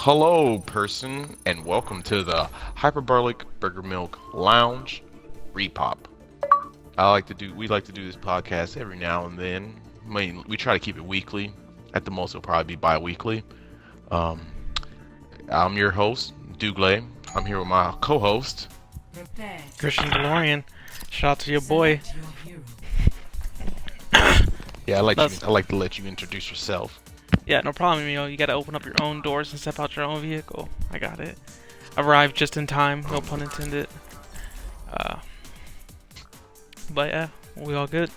Hello, person, and welcome to the Hyperbolic BurgerMilk Lounge Repop. We like to do this podcast every now and then. We try to keep it weekly. At the most, it'll probably be bi-weekly. I'm your host, Duuglay. I'm here with my co-host, Christian Dilorean. Shout out to your boy. Yeah, I like to let you introduce yourself. Yeah, no problem. You gotta open up your own doors and step out your own vehicle. I got it. Arrived just in time. No pun intended. But yeah, we all good.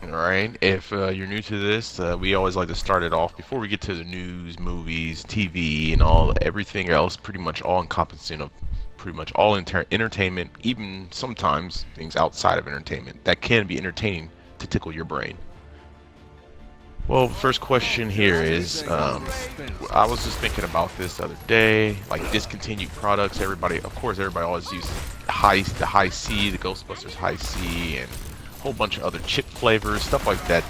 Alright, if you're new to this, we always like to start it off before we get to the news, movies, TV, and everything else, pretty much all encompassing of pretty much all entertainment, even sometimes things outside of entertainment that can be entertaining to tickle your brain. Well, first question here is, I was just thinking about this the other day, like discontinued products. Everybody always uses the high C, the Ghostbusters High C, and a whole bunch of other chip flavors, stuff like that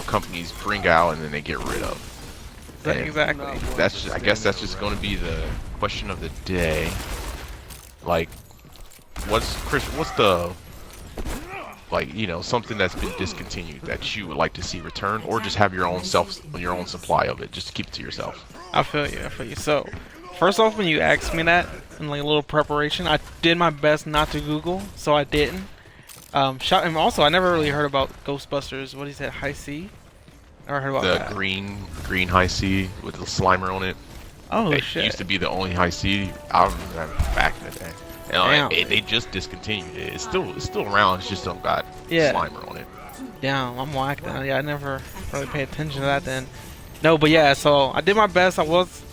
companies bring out and then they get rid of. Exactly. I guess that's just going to be the question of the day. Like, what's the something that's been discontinued that you would like to see return, or just have your own supply of it, just to keep it to yourself. I feel you. So, first off, when you asked me that, in like a little preparation, I did my best not to Google, so I didn't. And also, I never really heard about Ghostbusters. What is that, High C? Never heard about that. The green High C with the Slimer on it. Oh shit! It used to be the only High C I remember back in the day. And they just discontinued it. It's still around. It's just don't got Slimer on it. Damn, I'm whacked. Yeah, I never really paid attention to that then. No, but yeah, so I did my best. I was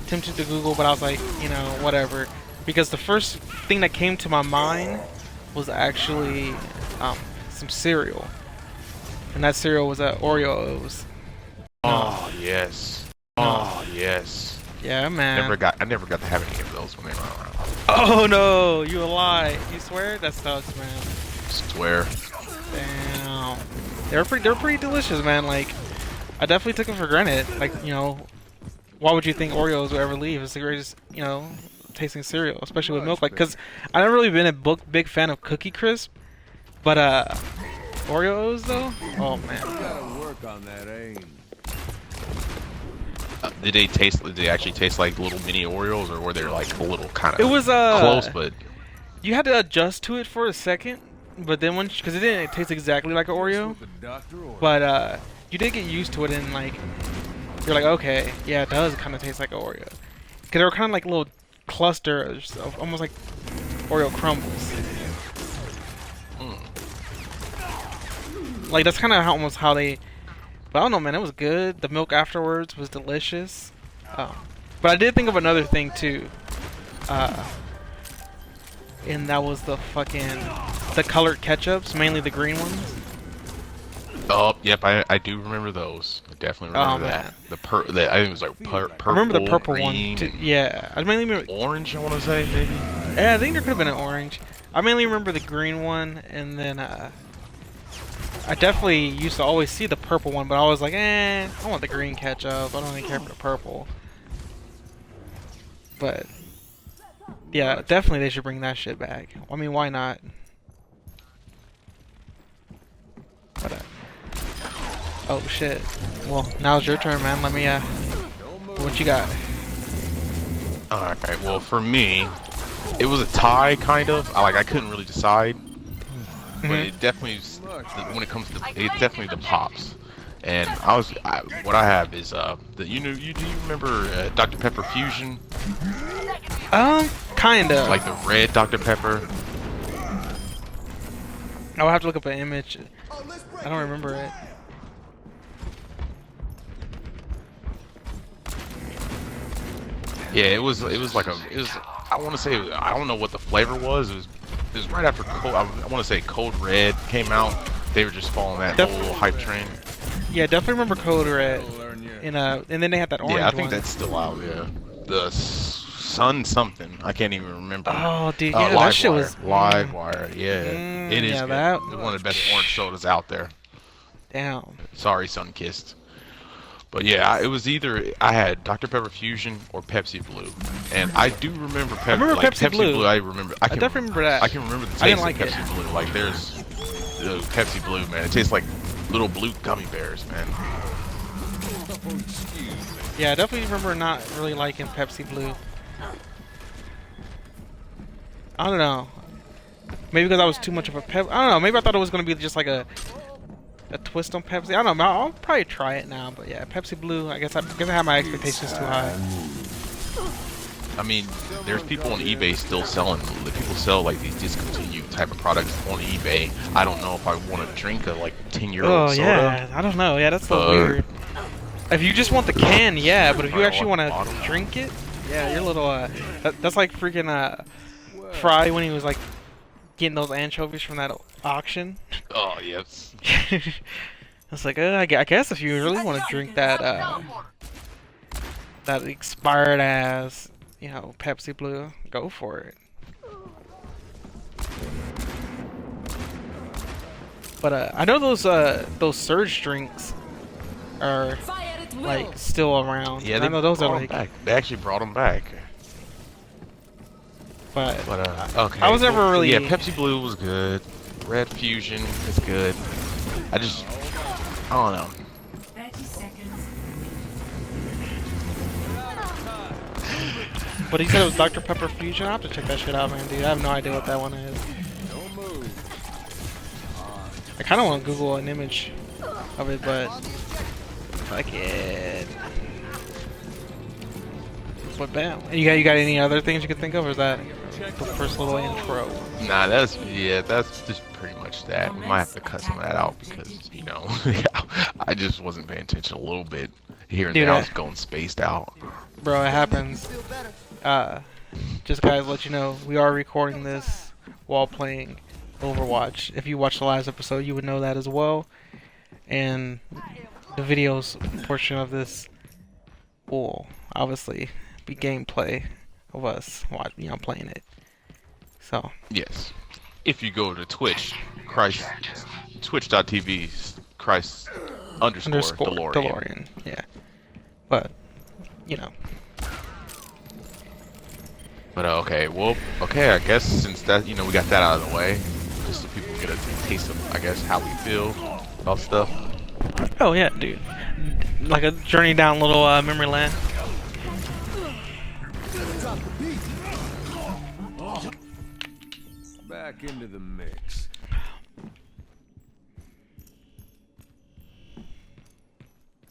tempted to Google, but I was like, whatever. Because the first thing that came to my mind was actually some cereal. And that cereal was Oreos. Oh, yes. Oh, yes. Yeah, man. I never got to have any of those when they were around. Oh no, you a lie. You swear? That sucks, man. Swear. Damn. They're pretty delicious, man. Like, I definitely took them for granted. Like, why would you think Oreos would ever leave? It's the greatest, tasting cereal, especially with milk. Like, cause I never really been a big fan of Cookie Crisp, but Oreos though. Oh man. Gotta work on that aim. Did they actually taste like little mini Oreos, or were they like a little kind of? It was close, but you had to adjust to it for a second. But then because it didn't taste exactly like an Oreo, but you did get used to it, and like you're like, okay, yeah, it does kind of taste like an Oreo. Cause they were kind of like little clusters of almost like Oreo crumbles. Like that's kind of almost how they. But I don't know, man. It was good. The milk afterwards was delicious. But I did think of another thing too. And that was the colored ketchups, mainly the green ones. Oh, yep, I do remember those. I definitely remember that. Man. I think it was like purple. I remember the purple green, one too. Yeah, I mainly remember orange. I want to say maybe. Yeah, I think there could have been an orange. I mainly remember the green one, and then I definitely used to always see the purple one, but I was like, I want the green ketchup. I don't really care for the purple. But yeah, definitely they should bring that shit back. I mean, why not? But, oh shit. Well, now it's your turn, man. Let me what you got? Alright, well for me, it was a tie kind of. I couldn't really decide. But it definitely, when it comes to it's definitely the pops, and what I have is do you remember Dr. Pepper Fusion? Kinda. Like the red Dr. Pepper. I'll have to look up an image. I don't remember it. Yeah, it was I want to say, I don't know what the flavor was. It was right after I want to say Code Red came out. They were just following that whole hype train. Yeah, definitely remember Code Red. And then they had that orange one. Yeah, I think that's still out. Yeah, the Sun something. I can't even remember. Oh, dude, yeah, that shit was Livewire. Yeah, it is. Yeah, it's one of the best orange sodas out there. Damn. Sorry, Sunkissed. But yeah, it was either I had Dr Pepper Fusion or Pepsi Blue, and I do remember Pepsi Blue. I remember. I definitely remember that. I can remember the I didn't taste like of it. Pepsi Blue. Like there's Pepsi Blue, man. It tastes like little blue gummy bears, man. Yeah, I definitely remember not really liking Pepsi Blue. I don't know. Maybe because I was too much of a I don't know. Maybe I thought it was gonna be just like a twist on Pepsi. I don't know. I'll probably try it now. But yeah, Pepsi Blue. I guess I have my expectations too high. I mean, there's people on eBay still selling. People sell like these discontinued type of products on eBay. I don't know if I want to drink a like 10-year-old soda. Yeah, I don't know. Yeah, that's so weird. If you just want the can, yeah, but if you actually want to drink it, yeah, you're a little. That's like freaking Fry when he was like getting those anchovies from that auction. Oh yes. It's like, I guess if you really want to drink that that expired ass, you know, Pepsi Blue, go for it. But I know those surge drinks are like still around. Yeah, I know those are like. Back. They actually brought them back. But okay. I was never really. Yeah, Pepsi Blue was good. Red Fusion is good. I don't know. 30 seconds. But he said it was Dr Pepper Fusion. I have to check that shit out, man, dude. I have no idea what that one is. I kind of want to Google an image of it, but fuck it. But bam. And you got any other things you could think of, or is that the first little intro? Nah, that's just pretty much that. We might have to cut some of that out because I just wasn't paying attention a little bit here and there. I was going spaced out. Bro, it happens. Just guys, let you know we are recording this while playing Overwatch. If you watched the last episode, you would know that as well. And the videos portion of this will obviously be gameplay of us, playing it. So yes, if you go to Twitch, twitch.tv Christ underscore Dilorean. Yeah, but But okay, I guess since that we got that out of the way, just so people get a taste of how we feel about stuff. Oh yeah, dude, like a journey down little memory lane. Back into the mix.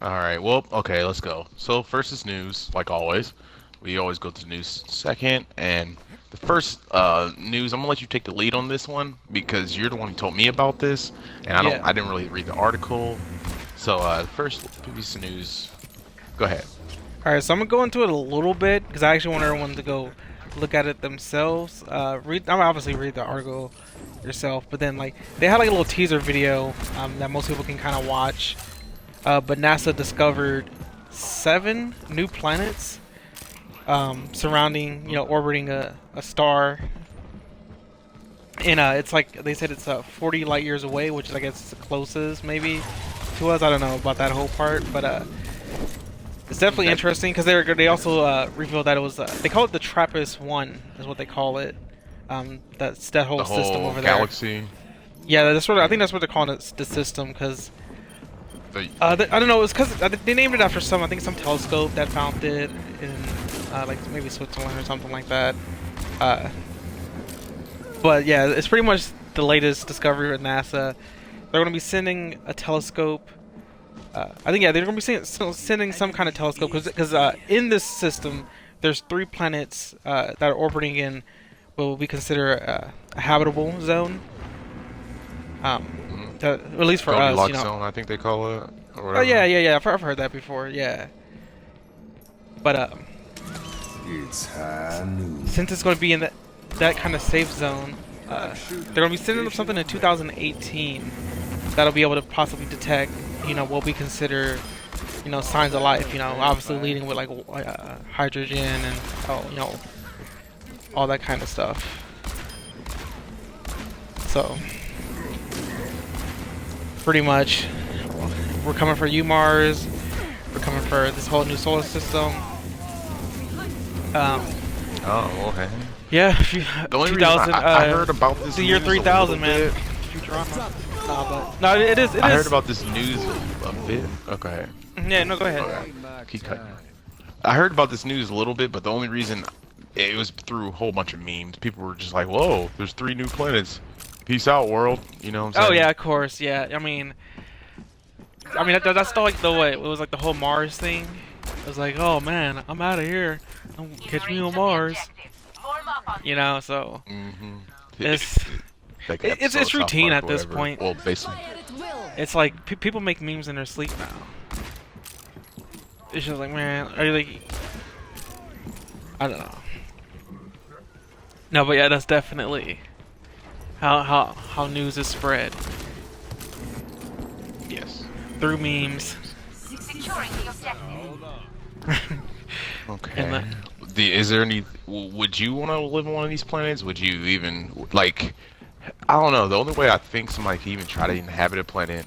Alright, well, okay, let's go. So first is news, like always. We always go to news second, and the first news, I'm gonna let you take the lead on this one because you're the one who told me about this, and I didn't really read the article. So first piece of news, go ahead. All right, so I'm gonna go into it a little bit because I actually want everyone to go look at it themselves. Obviously read the article yourself, but then they had like a little teaser video that most people can kind of watch. But NASA discovered 7 new planets surrounding, orbiting a star. And it's like they said it's 40 light years away, which is I guess the closest maybe to us. I don't know about that whole part, but it's definitely interesting because they also revealed that it was they call it the Trappist 1 is what they call it. That's that whole system over there. Galaxy. Yeah, I think that's what they're calling it, the system, because I don't know. It's because they named it after some telescope that found it in like maybe Switzerland or something like that. But yeah, it's pretty much the latest discovery at NASA. They're going to be sending a telescope. I think they're going to be sending some kind of telescope because in this system there's 3 planets that are orbiting in what we consider a habitable zone. At least for us, zone, I think they call it. Or oh yeah. I've heard that before. Yeah. But since it's going to be in that kind of safe zone, they're going to be sending up something in 2018 that'll be able to possibly detect, what we consider, signs of life. Obviously leading with like hydrogen and all that kind of stuff. So pretty much, we're coming for you, Mars. We're coming for this whole new solar system. Oh, okay. Yeah, The only 2000. reason I heard about this the year news a 3000, little man. bit. Futurama. No, it is. I heard about this news a bit. Okay. Yeah, no, go ahead. Okay. Keep cutting. I heard about this news a little bit, but the only reason it was through a whole bunch of memes. People were just like, "Whoa, there's 3 new planets. Peace out, world." You know what I'm saying? Oh yeah, of course. Yeah, I mean, that's still like the way it was like the whole Mars thing. It was like, oh man, I'm out of here. Catch me on Mars. You know, so it's Like it's episode of South routine Park, at this whatever. point. Well, basically. It's like people make memes in their sleep now. It's just like, man, are you like? I don't know. No, but yeah, that's definitely how news is spread Yes. through memes. Securing the objective. Okay. Is there any? Would you want to live on one of these planets? Would you even like? I don't know. The only way I think somebody could even try to inhabit a planet,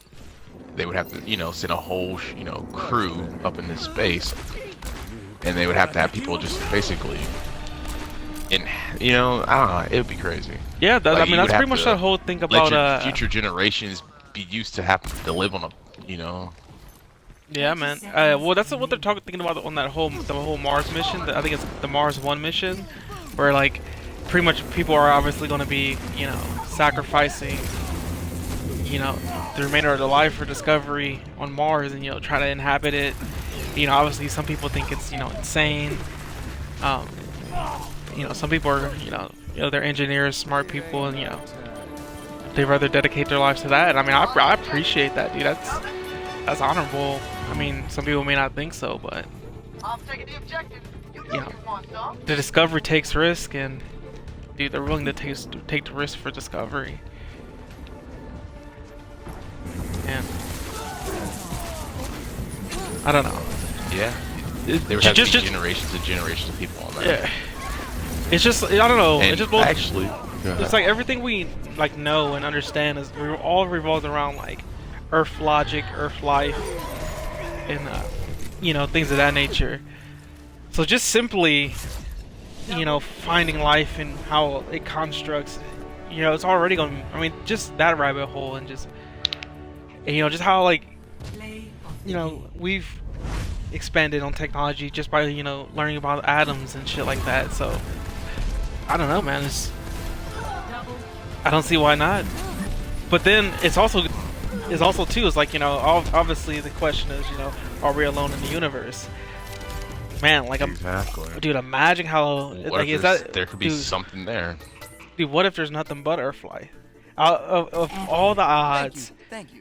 they would have to, send a whole, crew up into space, and they would have to have people just basically, I don't know. It would be crazy. Yeah, Like, I mean you that's would pretty have much to the whole thing Let about your future generations be used to having to live on a, Yeah, man. Well, that's what they're thinking about on that the whole Mars mission. I think it's the Mars 1 mission, where like pretty much people are obviously going to be, sacrificing, the remainder of their life for discovery on Mars and try to inhabit it. Obviously some people think it's insane. Some people are they're engineers, smart people, and they'd rather dedicate their lives to that. I mean, I appreciate that, dude. That's honorable. I mean, some people may not think so, but the discovery takes risk, and dude, they're willing to take the risk for discovery. And I don't know. Yeah. There would have to be generations and generations of people on that. Yeah. It's just, I don't know. And it's just both. Actually, It's like everything we like know and understand is all revolves around like Earth logic, Earth life, and things of that nature. So just simply, finding life and how it constructs, it's already going. I mean, just that rabbit hole and just just how like we've expanded on technology just by learning about atoms and shit like that. So I don't know, man. I don't see why not. But then it's also too is like obviously the question is are we alone in the universe? Man, like exactly. Dude, imagine how like is that there could be something there. Dude, what if there's nothing but Earth life? Of all the odds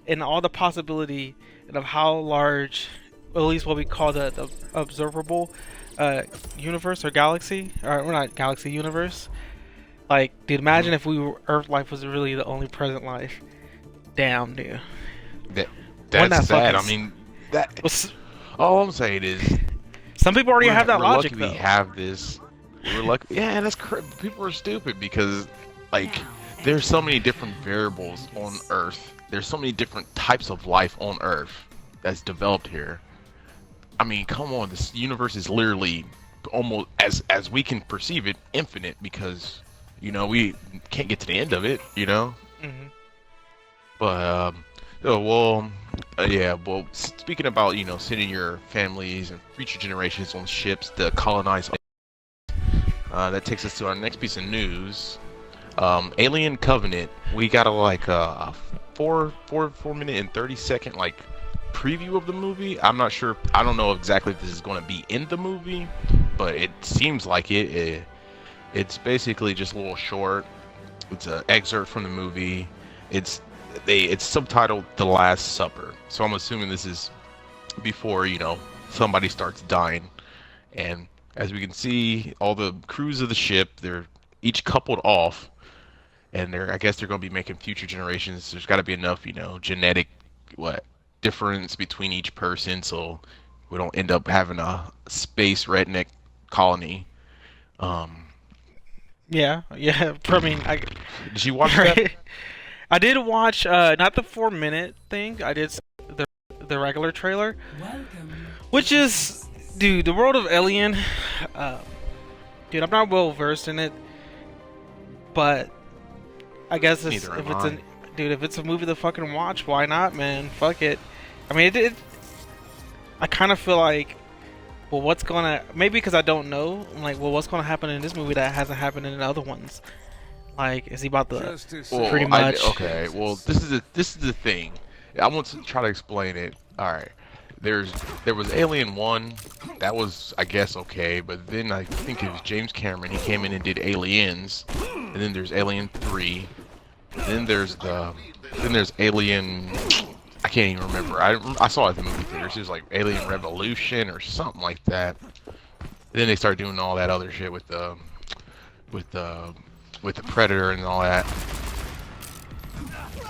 and all the possibility and of how large, at least what we call the observable universe or galaxy, or we're not galaxy, universe. Like, dude, imagine if Earth life was really the only present life. Damn, dude. That's sad. I mean, all I'm saying is, some people already have that logic. We're lucky we have this. We're lucky. Yeah, people are stupid because, like, there's so many different variables on Earth. There's so many different types of life on Earth that's developed here. I mean, come on, this universe is literally almost, as we can perceive it, infinite because we can't get to the end of it. But yeah. Well, speaking about sending your families and future generations on ships to colonize, that takes us to our next piece of news. Alien Covenant. We got a 4 minute and 30-second preview of the movie. I'm not sure. I don't know exactly if this is going to be in the movie, but it seems like it. It's basically just a little short. It's an excerpt from the movie. It's subtitled "The Last Supper," so I'm assuming this is before somebody starts dying. And as we can see, all the crews of the ship, they're each coupled off, and I guess they're going to be making future generations. There's got to be enough genetic difference between each person, so we don't end up having a space redneck colony. Yeah. I mean, did you watch that? I did watch not the 4 minute thing. I did the regular trailer. Welcome Which is, dude, the world of Alien. Dude, I'm not well versed in it, but I guess if it's a movie to fucking watch, why not, man? Fuck it. I mean, I kind of feel like, well, what's gonna, maybe because I don't know, I'm like, well, what's gonna happen in this movie that hasn't happened in the other ones? Like, is he about to pretty much? Okay, well, this is the thing. I want to try to explain it. All right, there was Alien 1, that was, I guess, okay, but then I think it was James Cameron. He came in and did Aliens, and then there's Alien 3. Then there's Alien. I can't even remember. I saw it at the movie theaters. It was like Alien Revolution or something like that. Then they started doing all that other shit with the Predator and all that.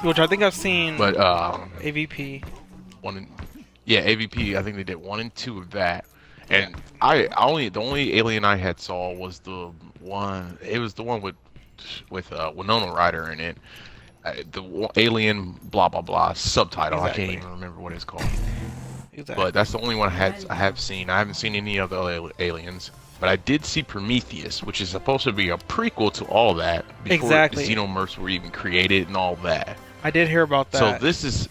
Which I think I've seen. But AVP. AVP. I think they did 1 and 2 of that. And the only Alien I had saw was the one. It was the one with Winona Ryder in it. The Alien blah blah blah subtitle. Exactly. I can't even remember what it's called. Exactly. But that's the only one I have seen. I haven't seen any of the Aliens. But I did see Prometheus, which is supposed to be a prequel to all that before the xenomorphs were even created and all that. I did hear about that. So this is,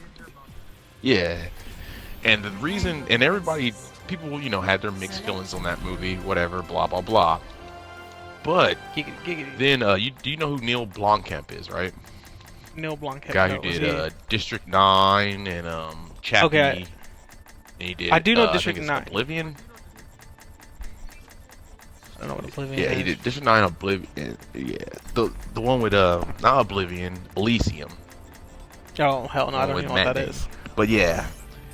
and the reason, and people had their mixed feelings on that movie, whatever, blah blah blah. But then do you know who Neil Blomkamp is, right? Neil Blomkamp. Guy who did District 9 and Chappie. Okay. And he did, I do know District 9. Oblivion. I don't know what Oblivion is. Yeah, he did District 9, Oblivion. Yeah, the one with not Oblivion, Elysium. Oh hell no, I don't even know what that is. But yeah,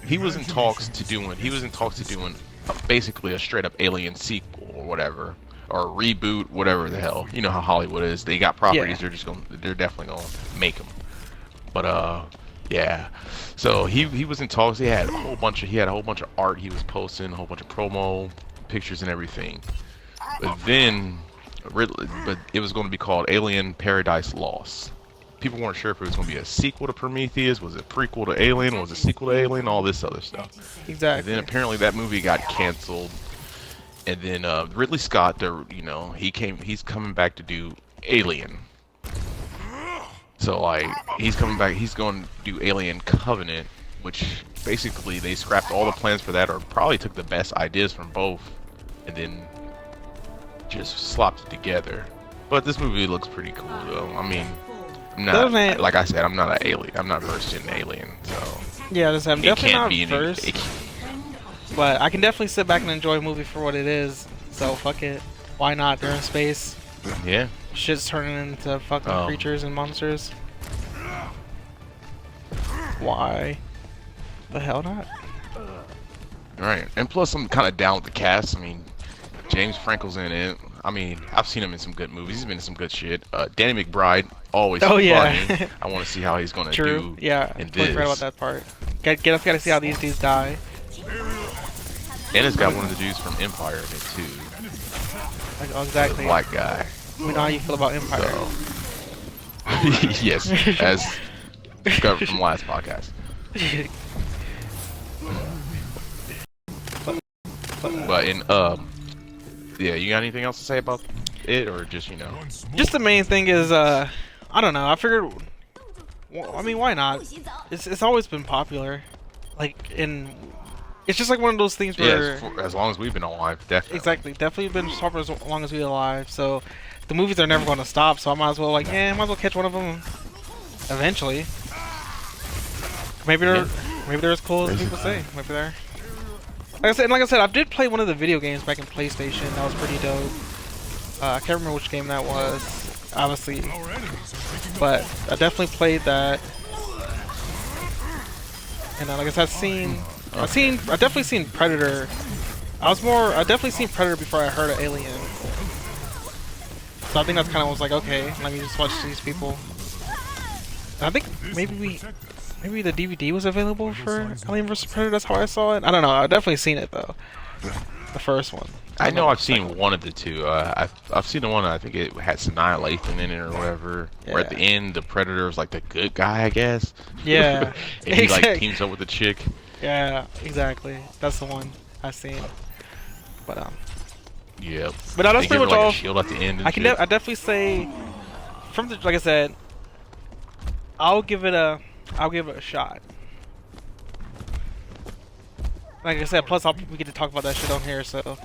he was in talks to doing basically a straight up Alien sequel or whatever. Or reboot, whatever the hell. You know how Hollywood is. They got properties. Yeah. They're definitely gonna make them. But yeah. So he was in talks. He had a whole bunch of art he was posting, a whole bunch of promo pictures and everything. But it was going to be called Alien Paradise Lost. People weren't sure if it was going to be a sequel to Prometheus, was it a prequel to Alien, was it a sequel to Alien, all this other stuff. Exactly. And then apparently that movie got canceled. And then Ridley Scott, he's coming back to do Alien. So like he's coming back, he's going to do Alien Covenant, which basically they scrapped all the plans for that, or probably took the best ideas from both, and then just slopped it together. But this movie looks pretty cool though. I mean, like I said, I'm not versed in Alien, so yeah, I'm definitely not versed. But I can definitely sit back and enjoy a movie for what it is. So fuck it. Why not? They're in space. Yeah. Shit's turning into fucking creatures and monsters. Why the hell not? Right. And plus I'm kind of down with the cast. I mean, James Franco's in it. I mean, I've seen him in some good movies. He's been in some good shit. Danny McBride, always funny. I want to see how he's going to do in this. Forgot about that part. Gotta see how these dudes die. And it's got one of the dudes from Empire in it too. Oh, exactly. The black guy. We know how you feel about Empire. So. Yes, as discovered from last podcast. But you got anything else to say about it, or just Just the main thing is, I don't know. I figured. I mean, why not? It's always been popular, it's just like one of those things where... Yeah, as long as we've been alive, definitely. Exactly. Definitely been popular as long as we've been alive. So, the movies are never going to stop, so I might as well, might as well catch one of them eventually. Maybe they're as cool as people say. Maybe they're... Like I said, I did play one of the video games back in PlayStation. That was pretty dope. I can't remember which game that was, obviously. But I definitely played that. And like I said, I definitely seen Predator. I definitely seen Predator before I heard of Alien. So I think that's kind of was like, okay, let me just watch these people. And I think maybe the DVD was available for Alien vs Predator. That's how I saw it. I don't know. I've definitely seen it though. The first one. I know I've seen one of the two. I've seen the one. I think it had Sanaa Lathan in it or whatever. Yeah. Where at the end the Predator was like the good guy, I guess. Yeah. And he like teams up with the chick. Yeah, exactly. That's the one. I've seen. But Yep. but no, that's They give pretty her much like all. a shield at the end. And I can shit. I definitely say from the like I said, I'll give it a shot. Like I said, plus we get to talk about that shit on here, so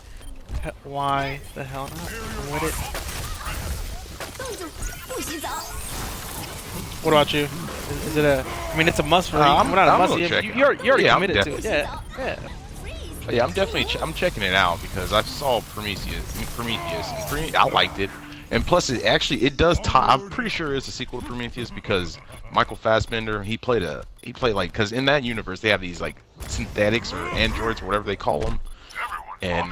why the hell not? I'm with it. What about you? Is it a? I mean, it's a must for you. I'm Well, not a gonna must. check You, it you're out. already Yeah, I'm committed to it. definitely- Yeah. Yeah, I'm definitely I'm checking it out because I saw Prometheus, and I liked it, and plus it does tie. I'm pretty sure it's a sequel to Prometheus because Michael Fassbender he played like because in that universe they have these like synthetics or androids or whatever they call them, and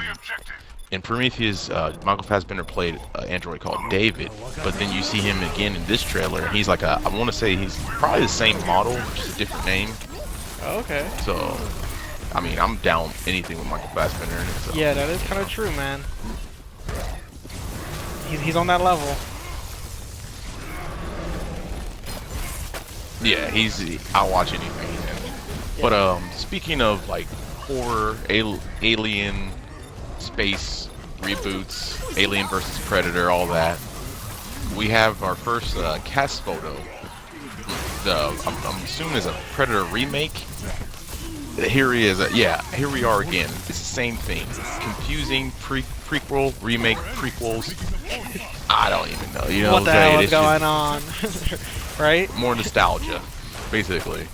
in Prometheus Michael Fassbender played an android called David, but then you see him again in this trailer and he's like I want to say he's probably the same model, just a different name. Okay. So. I mean, I'm down anything with Michael Fassbender in it. So. Yeah, that is kind of true, man. He's on that level. Yeah, I'll watch anything he's in. But speaking of like horror, alien, space reboots, Alien versus Predator, all that, we have our first cast photo. I'm assuming it's a Predator remake. Here he is. Here we are again. It's the same thing. Confusing prequel, remake, prequels. I don't even know. You know What the hell is It's just going on? Right? more nostalgia, basically.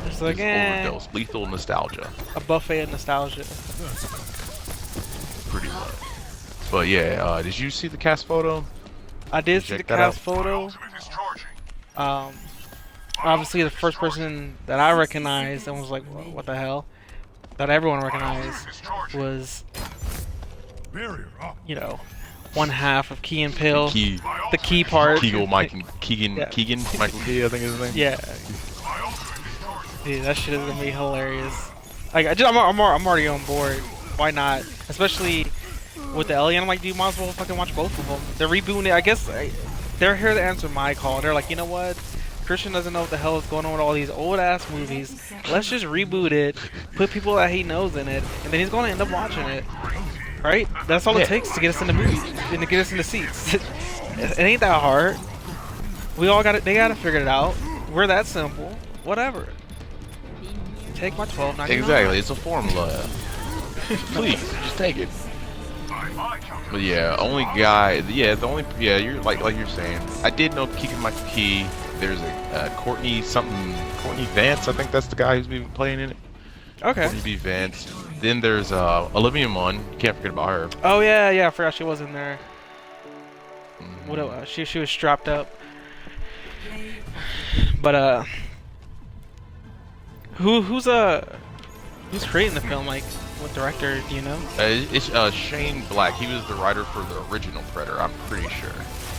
It's like, Just overdose, lethal nostalgia, a buffet of nostalgia. pretty much. But yeah, did you see the cast photo? I did see the Check that cast out. photo. Obviously the first person that I recognized and was like, what the hell? That everyone recognized was, you know, one half of Key and Peele. The key part. Keegan Michael Key, I think is his name. Yeah. Dude, that shit is gonna be hilarious. Like, I'm already on board. Why not? Especially with the Alien. I'm like, dude, might as well fucking watch both of them. They're rebooting it. I guess they're here to answer my call. They're like, you know what? Christian doesn't know what the hell is going on with all these old ass movies. Let's just reboot it, put people that he knows in it, and then he's gonna end up watching it. Right? That's all it takes to get us in the movie and to get us in the seats. It ain't that hard. We all got it. They gotta figure it out. We're that simple. Whatever. Take my $12.99. Exactly, it's a formula. Please, just take it. But yeah, you're like you're saying. I did know Keegan Michael Key. There's a Courtney Vance. I think that's the guy who's been playing in it. Okay. Courtney B. Vance. Then there's Olivia Munn. You can't forget about her. Oh yeah, I forgot she was in there. Mhm. What else? She was strapped up. But who's creating the film? Like, what director? Do you know? It's Shane Black. He was the writer for the original Predator. I'm pretty sure.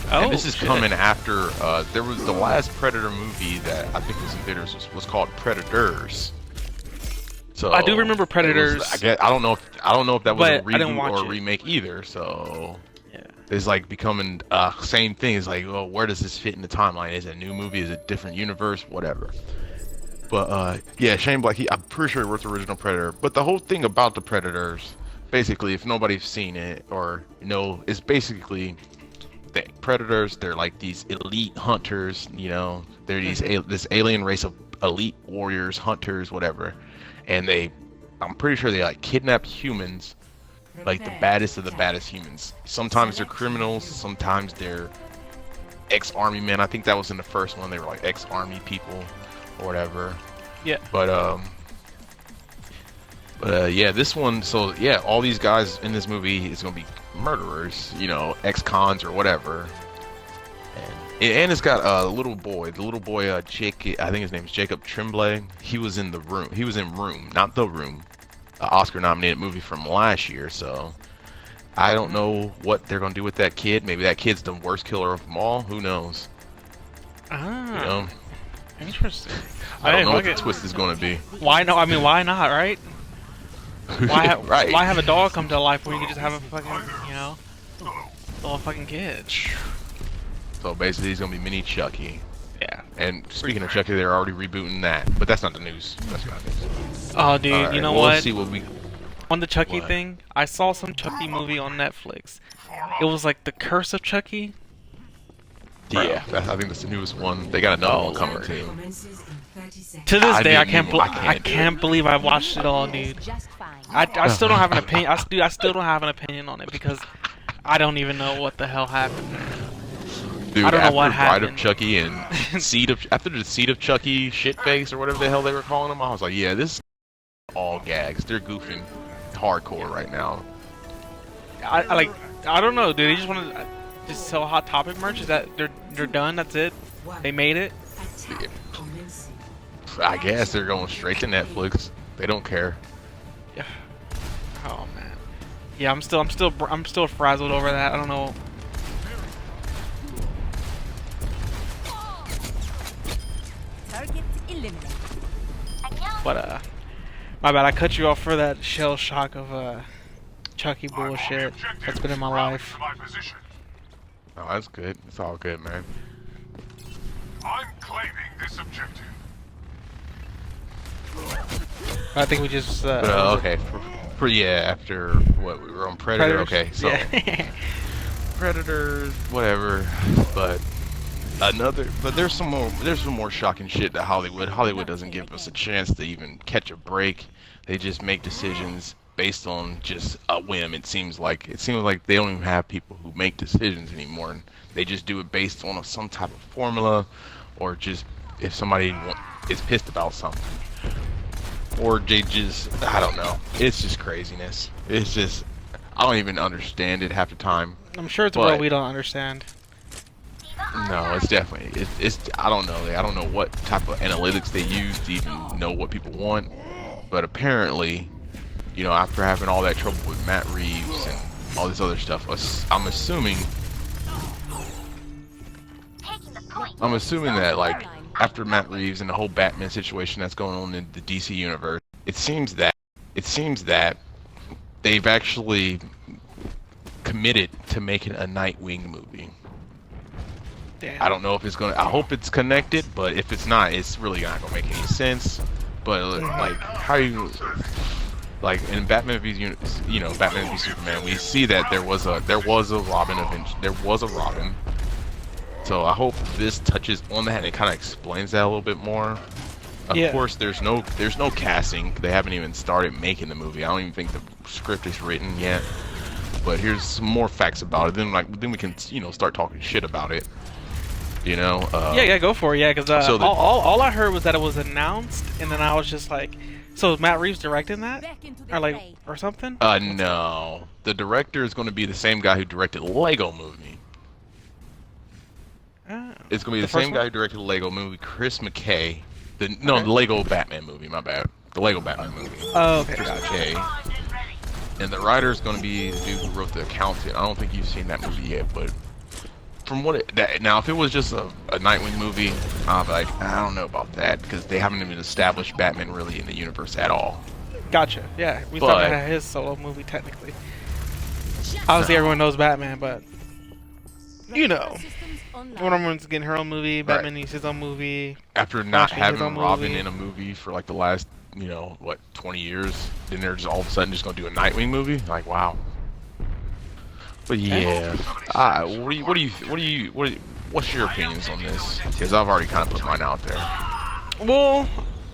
Oh, And this is shit. coming after there was the last Predator movie that I think was in theaters was called Predators. So I do remember Predators. I don't know if that was a But I didn't reboot watch or a it. remake either. So Yeah. it's like becoming same thing. It's like, well, where does this fit in the timeline? Is it a new movie? Is it a different universe? Whatever. But yeah, Shane Black. I'm pretty sure he wrote the original Predator. But the whole thing about the Predators, basically, if nobody's seen it or is basically the Predators. They're like these elite hunters. You know, they're these this alien race of elite warriors, hunters, whatever. And I'm pretty sure they like kidnap humans, like the baddest of the baddest humans. Sometimes they're criminals, sometimes they're ex-army men. I think that was in the first one. They were like ex-army people or whatever. Yeah. But yeah, this one. So yeah, all these guys in this movie is gonna be murderers. You know, ex-cons or whatever. And it's got a little boy. The little boy, Jake. I think his name is Jacob Tremblay. He was in The Room. He was in Room, not The Room, Oscar-nominated movie from last year. So I don't know what they're gonna do with that kid. Maybe that kid's the worst killer of them all. Who knows? Ah. You know, Interesting. I don't know what fuck the it. twist is gonna be. Why no? I mean, why not? Right? Right. Why have a dog come to life when you can just have a fucking, little fucking kid? So basically, he's gonna be mini Chucky. Yeah. And speaking of Chucky, they're already rebooting that, but that's not the news. That's not news. Oh, dude, All right, you know well, what? Let's see what we. On the Chucky What? thing, I saw some Chucky movie on Netflix. It was like The Curse of Chucky. Yeah, I think that's the newest one. They got another Oh, one coming Lord. too. To this day, I I can't believe I watched it all, dude. I still don't have an opinion. I still don't have an opinion on it because I don't even know what the hell happened. Dude, I don't know after what Bride of happened. Chucky and after the Seed of Chucky shitface or whatever the hell they were calling him, I was like, yeah, this is all gags. They're goofing hardcore right now. I don't know, dude. They just want to just sell Hot Topic merch. Is that they're done? That's it. They made it. I guess they're going straight to Netflix. They don't care. Yeah. Oh man. Yeah, I'm still frazzled over that. I don't know. Target eliminated. But my bad. I cut you off for that shell shock of Chucky bullshit that's been in my life. Oh, that's good. It's all good, man. I'm claiming this objective. I think we just Okay, after what we were on Predator. Predators? Okay, so Yeah. Predators, whatever. But there's some more shocking shit that Hollywood doesn't give us a chance to even catch a break. They just make decisions based on just a whim. It seems like they don't even have people who make decisions anymore. And they just do it based on some type of formula, or just if somebody is pissed about something, or they just, I don't know. It's just craziness. It's just, I don't even understand it half the time. I'm sure it's a But- world we don't understand. No, it's definitely it's I don't know. I don't know what type of analytics they use to even know what people want. But apparently, you know, after having all that trouble with Matt Reeves and all this other stuff, I'm assuming that, like, after Matt Reeves and the whole Batman situation that's going on in the DC universe, it seems that they've actually committed to making a Nightwing movie. Damn. I don't know if it's gonna. I hope it's connected, but if it's not, it's really not gonna make any sense. But like, how you like in Batman v Batman v Superman, we see that there was a Robin there was a Robin. So I hope this touches on that and it kind of explains that a little bit more. Of course, there's no casting. They haven't even started making the movie. I don't even think the script is written yet. But here's some more facts about it. Then we can start talking shit about it. Yeah, go for it. Yeah, because all I heard was that it was announced, and then I was just like, so is Matt Reeves directing that, or something? No, the director is going to be the same guy who directed Lego Movie. Oh. It's going to be the first same guy who directed the Lego Movie, Chris McKay. The Lego Batman movie. My bad. The Lego Batman movie. Oh, okay. Chris McKay. And the writer is going to be the dude who wrote The Accountant. I don't think you've seen that movie yet, but from now, if it was just a Nightwing movie, I'd be like, I don't know about that, because they haven't even established Batman really in the universe at all. Gotcha. Yeah, we thought that had his solo movie technically. Obviously, everyone knows Batman, but Wonder Woman's getting her own movie. Batman needs his own movie. After not Flash needs his having own Robin movie. in a movie for like the last 20 years, then they're just all of a sudden just gonna do a Nightwing movie. Like, wow. But yeah, what's your opinions on this? Because I've already kind of put mine out there. Well,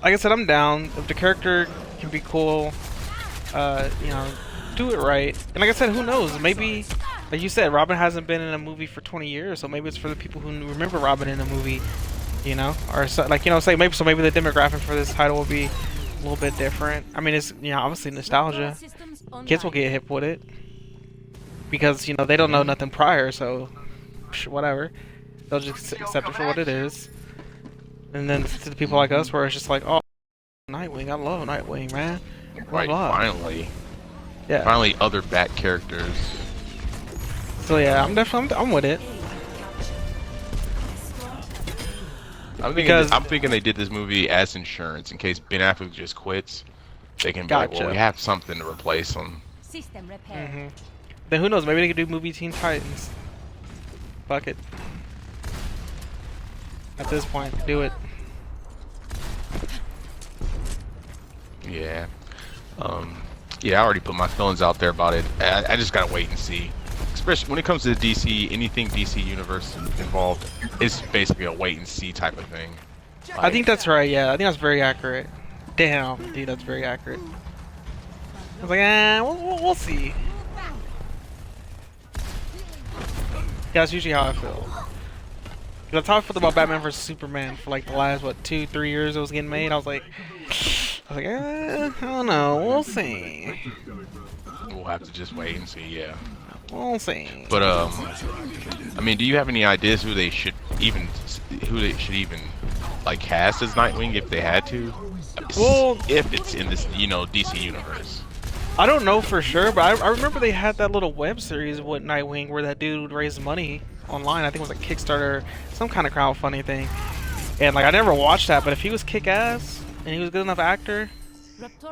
like I said, I'm down. If the character can be cool, do it right. And like I said, who knows? Maybe, like you said, Robin hasn't been in a movie for 20 years, so maybe it's for the people who remember Robin in a movie, or so, maybe the demographic for this title will be a little bit different. I mean, it's obviously nostalgia. Kids will get hip with it because they don't know nothing prior, so whatever. They'll just accept it for what it is. And then to the people like us, where it's just like, oh, Nightwing, I love Nightwing, man. Right, Blah, blah. finally. Yeah. Finally, other Bat characters. So yeah, I'm with it. I'm thinking they did this movie as insurance in case Ben Affleck just quits. They can be like, well, we have something to replace him. System repair. Then who knows? Maybe they could do movie Teen Titans. Fuck it. At this point, do it. Yeah. Yeah, I already put my feelings out there about it. I just gotta wait and see. Especially when it comes to DC, anything DC Universe involved, it's basically a wait and see type of thing. I think that's right. Yeah, I think that's very accurate. Damn, dude, that's very accurate. I was like, we'll see. Yeah, that's usually how I feel. That's how I felt about Batman vs Superman for like the last 2-3 years it was getting made. I was like, I don't know. We'll see. We'll have to just wait and see. Yeah. We'll see. But I mean, do you have any ideas who they should even like cast as Nightwing if they had to? Well, if it's in this DC universe. I don't know for sure, but I remember they had that little web series with Nightwing where that dude would raise money online. I think it was a Kickstarter, some kind of crowdfunding thing. And like I never watched that, but if he was kick-ass and he was a good enough actor,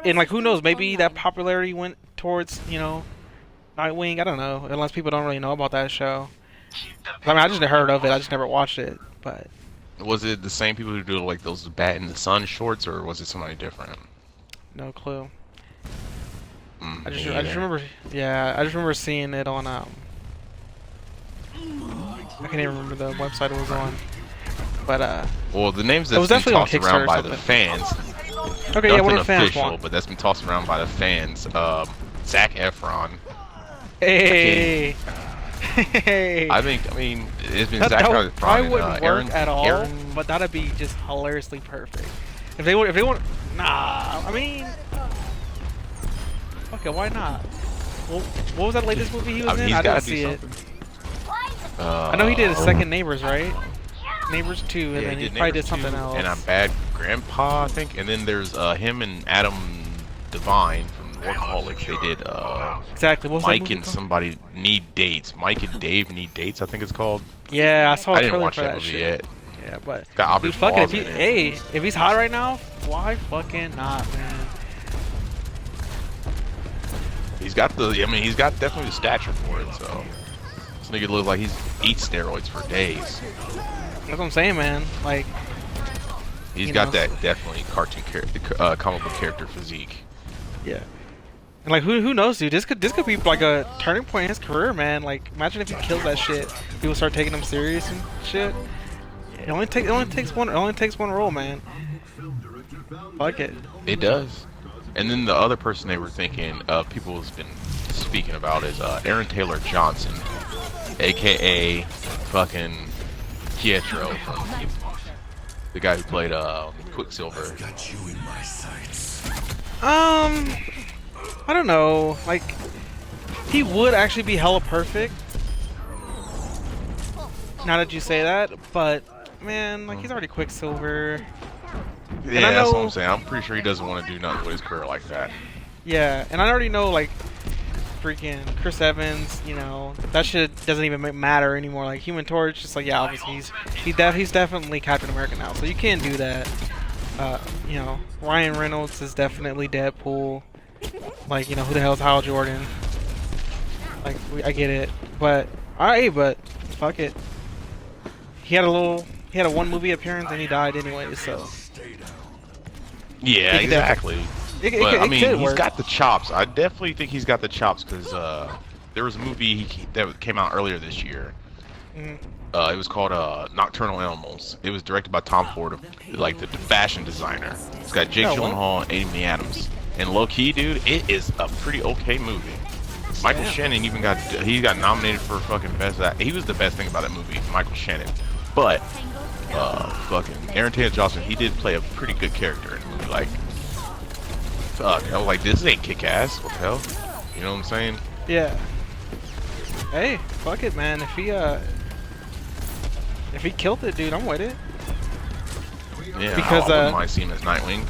and like who knows, maybe that popularity went towards Nightwing. I don't know, unless people don't really know about that show. I mean, I just heard of it. I just never watched it. But was it the same people who do like those Bat in the Sun shorts, or was it somebody different? No clue. I just remember. I just remember seeing it on I can't even remember the website it was on. But well, the names it was that's been definitely tossed around by the fans. Okay, yeah, what Nothing do the fans official, want? but that's been tossed around by the fans. Zac Efron. Hey. Hey. I mean, it's been That Zac Efron probably and wouldn't work Aaron, at all, Aaron. but that'd be just hilariously perfect. If they want, nah. I mean, okay, why not? Well, what was that latest movie he was in? He's I gotta didn't see do it. something. I know he did a second Neighbors, right? Neighbors 2, and Yeah, then he did probably Neighbors did something 2, else. And I'm Bad Grandpa, I think. And then there's him and Adam Devine from Workaholics. They did Exactly. What was that Mike movie and called? somebody Need Dates. Mike and Dave Need Dates, I think it's called. Yeah, I saw a I didn't trailer watch for that that movie shit. yet. Yeah, but Got Aubrey dude, fuck it. Plaza in it. If he's hot right now, why fucking not, man? He's got he's got definitely the stature for it, so. This nigga looks like he's eats steroids for days. That's what I'm saying, man. Like, He's got that definitely cartoon comic book character physique. yeah. And like, who knows, dude? This could be like a turning point in his career, man. Like, imagine if he kills that shit. People start taking him serious and shit. It only takes one role, man. Fuck it. It does. And then the other person they were thinking, people has been speaking about is Aaron Taylor Johnson, aka fucking Pietro, from the guy who played Quicksilver. I don't know. Like, he would actually be hella perfect. Now that you say that, but man, like he's already Quicksilver. Yeah, that's what I'm saying. I'm pretty sure he doesn't want to do nothing with his career like that. Yeah, and I already know like freaking Chris Evans. You know that shit doesn't even matter anymore. Like Human Torch, just like yeah, obviously he's definitely Captain America now, so you can't do that. You know, Ryan Reynolds is definitely Deadpool. Like, you know, who the hell's Hal Jordan? Like, I get it, but alright, but fuck it. He had a one movie appearance and he died anyway, so. Yeah, exactly. But I mean, he's work. got the chops. I definitely think he's got the chops because there was a movie that came out earlier this year. It was called Nocturnal Animals. It was directed by Tom Ford, like the fashion designer. It's got Jake Gyllenhaal and Amy Adams. And low key, dude, it is a pretty okay movie. Michael Shannon even got nominated for fucking best. He was the best thing about that movie, Michael Shannon. But fucking Aaron Taylor Johnson, he did play a pretty good character in the movie. Like, fuck, I was like, this ain't kick ass. What the hell? You know what I'm saying? Yeah. Hey, fuck it, man. If he killed it, dude, I'm with it. Yeah, because I wouldn't mind seeing him as Nightwing.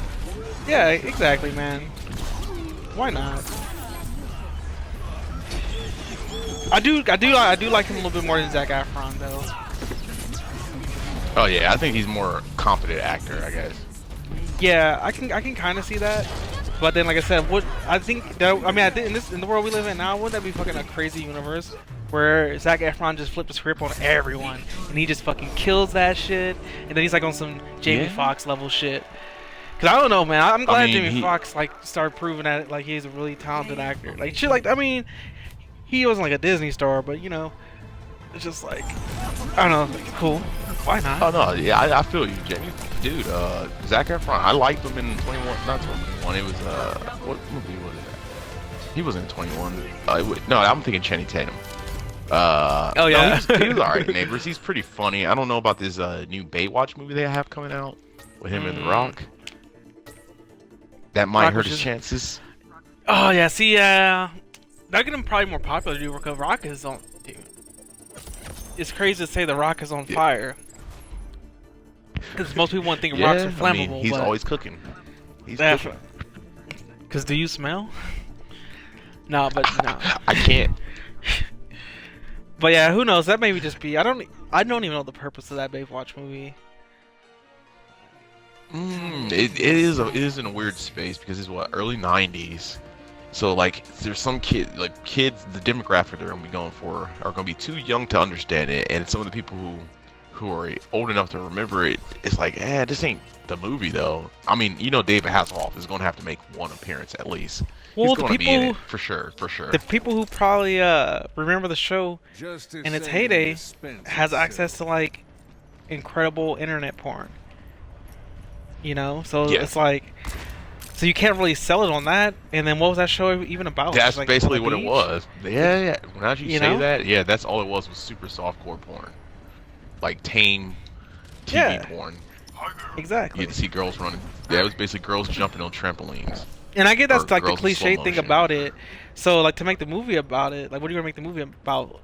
Yeah, exactly, man. Why not? I do like him a little bit more than Zac Efron, though. Oh yeah, I think he's more confident actor, I guess. Yeah, I can kind of see that, but then like I said, I think in the world we live in now, wouldn't that be fucking a crazy universe where Zac Efron just flipped the script on everyone and he just fucking kills that shit, and then he's like on some Jamie Foxx level shit. Cause I don't know, man. I'm glad mean, Jamie Foxx like started proving that like he's a really talented actor. Like shit, like I mean, he wasn't like a Disney star, but you know, it's just like I don't know, like, cool. Why not? Oh no, yeah, I feel you, Jamie. Dude, Zac Efron, I liked him in 21, not 21. It was what movie was that? He wasn't in 21. No, I'm thinking Channing Tatum. Oh yeah, no, he was alright. Neighbors. He's pretty funny. I don't know about this new Baywatch movie they have coming out with him and The Rock. That might hurt his chances. Oh yeah, see, they're getting probably more popular, dude. Because Rock is on. Dude, it's crazy to say The Rock is on fire. Because most people wouldn't think rocks are flammable. I mean, he's always cooking. He's cooking. Because do you smell? No, but no. I can't. But yeah, who knows? That maybe just be. I don't even know the purpose of that Baywatch movie. It is in a weird space because it's what, early 90s. So like there's some kids, the demographic they're gonna be going for are gonna be too young to understand it, and some of the people who are old enough to remember it, it's like, this ain't the movie though. I mean, you know, David Hasselhoff is gonna have to make one appearance at least. Well, he's gonna be in it for sure. The people who probably remember the show in its heyday has access to like incredible internet porn. You know, so it's like, so you can't really sell it on that. And then what was that show even about? That's like basically what it was. Yeah. Now that you say know? that, yeah, that's all it was super softcore porn, like tame TV porn. Exactly. You had to see girls running. Yeah, it was basically girls jumping on trampolines. And I get that's like the girls in cliche slow thing motion. about it. So like to make the movie about it, like what are you gonna make the movie about?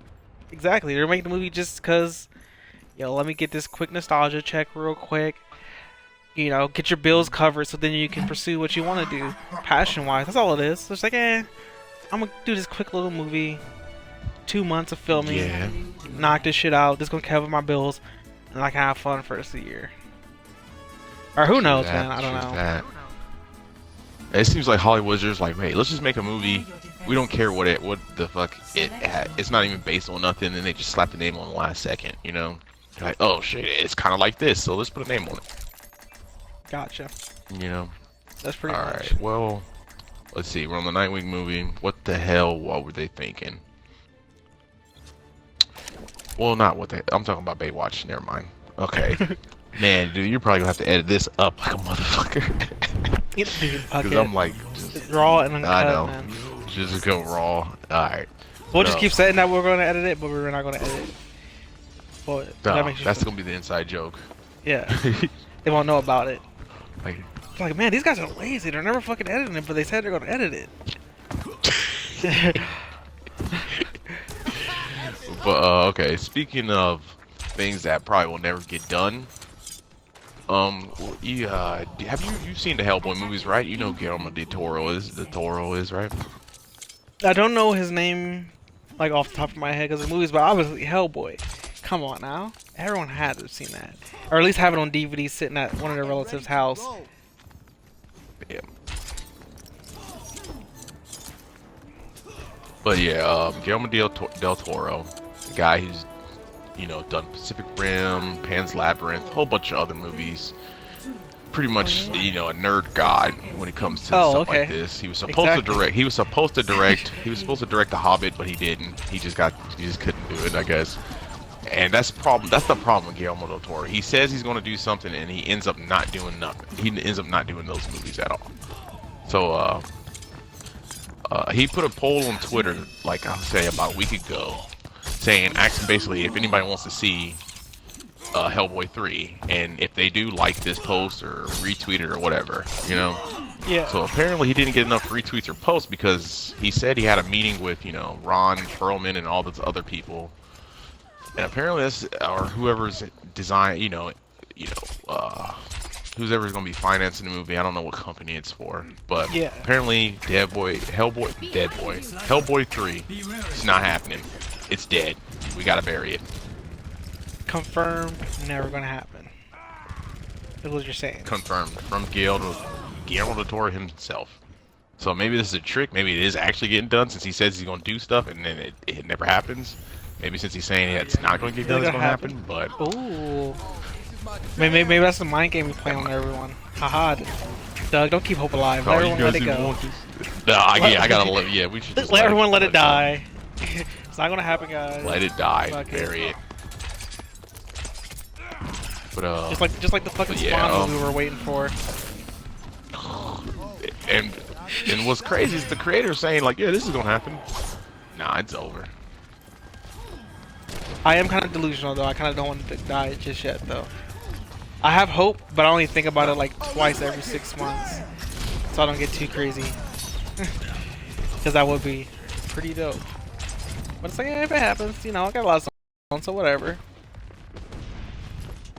Exactly, they're making the movie just because, let me get this quick nostalgia check real quick. You know, get your bills covered so then you can pursue what you want to do, passion-wise. That's all it is. So it's like, I'm gonna do this quick little movie, 2 months of filming, knock this shit out. This is gonna cover my bills, and I can have fun for the rest of the year. Or who knows, man? I don't know. It seems like Hollywood's just like, hey, let's just make a movie. We don't care what the fuck it's not even based on nothing, and they just slap the name on the last second. You know, they're like, oh shit, it's kind of like this, so let's put a name on it. Gotcha. You know, that's pretty much. Alright, well, let's see. We're on the Nightwing movie. What the hell? What were they thinking? Well, not what they. I'm talking about Baywatch. Never mind. Okay. Man, dude, you're probably gonna have to edit this up like a motherfucker. Because I'm like, raw and uncut, I know. man. Just go raw. Alright. We'll just keep saying that we're gonna edit it, but we're not gonna edit it. But that's gonna be the inside joke. Yeah. They won't know about it. Like, man, these guys are lazy. They're never fucking editing it, but they said they're gonna edit it. But okay. Speaking of things that probably will never get done, have you seen the Hellboy movies, right? You know Guillermo del Toro is, right? I don't know his name like off the top of my head because the movies, but obviously Hellboy. Come on now, everyone had to have seen that, or at least have it on DVD sitting at one of their relatives' house. Yeah. But yeah, Guillermo del Toro, the guy who's done Pacific Rim, Pan's Labyrinth, a whole bunch of other movies. Pretty much, a nerd god when it comes to stuff like this. He was supposed to direct. He was supposed to direct The Hobbit, but he didn't. He just couldn't do it, I guess. And that's the problem. That's the problem with Guillermo del Toro. He says he's going to do something, and he ends up not doing nothing. He ends up not doing those movies at all. So, he put a poll on Twitter, like I'll say about a week ago, asking basically if anybody wants to see Hellboy 3, and if they do, like this post or retweet it or whatever, Yeah. So apparently he didn't get enough retweets or posts because he said he had a meeting with Ron Perlman and all those other people. And apparently this, or whoever's whoever's gonna be financing the movie, I don't know what company it's for, but apparently Hellboy 3 is not happening. It's dead. We gotta bury it. Confirmed, never gonna happen. That's what you're saying. Confirmed from Guillermo del Toro himself. So maybe this is a trick. Maybe it is actually getting done since he says he's gonna do stuff and then it never happens. Maybe since he's saying it's not going to get done, it's going to happen. But ooh, Maybe that's the mind game we play on everyone. Haha. Doug, don't keep hope alive. Let everyone let it go. No, I gotta let. Yeah, we should just let everyone let it die. It's not gonna happen, guys. Let it die. Fuck Bury it. But just like the fucking spawn we were waiting for. And what's crazy is the creator saying like, yeah, this is gonna happen. Nah, it's over. I am kind of delusional though. I kind of don't want it to die just yet though. I have hope, but I only think about it like twice every 6 months, so I don't get too crazy. Because that would be pretty dope. But it's like, yeah, if it happens, you know, I got a lot of stuff on, so whatever.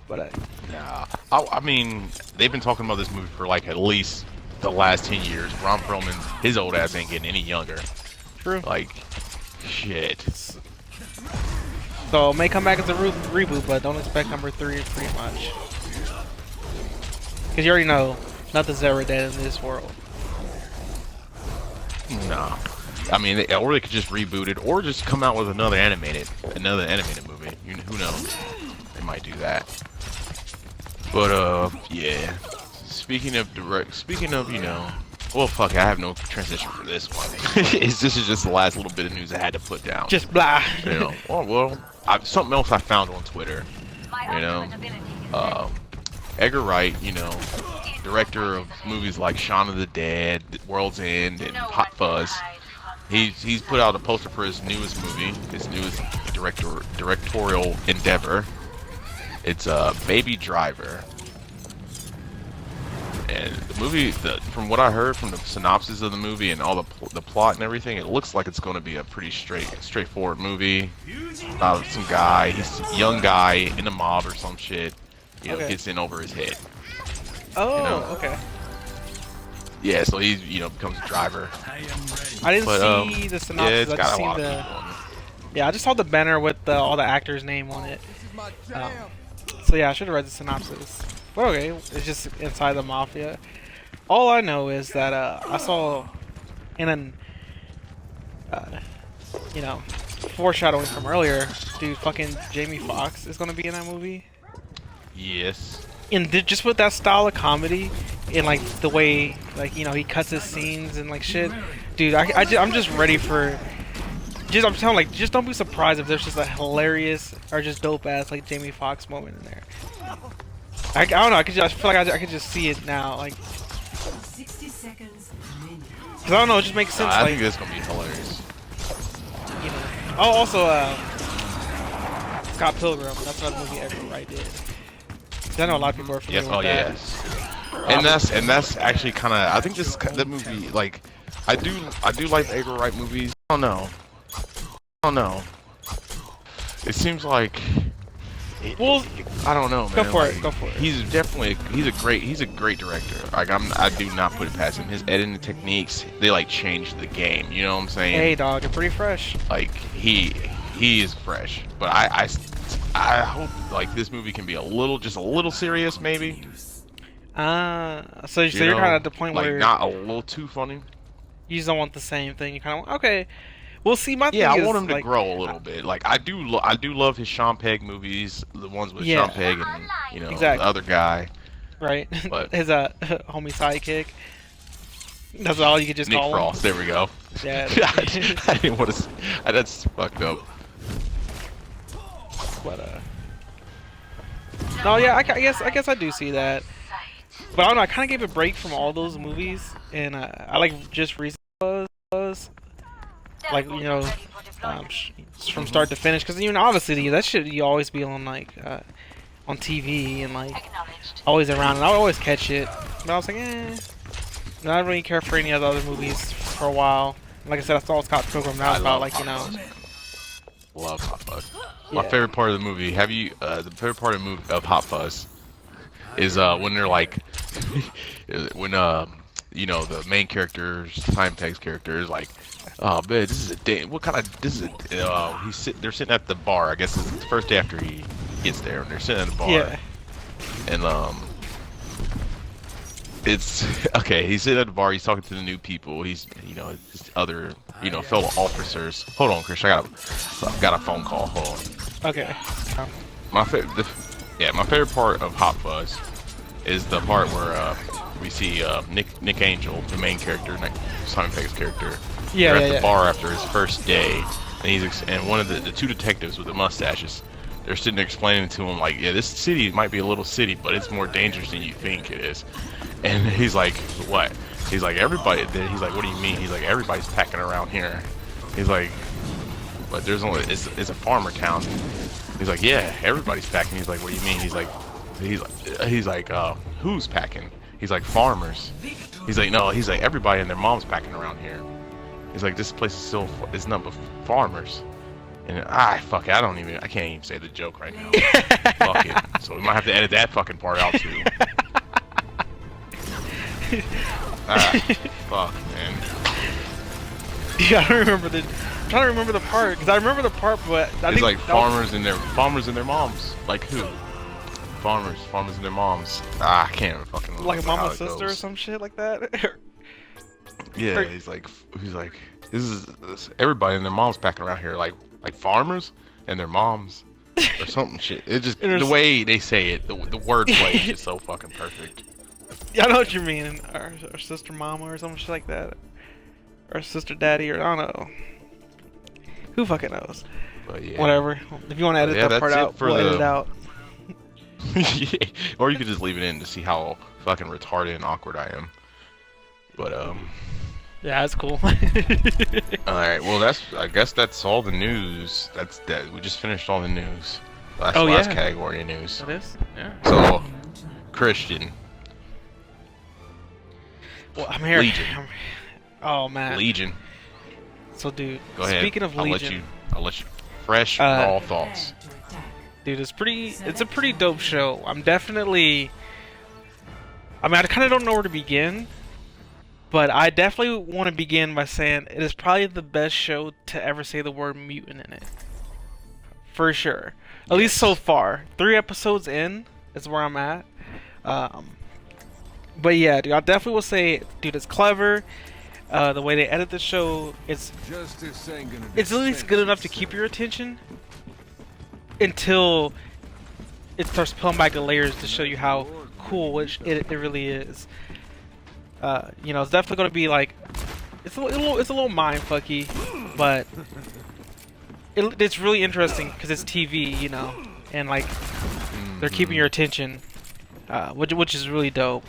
But nah, I mean, they've been talking about this movie for like at least the last 10 years. Ron Perlman, his old ass ain't getting any younger. True. Like, shit. So it may come back as a reboot, but don't expect number 3 pretty much. Because you already know, nothing's ever dead in this world. Nah. I mean, or they could just reboot it, or just come out with another animated movie. Who knows? They might do that. But yeah. Speaking of, you know, well, fuck, I have no transition for this one. This is just the last little bit of news I had to put down. Just blah. You know, well, something else I found on Twitter. You know, Edgar Wright, you know, director of movies like Shaun of the Dead, World's End, and Hot Fuzz. He's put out a poster for his newest movie, his newest directorial endeavor. It's Baby Driver. And the movie, from what I heard from the synopsis of the movie and all the plot and everything, it looks like it's going to be a pretty straightforward movie about some guy. He's a young guy in a mob or some shit. You know, gets in over his head. Oh, you know? Okay. Yeah, so he's becomes a driver. I didn't see the synopsis. Yeah, it's I got just a lot seen of people on it. Yeah, I just saw the banner with all the actors' name on it. So yeah, I should have read the synopsis. But okay, it's just inside the mafia. All I know is that I saw in an you know, foreshadowing from earlier, dude, fucking Jamie Foxx is gonna be in that movie. Yes. And just with that style of comedy, and like the way, like, you know, he cuts his scenes and like shit, dude, I'm just ready for. I'm telling, like, just don't be surprised if there's just a hilarious or just dope ass like Jamie Foxx moment in there. I don't know. I feel like I could just see it now, like. 60 seconds. Cause I don't know. It just makes sense. I like, think this is gonna be hilarious. You know. Oh, also, Scott Pilgrim. That's another movie Edgar Wright did. I know a lot of people are familiar with that. Yes. And that's actually kind of. I think that movie, like, I do like Edgar Wright movies. I don't know. It seems like. Well, I don't know, man. Go for like, it. Go for it. He's a great director. Like, I do not put it past him. His editing techniques, they like changed the game. You know what I'm saying? Hey, dog, you're pretty fresh. Like he is fresh. But I hope like this movie can be just a little serious, maybe. So you're kind of at the point like, where not a little too funny. You just don't want the same thing. You kind of okay. We'll see. My thing I is, want him to like, grow a little bit. Like I do love his Sean Pegg movies, the ones with Sean Pegg and the other guy. Right. But his homie sidekick. That's all you could just Nick call Frost. him. There we go. Yeah. I didn't want to. That's fucked up. But no, yeah, I guess I do see that. But I don't know. I kind of gave a break from all those movies, and I like just recent was. Like, you know, from start to finish, because even obviously that shit you always be on like on TV and like always around, and I always catch it. But I was like, I don't really care for any of the other movies for a while. Like I said, I saw Scott Pilgrim. Now it's about, like, you know. Love Hot Fuzz. My favorite part of the movie. The favorite part of Hot Fuzz is when they're like when you know, the main character's Time Pegg's character is like, oh man, this is a day. What kind of this is a? They're sitting at the bar. I guess it's the first day after he gets there, and they're sitting at the bar. Yeah. And it's okay. He's sitting at the bar. He's talking to the new people. He's his other fellow officers. Hold on, Chris. I got a phone call. Hold on. Okay. My favorite. Yeah, my favorite part of Hot Fuzz is the part where we see Nick Angel, the main character, Simon Pegg's character. Yeah, they're at the bar after his first day, and one of the two detectives with the mustaches, they're sitting there explaining to him like, yeah, this city might be a little city, but it's more dangerous than you think it is. And he's like, what? He's like, everybody. He's like, what do you mean? He's like, everybody's packing around here. He's like, but there's only it's a farmer town. He's like, yeah, everybody's packing. He's like, what do you mean? He's like, who's packing? He's like, farmers. He's like, no. He's like, everybody and their mom's packing around here. He's like, this place is still it's not but farmers. And fuck it, I can't even say the joke right now. Fuck it. So we might have to edit that fucking part out too. Fuck, man. Yeah, I don't remember I'm trying to remember the part because I remember the part, but I it's think like farmers and their moms. Like who? Farmers and their moms. I can't fucking remember. Like a mama's how it sister or goes. some shit like that. Yeah, he's like, this is everybody and their moms packing around here, like farmers and their moms or something shit. It just the way they say it, the wordplay is so fucking perfect. Yeah, I know what you mean. Our sister mama or some shit like that. Or sister daddy or I don't know. Who fucking knows? But yeah. Whatever. If you want to edit that part out, we'll edit it out. Yeah. Or you could just leave it in to see how fucking retarded and awkward I am. But yeah, that's cool. Alright, well I guess that's all the news. That's that. We just finished all the news. Last category of news. It is? Yeah. So Christian. Well, I'm here. Legion. Oh man. Legion. So dude, Go ahead. speaking of Legion, I'll let you fresh raw thoughts. Dude, it's a pretty dope show. I kinda don't know where to begin. But I definitely want to begin by saying it is probably the best show to ever say the word mutant in it. For sure. At least so far. 3 episodes in is where I'm at. But yeah, dude, I definitely will say, dude, it's clever. The way they edit the show, it's at least good enough to keep your attention until it starts pulling back the layers to show you how cool it really is. You know, it's definitely going to be like it's a little mind fucky, but it's really interesting because it's TV, you know, and like they're keeping your attention, which is really dope.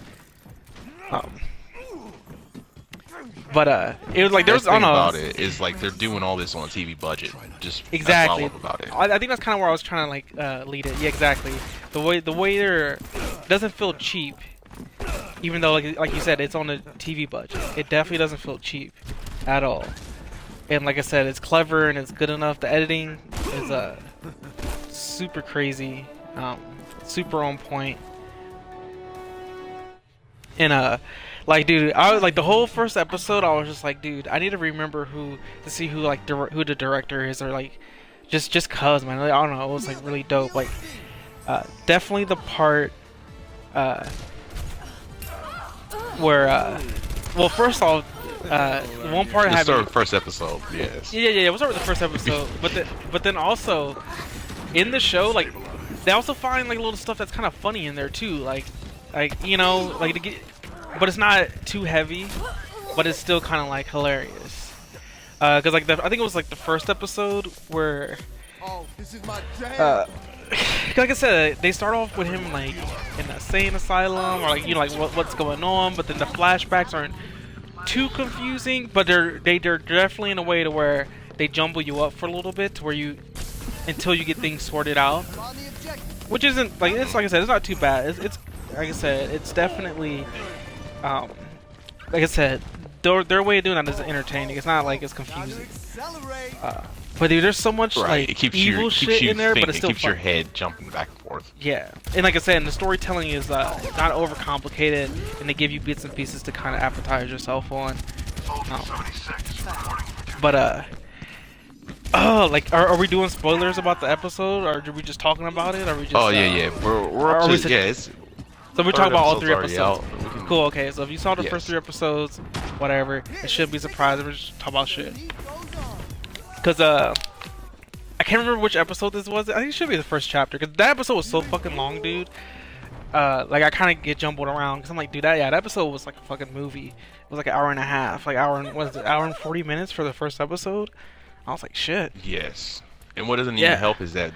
But it was like there's I don't know. About it is like they're doing all this on a TV budget. Just exactly. That's all about it. I think that's kind of where I was trying to like lead it. Yeah, exactly. The way they're it doesn't feel cheap. Even though, like you said, it's on a TV budget, it definitely doesn't feel cheap at all. And like I said, it's clever and it's good enough. The editing is super crazy, super on point. And like, dude, I was like the whole first episode, I was just like, dude, I need to remember who the director is, or like, just cause, man. Like, I don't know, it was like really dope. Like, definitely the part. Where well, first off, one part I had the first episode, yes. Yeah. We'll start with the first episode, but then also in the show, like they also find like little stuff that's kind of funny in there too, like you know, like to get, but it's not too heavy, but it's still kind of like hilarious. Cause like I think it was like the first episode where, like I said, they start off with him like in the insane asylum, or like, you know, like what's going on, but then the flashbacks aren't too confusing, but they're definitely in a way to where they jumble you up for a little bit, to where until you get things sorted out, which isn't like, it's like I said, it's not too bad. It's like I said, it's definitely like I said, their way of doing that is entertaining. It's not like it's confusing. But dude, there's so much like evil shit in there, but it's still keeps your head jumping back and forth. Yeah, and like I said, the storytelling is not overcomplicated, and they give you bits and pieces to kind of appetize yourself on. But oh, like, are we doing spoilers about the episode, or are we just talking about it? Or are we just? Oh yeah. We're up to it's. So we talk about all 3 episodes. Can... Cool. Okay. So if you saw the first 3 episodes, whatever, it shouldn't be surprising. We're just talking about shit. Cause I can't remember which episode this was. I think it should be the first chapter because that episode was so fucking long, dude. Like I kind of get jumbled around because I'm like, dude, that episode was like a fucking movie. It was like an hour and a half, like hour and 40 minutes for the first episode. I was like, shit. Yes. And what doesn't even help is that,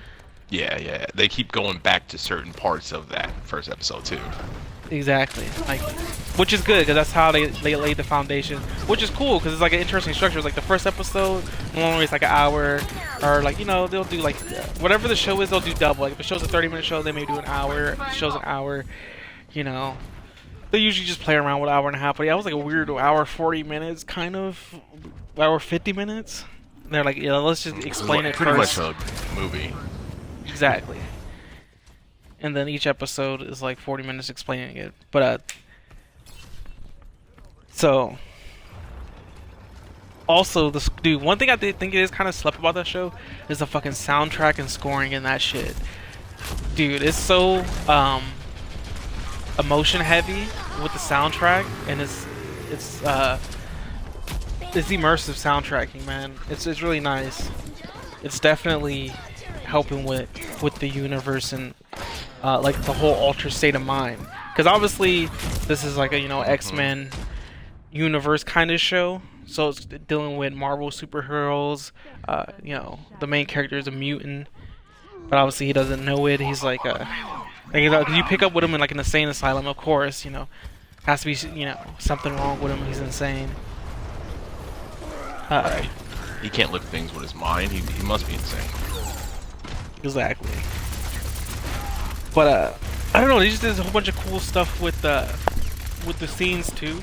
they keep going back to certain parts of that first episode too. Exactly. Like, which is good because that's how they laid the foundation. Which is cool because it's like an interesting structure. It's like the first episode normally it's like an hour, or like they'll do like whatever the show is, they'll do double. Like if the show's a 30-minute show, they may do an hour. If the show's an hour, they usually just play around with an hour and a half. But yeah, it was like a weird hour 40 minutes, kind of hour 50 minutes. And they're like, let's just explain it pretty first. Pretty much a movie. Exactly. And then each episode is like 40 minutes explaining it. But so also dude, one thing I did think it is kind of slept about that show is the fucking soundtrack and scoring in that shit. Dude, it's so emotion heavy with the soundtrack, and it's immersive soundtracking, man. It's really nice. It's definitely helping with the universe and like the whole altered state of mind, because obviously this is like a X-Men universe kind of show, so it's dealing with Marvel superheroes. The main character is a mutant, but obviously he doesn't know it. He's like you pick up with him in like an insane asylum, of course. Has to be something wrong with him. He's insane. Right. He can't lift things with his mind. He must be insane. Exactly. But I don't know. They just did a whole bunch of cool stuff with the scenes too.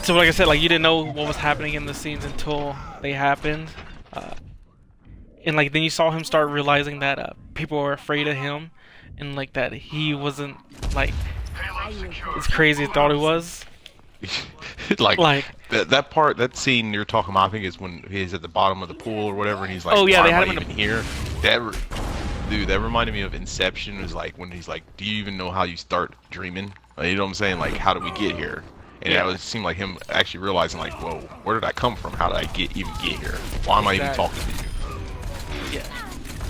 So like I said, like you didn't know what was happening in the scenes until they happened, and like then you saw him start realizing that people were afraid of him, and like that he wasn't like as crazy as he thought he was. like that scene you're talking about, I think is when he's at the bottom of the pool or whatever, and he's like, oh yeah, why they had am I him even here? That reminded me of Inception. It was like when he's like, do you even know how you start dreaming? Like, you know what I'm saying? Like, how did we get here? And it seemed like him actually realizing, like, whoa, where did I come from? How did I even get here? Why am I even talking to you? Yeah.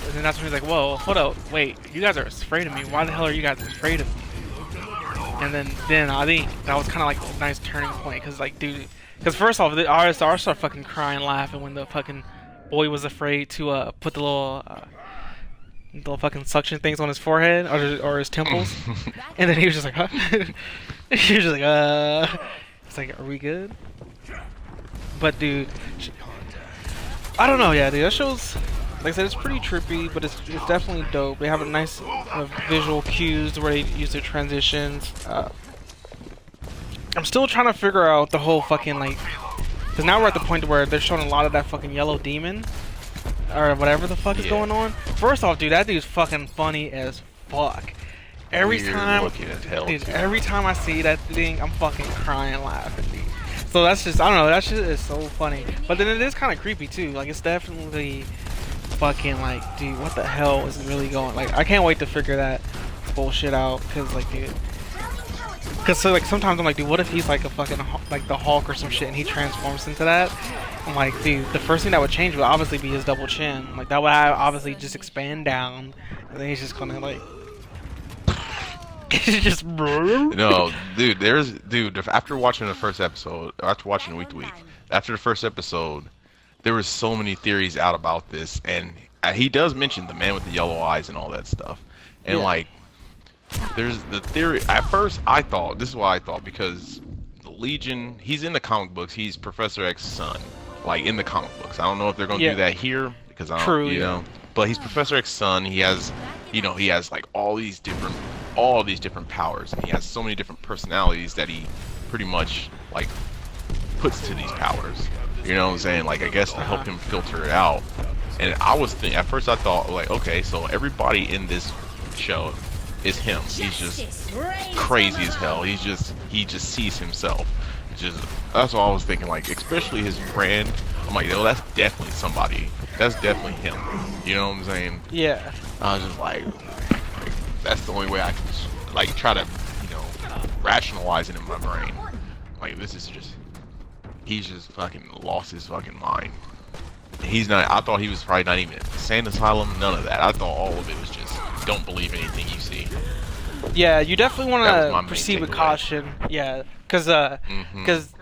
And then that's when he's like, whoa, hold up, wait, you guys are afraid of me. Why the hell are you guys afraid of me? And then I think that was kind of like a nice turning point, because like, dude, because first off, the artist started fucking crying, laughing when the fucking boy was afraid to put the little fucking suction things on his forehead or his temples, and then he was just like, huh? He was just like, it's like, are we good? But dude, I don't know, yeah, dude, that show's, like I said, it's pretty trippy, but it's definitely dope. They have a nice visual cues where they use their transitions. I'm still trying to figure out the whole fucking, like, because now we're at the point where they're showing a lot of that fucking yellow demon, or whatever the fuck is going on. First off, dude, that dude's fucking funny as fuck. Every time I see that thing, I'm fucking crying laughing, dude. So that's just, I don't know, that shit is so funny. But then it is kind of creepy too. Like, it's definitely fucking like, dude, what the hell is really going? Like, I can't wait to figure that bullshit out, cause like, dude, cause so like sometimes I'm like, dude, what if he's like a fucking like the Hulk or some shit, and he transforms into that? I'm like, dude, the first thing that would change would obviously be his double chin. Like, that would obviously just expand down, and then he's just gonna like. Just no, dude, after watching the first episode, after watching week to week, after the first episode, there was so many theories out about this, and he does mention the man with the yellow eyes and all that stuff, and like, there's the theory. At first, I thought, this is what I thought, because the Legion, he's in the comic books, he's Professor X's son, like in the comic books. I don't know if they're gonna do that here, because I don't, know, but he's Professor X's son. He has, he has like all these different powers, and he has so many different personalities that he pretty much like puts to these powers. You know what I'm saying? Like, I guess to help him filter it out. And I was thinking, at first I thought, like, okay, so everybody in this show is him. He's just crazy as hell. He just sees himself. That's what I was thinking. Like, especially his friend. I'm like, oh, that's definitely somebody. That's definitely him. You know what I'm saying? Yeah. I was just like that's the only way I can like try to, rationalize it in my brain. Like, this is just, he's just fucking lost his fucking mind. he's not. I thought he was probably not even insane asylum. None of that. I thought all of it was just don't believe anything you see. Yeah, you definitely want That was my to main proceed with takeaway. caution. Yeah, because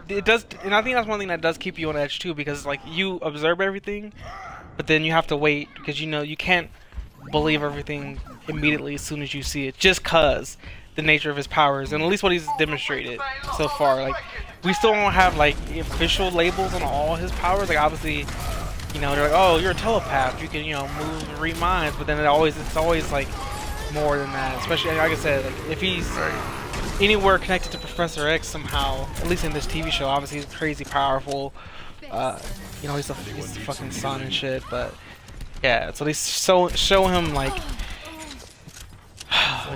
it does, and I think that's one thing that does keep you on edge too. Because like you observe everything, but then you have to wait because you know you can't believe everything immediately as soon as you see it, just cause the nature of his powers and at least what he's demonstrated so far. Like we still don't have like official labels on all his powers. Like obviously, you know, they're like, oh, you're a telepath, you can, you know, move and read minds, but then it's always like more than that. Especially like I said, like if he's anywhere connected to Professor X somehow, at least in this TV show, obviously he's crazy powerful. You know, he's the fucking son and shit, but yeah, so they show him like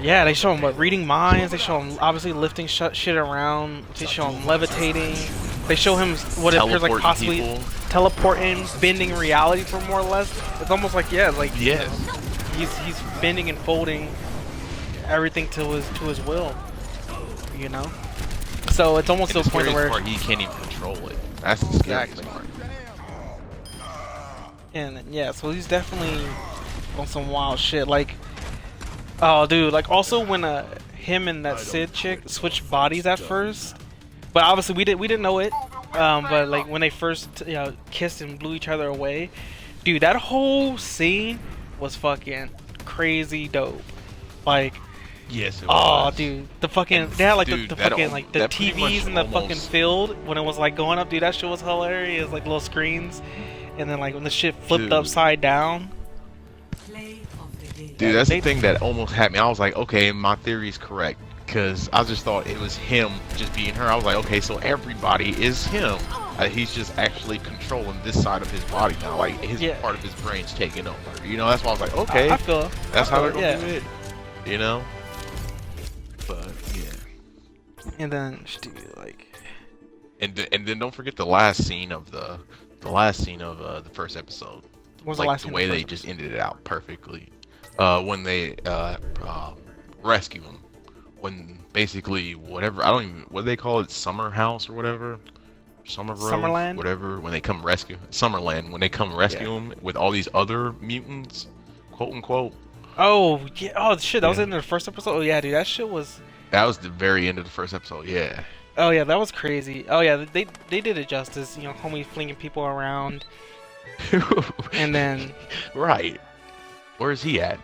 yeah, they show him what, reading minds, they show him obviously lifting shit around, they show him levitating, they show him what appears like possibly teleporting, bending reality for more or less. It's almost like he's bending and folding everything to his will, you know. So it's almost to a point where he can't even control it. That's the scariest part. And yeah, so he's definitely on some wild shit. Like, oh, dude, like also when him and that Sid chick switched bodies at first, but obviously we didn't know it. But like when they first kissed and blew each other away, dude, that whole scene was fucking crazy dope. Like, yes, it oh, was. dude, the fucking they had like dude, the fucking like the TVs in the fucking field when it was like going up, dude. That shit was hilarious. Like little screens, and then like when the shit flipped upside down. Dude, that's the thing that almost had me. I was like, okay, my theory's correct. Because I just thought it was him just being her. I was like, okay, so everybody is him. He's just actually controlling this side of his body now. Like, his part of his brain's taking over. You know, that's why I was like, okay. I feel that's how they're going to do it. You know? But, yeah. And then, dude, like... And then don't forget the last scene of the first episode. What was like, the last the scene way of the they first just ended it out perfectly. When they rescue him, when basically whatever, I don't even, what do they call it, Summer House or whatever, Summerland, whatever, when they come rescue Summerland, when they come rescue him with all these other mutants, quote unquote. Oh yeah, oh shit, that was in the first episode. Oh yeah, dude, that shit was. That was the very end of the first episode. Yeah. Oh yeah, that was crazy. Oh yeah, they did it justice. You know, homie flinging people around, and then right. Where is he at?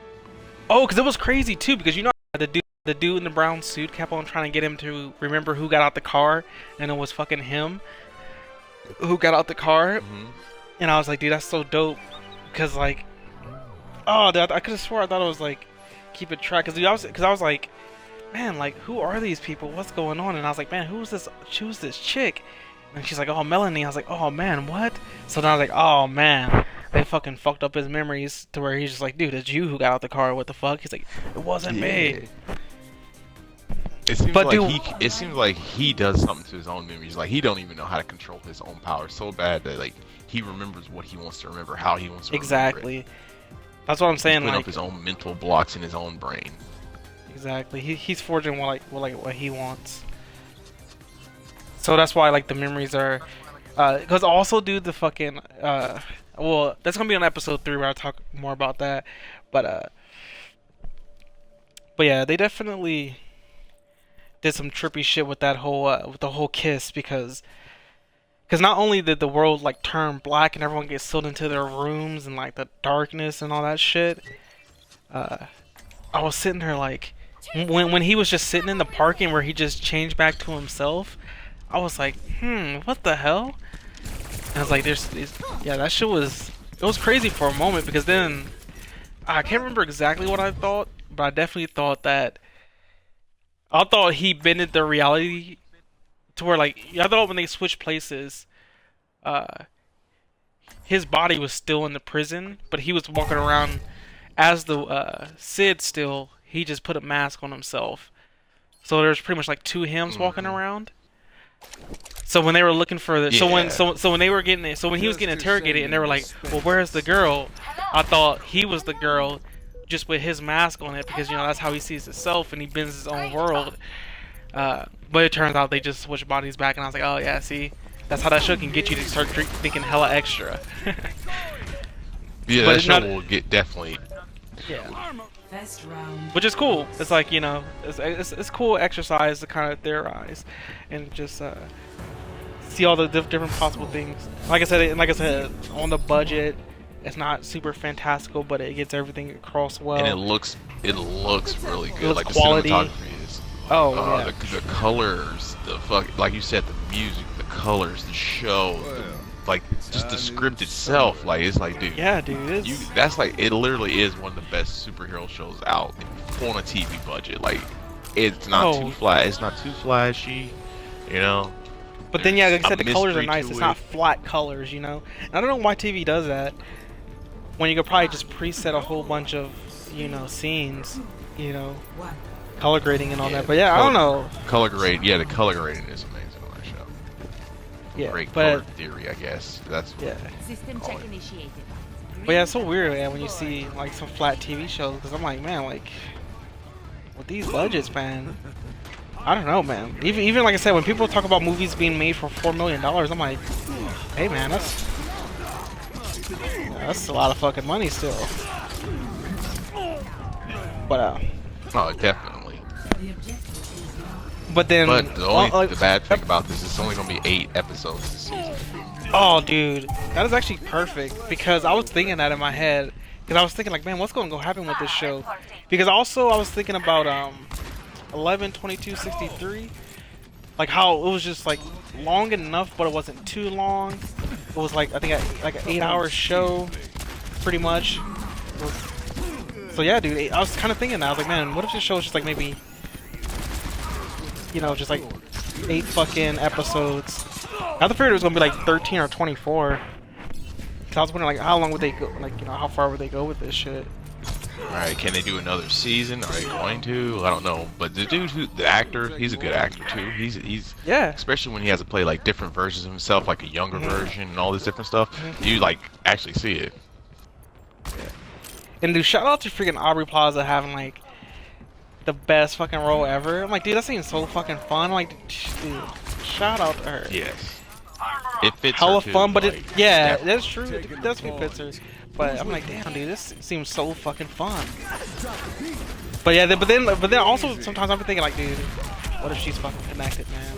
Oh, because it was crazy too. Because you know the dude in the brown suit kept on trying to get him to remember who got out the car, and it was fucking him who got out the car. And I was like, dude, that's so dope. Because like, oh, dude, I could have swore I thought it was like keep it track. Because I was like, man, like who are these people? What's going on? And I was like, man, who's this chick? And she's like, oh, Melanie. I was like, oh man, what? So then I was like, oh man. They fucking fucked up his memories to where he's just like, dude, it's you who got out the car. What the fuck? He's like, it wasn't me. It seems like he does something to his own memories. Like he don't even know how to control his own power so bad that like he remembers what he wants to remember, how he wants to remember it. That's what I'm saying. He's putting like up his own mental blocks in his own brain. Exactly. He's forging what he wants. So that's why like the memories are, because also dude the fucking well, that's gonna be on episode 3 where I talk more about that, but yeah, they definitely did some trippy shit with that whole with the whole kiss because not only did the world like turn black and everyone get sealed into their rooms and like the darkness and all that shit, I was sitting there like when he was just sitting in the parking where he just changed back to himself, I was like, what the hell? And I was like, yeah, that shit was crazy for a moment because then I can't remember exactly what I thought, but I definitely thought that he bended the reality to where like I thought when they switched places, his body was still in the prison, but he was walking around as the Sid still. He just put a mask on himself, so there's pretty much like two hims walking around. So when they were looking for the, so when they were getting it, so when he was getting interrogated and they were like, well, where's the girl? I thought he was the girl, just with his mask on it because you know that's how he sees himself and he bends his own world. But it turns out they just switched bodies back, and I was like, oh yeah, see, that's how that show can get you to start thinking hella extra. Yeah, But that it's show not- will get definitely. Yeah. First round. Which is cool. It's like, you know, it's cool exercise to kind of theorize and just see all the different possible things. Like I said, on the budget, it's not super fantastical, but it gets everything across well. And it looks really good. looks Like quality. the cinematography is. Oh, yeah. The colors, like you said, the music, the colors, the show, like just the script itself. Like it's like, dude. Yeah, dude. That's like it. Literally is one of the best superhero shows out on a TV budget. Like it's not too flat. It's not too flashy. You know. But then, yeah, like I said, the There's a colors are mystery nice. to It's it. not flat colors, you know. And I don't know why TV does that. When you could probably just preset a whole bunch of, you know, scenes, you know, One. color grading and all that. But yeah, I don't know. Color grade. Yeah, the color grading is amazing on that show. Yeah, Great but color theory, I guess. That's yeah. System check initiated. But yeah, it's so weird, man, when you see like some flat TV shows. Because I'm like, man, like with these budgets, man. I don't know, man. Even like I said, when people talk about movies being made for $4 million, I'm like, hey, man, that's a lot of fucking money still. But oh, definitely. The objective is now. but then But the bad thing about this is it's only gonna be 8 episodes this season. oh, dude, that is actually perfect because I was thinking that in my head because I was thinking like, man, what's going to go happen with this show? Because also I was thinking about 11/22/63, like how it was just like long enough, but it wasn't too long. It was like I think like an 8-hour show, pretty much. So yeah, dude, I was kind of thinking that. I was like, man, what if this show is just like maybe, you know, just like 8 fucking episodes. I figured it was gonna be like 13 or 24. Cause I was wondering like how long would they go, like you know how far would they go with this shit? All right, can they do another season? Are they going to? I don't know. But the dude, the actor, he's a good actor too. He's Yeah. especially when he has to play like different versions of himself, like a younger version and all this different stuff. You like actually see it. And dude, shout out to freaking Aubrey Plaza having like the best fucking role ever. I'm like, dude, that seems so fucking fun. I'm like, dude, shout out to her. Yes. It fits Hella her too, fun, but like, it, yeah, definitely. that's true. It definitely fits her. But I'm like, damn, dude, this seems so fucking fun. But yeah, but then also sometimes I'm thinking like, dude, what if she's fucking connected, man?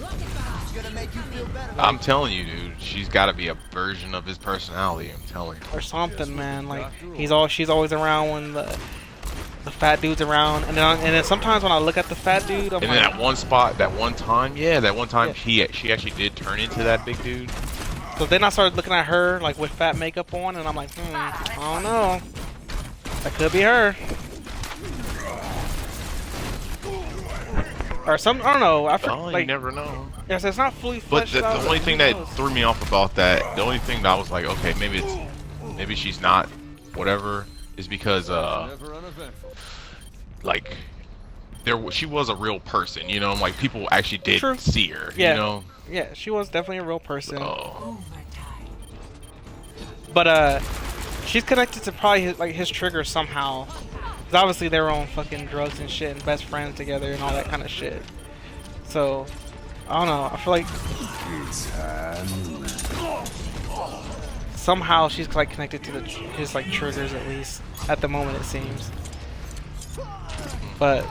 I'm telling you, dude, she's got to be a version of his personality. I'm telling you. Or something, man. Like she's always around when the fat dude's around, and then sometimes when I look at the fat dude, I'm And like, then that one spot, that one time, she actually did turn into that big dude. so then I started looking at her like with fat makeup on, and I'm like, I don't know, that could be her. Or some, I don't know. I Oh, you like, never know. yes, it's not fully But fleshed the out. only thing Who that knows? threw me off about that, the only thing that I was like, okay, maybe she's not, whatever, is because like she was a real person, you know, like people actually did True. see her, Yeah. you know. Yeah, she was definitely a real person. Oh, Overtime. But she's connected to probably his trigger somehow. Cause obviously they were on fucking drugs and shit and best friends together and all that kind of shit. So I don't know. I feel like somehow she's like connected to his like triggers at least at the moment it seems. But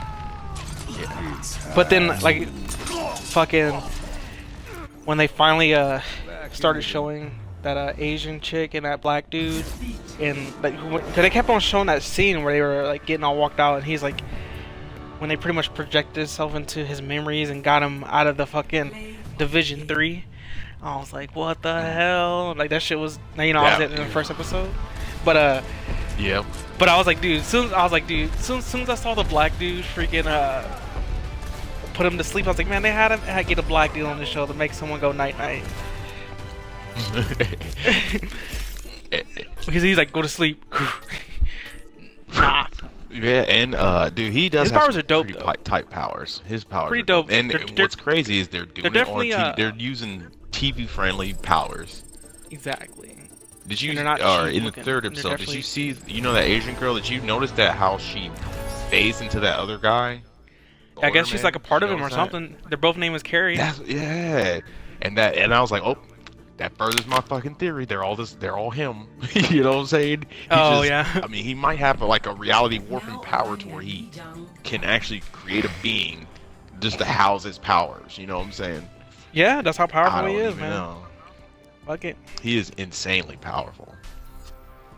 then like fucking when they finally started showing that Asian chick and that black dude, and like, cause they kept on showing that scene where they were like getting all walked out, and he's like, when they pretty much projected himself into his memories and got him out of the fucking Division 3. I was like, what the hell? Like that shit was, you know, I was in the first episode, but yeah. but I was like, dude, soon as I saw the black dude freaking put him to sleep, I was like, man, they had to get a black dude on the show to make someone go night night. Because he's like, go to sleep. Nah. Yeah, and dude, he does His have powers some are dope, pretty though. tight powers. His powers Pretty are dope. dope. And They're- what's crazy is they're doing it on definitely, TV. They're using TV-friendly powers. Exactly. Did you, And they're not or cheap in the looking. third They're episode, did you definitely- see, you know, that Asian girl? Did you notice that how she phased into that other guy? I guess she's Older like a man? part of You him or notice that? something. Their both name is Carrie. Yeah, and I was like, oh, that furthers my fucking theory. They're all him. You know what I'm saying? Yeah. I mean, he might have like a reality warping power to where he can actually create a being just to house his powers. You know what I'm saying? Yeah, that's how I powerful don't he is, even man. know. Fuck it. He is insanely powerful.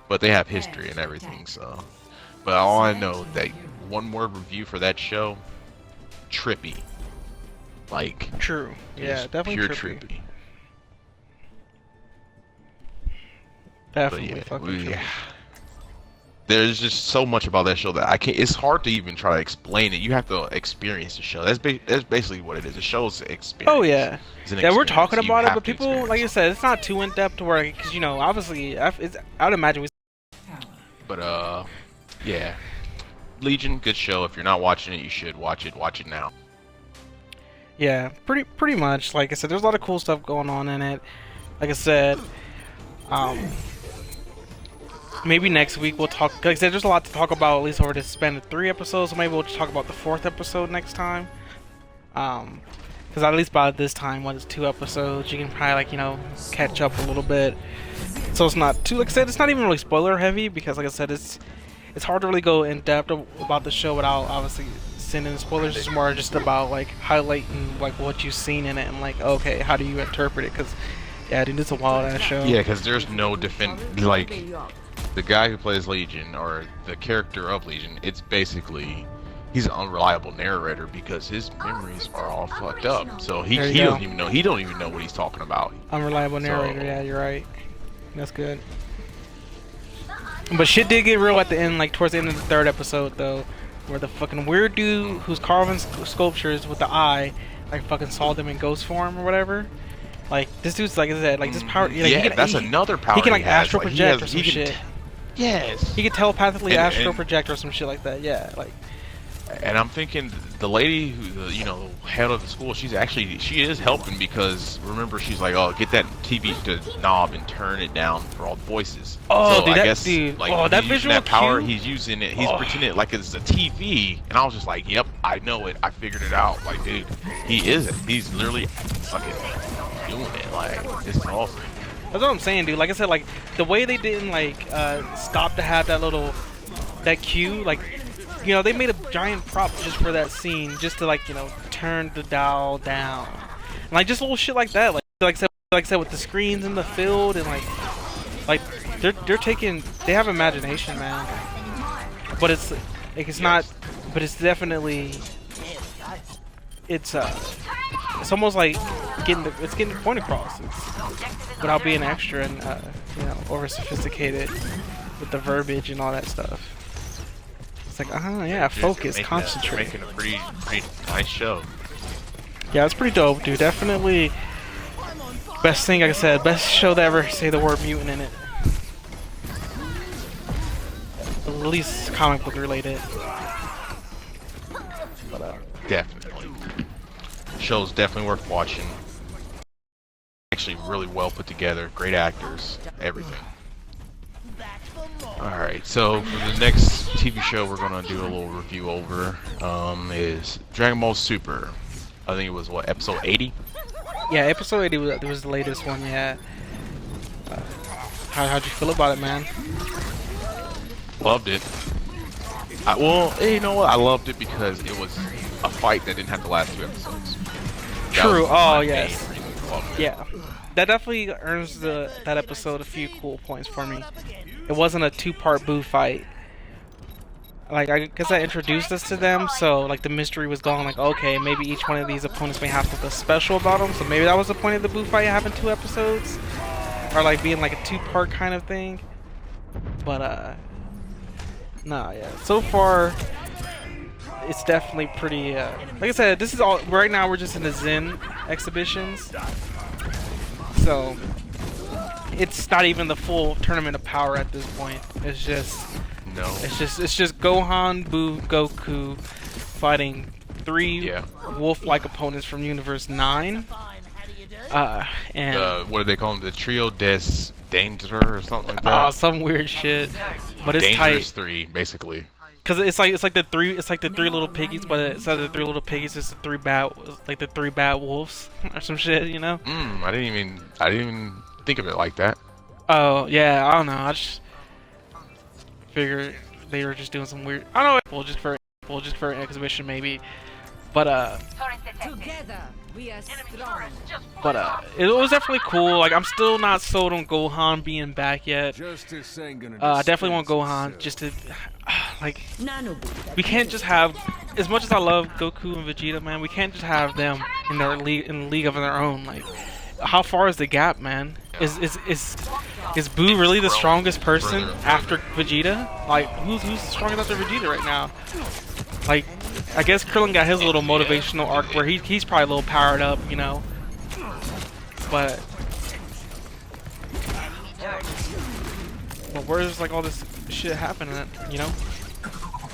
But they have history and everything, so. But all I know that one word review for that show, trippy. Like True. Yeah, just definitely pure trippy. trippy. Definitely But fucking trippy. yeah. There's just so much about that show that I can't. It's hard to even try to explain it. You have to experience the show. That's basically what it is. The show's experience. Oh yeah, It's an yeah. We're experience. talking You about it, have but to people, like experience you said, it's not too in depth to where, because obviously, I'd imagine we. it. But yeah, Legion, good show. If you're not watching it, you should watch it. Watch it now. Yeah, pretty much. Like I said, there's a lot of cool stuff going on in it. Like I said, maybe next week we'll talk. Like I said, there's a lot to talk about. At least over the span of 3 episodes, so maybe we'll just talk about the 4th episode next time. Because at least by this time, when it's 2 episodes, you can probably catch up a little bit. So it's not too, like I said, it's not even really spoiler heavy, because like I said, it's hard to really go in depth about the show without obviously sending spoilers. It's more just about like highlighting like what you've seen in it and like, okay, how do you interpret it? Because yeah, dude, it's a wild ass show. Yeah, because there's no like the guy who plays Legion or the character of Legion. It's basically he's an unreliable narrator because his memories are all fucked up. So he doesn't even know. He don't even know what he's talking about. Unreliable narrator. Yeah, you're right. That's good. But shit did get real at the end, like towards the end of the 3rd episode, though, where the fucking weird dude who's carving sculptures with the eye, like fucking saw them in ghost form or whatever. Like this dude's like I said, like this power. Like, that's another power. He can like has. astral Like, project or some shit. Yes. He can telepathically And- astral and- project or some shit like that. Yeah, like. And I'm thinking the lady who, head of the school, she is helping because remember she's like, oh, get that TV knob and turn it down for all the voices. Oh, so dude, I guess dude. like Oh, that he's using visual that power, cue. he's using it. He's pretending like it's a TV, and I was just like, yep, I know it. I figured it out. Like, dude, he is it. He's literally fucking doing it. Like, this is awesome. That's what I'm saying, dude. Like I said, like the way they didn't stop to have that cue, like. They made a giant prop just for that scene, just to turn the dial down, and, like just little shit like that. Like I said, with the screens in the field, and like they're taking, they have imagination, man. But it's not, but it's definitely, it's almost like getting the point across. It's without being extra and over sophisticated with the verbiage and all that stuff. It's like, yeah, focus, concentrate. Making a pretty nice show. Yeah, it's pretty dope, dude. Definitely best thing, like I said, best show to ever say the word mutant in it. At least comic book related. But, Definitely. Show's definitely worth watching. Actually really well put together, great actors, everything. Alright, so for the next TV show we're gonna do a little review over is Dragonball Super. I think it was episode 80? yeah, episode 80 was the latest one, yeah. How'd you feel about it, man? Loved it. You know what? I loved it because it was a fight that didn't have to last 2 episodes. True. Oh, yes. Loved it. Yeah. That definitely earns that episode a few cool points for me. It wasn't a 2-part boo fight. Like, I guess I introduced us to them, so like the mystery was gone. Like, okay, maybe each one of these opponents may have something special about them. So maybe that was the point of the boo fight, having 2 episodes, or like being like a 2-part kind of thing. But nah, yeah. So far, it's definitely pretty. Like I said, this is all right now. We're just in the Zen exhibitions. So it's not even the full tournament of power at this point. It's just Gohan, Boo, Goku fighting 3 wolf-like opponents from Universe 9. And what do they call them? The Trio des Danger or something like that? some weird shit. But it's Dangerous tight. 3, basically. Cause it's like the 3 little piggies, but instead of the 3 little piggies, it's the 3 bad wolves or some shit, I didn't even think of it like that. Oh yeah, I don't know. I just figured they were just doing some weird. I don't know. Just for an exhibition maybe, but Together we are strong. it was definitely cool. Like I'm still not sold on Gohan being back yet. Justice ain't gonna I definitely want dispense Gohan itself. just to like. Nanoboot. We can't just have, as much as I love Goku and Vegeta, man. We can't just have them in their league of their own. Like, how far is the gap, man? Is Boo really the strongest person after Vegeta? Like, who's the strongest after Vegeta right now? Like, I guess Krillin got his little motivational arc where he's probably a little powered up, you know. But where's like all this shit happening, you know?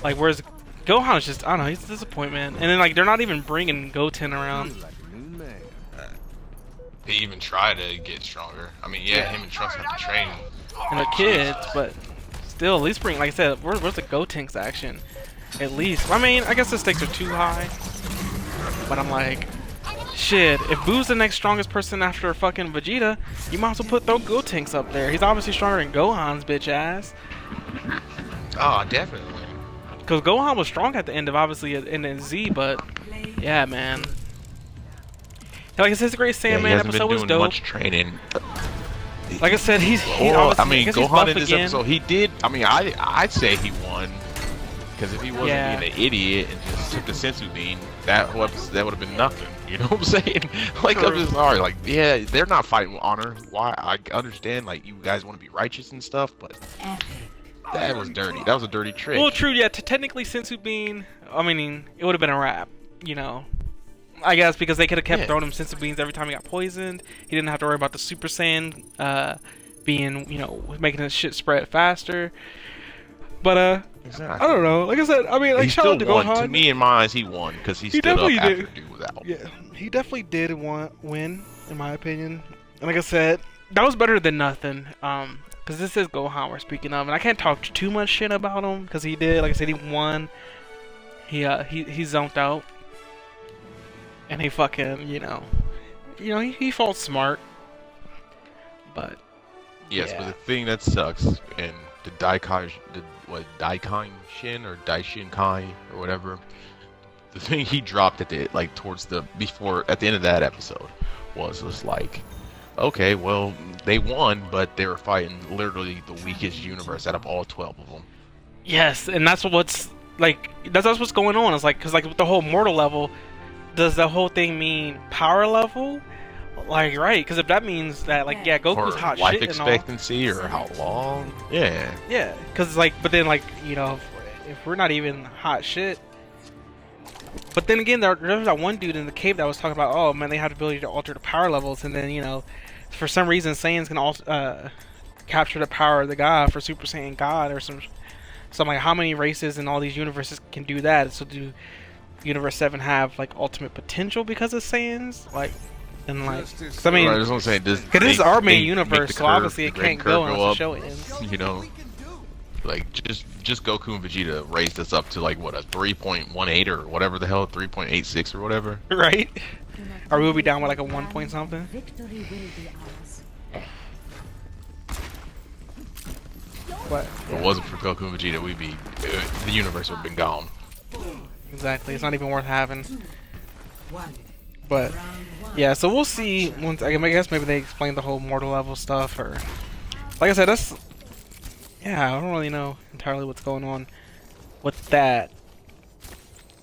Like, where's Gohan? Is just, I don't know, he's a disappointment. And then like they're not even bringing Goten around. Like a new man. They even try to get stronger. I mean, yeah, him and Trunks have to train. And the kids, but still, at least bring, like I said, where's the Gotenks action? At least, I mean, I guess the stakes are too high, but I'm like, shit, if Boo's the next strongest person after fucking Vegeta, you might as well throw Gotenks up there. He's obviously stronger than Gohan's bitch ass. Oh, definitely. Because Gohan was strong at the end of, obviously, in the Z, but, yeah, man. Like I said, it's a great Sandman episode was dope. Much training. Like I said, he's Well, obviously, I mean, guess he's Gohan buff in this again. episode, he did. I mean, I'd say he won. Because if he wasn't Yeah. being an idiot and just took the sensu bean, that whole episode, that would have been nothing. You know what I'm saying? Like, I'm True. just sorry. Like, yeah, they're not fighting with honor. Why? I understand, like, you guys want to be righteous and stuff, but that was dirty. That was a dirty trick. Well, true, yeah. Technically, sensu bean, I mean, it would have been a wrap, you know. I guess because they could have kept throwing him sensu beans every time he got poisoned. He didn't have to worry about the Super Saiyan being, you know, making his shit spread faster. But exactly. I don't know. Like I said, I mean, like He shout still out to won. Gohan. To me, in my eyes, he won because he stood up definitely after did. do without. Yeah, he definitely did win, in my opinion. And like I said, that was better than nothing. Because this is Gohan we're speaking of, and I can't talk too much shit about him because he did. Like I said, he won. He zoned out, and he fucking, you know, he fought smart. But Yes, yeah. but the thing that sucks, and the Daikai Shin or Daishin Kai or whatever, the thing he dropped at the at the end of that episode was just like, okay, well, they won, but they were fighting literally the weakest universe out of all 12 of them. Yes, and that's what's like. That's what's going on. It's like, because like with the whole mortal level, does the whole thing mean power level? Like, right? Because if that means that, like, yeah, Goku's Or hot life shit and all. expectancy, or how long? Yeah. Yeah, because like, but then like, you know, if we're not even hot shit. But then again, there was that one dude in the cave that was talking about, oh man, they have the ability to alter the power levels, and then, you know, for some reason Saiyans can capture the power of the god for Super Saiyan God or some. So I'm like, how many races in all these universes can do that? So do Universe 7 have like ultimate potential because of Saiyans? Like, and like, cause I mean, Right, that's what I'm saying. because this is our main make universe, the so curve, obviously it the red can't curve go unless the up, show ends. You know, like just Goku and Vegeta raised us up to like what, a 3.18 or whatever the hell, 3.86 or whatever. Right? Or we'll be down with like a 1 point something. Victory will be ours. But If it wasn't for Goku and Vegeta, the universe would have been gone. exactly, it's not even worth having. One. But yeah, so we'll see. Once I guess maybe they explain the whole mortal level stuff, or like I said, that's I don't really know entirely what's going on with that.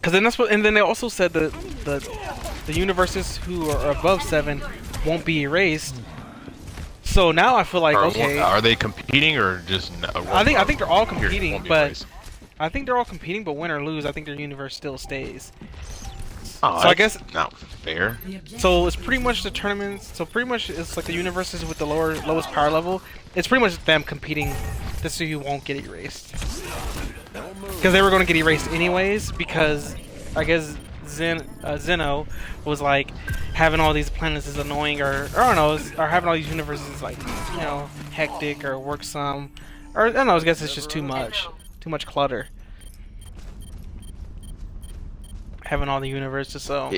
Cause then that's what, and then they also said that the universes who are above 7 won't be erased. So now I feel like, okay, Are they competing or just? I think they're all Here, competing, won't be but erased. I think they're all competing, but win or lose, I think their universe still stays. Oh, so I that's guess- not fair. The objective So it's pretty much the tournaments. So pretty much it's like the universes with the lowest power level. It's pretty much them competing to see who won't get erased. Because they were going to get erased anyways. Because I guess Zeno was like having all these planets is annoying, or I don't know, or having all these universes like, you know, hectic or worksome, or I don't know. I guess it's just too much clutter. Having all the universes, so.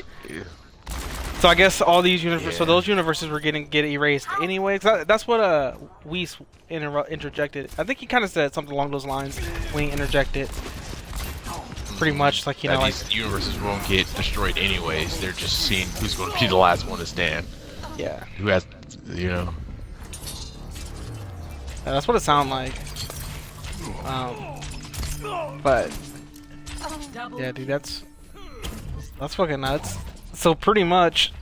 So I guess all these universes, so those universes were get erased anyway. 'Cause that's what Weiss interjected. I think he kind of said something along those lines when he interjected. Pretty much like that these universes won't get destroyed anyways. They're just seeing who's going to be the last one to stand. Yeah. Who has, you know. Yeah, that's what it sounded like. But yeah, dude, that's fucking nuts. So pretty much,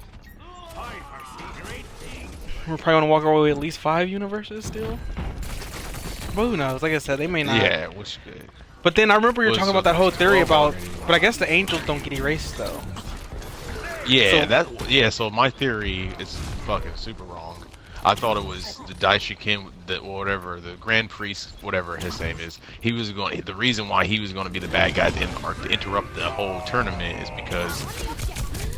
we're probably gonna walk our way at least 5 universes still. But who knows? Like I said, they may not. Yeah, which good. But then I remember you were talking about that whole theory about. already. But I guess the angels don't get erased though. Yeah, So- so my theory is fucking super wrong. I thought it was the Daishikin, the Grand Priest, whatever his name is. He was going. The reason why he was going to be the bad guy to interrupt the whole tournament is because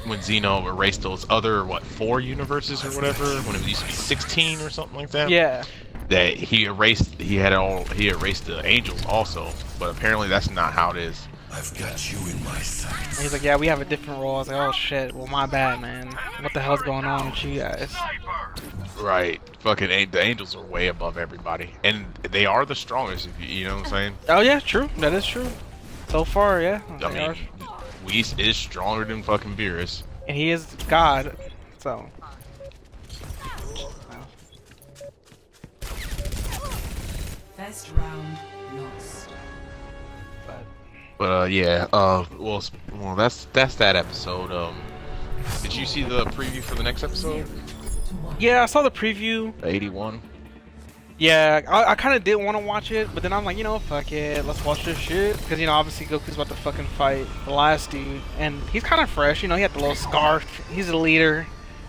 when Xeno erased those other 4 universes or whatever, when it used to be 16 or something like that. Yeah. That he erased the angels also, but apparently that's not how it is. I've got you in my sights. And he's like, yeah, we have a different role. I was like, oh shit, well my bad, man. What the hell's going on with you guys? Right, fucking the angels are way above everybody, and they are the strongest. If you know what I'm saying. Oh yeah, true. That is true. So far, yeah. I mean, Whis is stronger than fucking Beerus. And he is God, so. First round lost. But yeah, well, that's that episode. Did you see the preview for the next episode? Yeah, I saw the preview. 81. Yeah, I kind of didn't want to watch it, but then I'm like, you know, fuck it, let's watch this shit. Because, you know, obviously Goku's about to fucking fight the last dude. And he's kind of fresh, you know, he had the little scarf. He's a leader.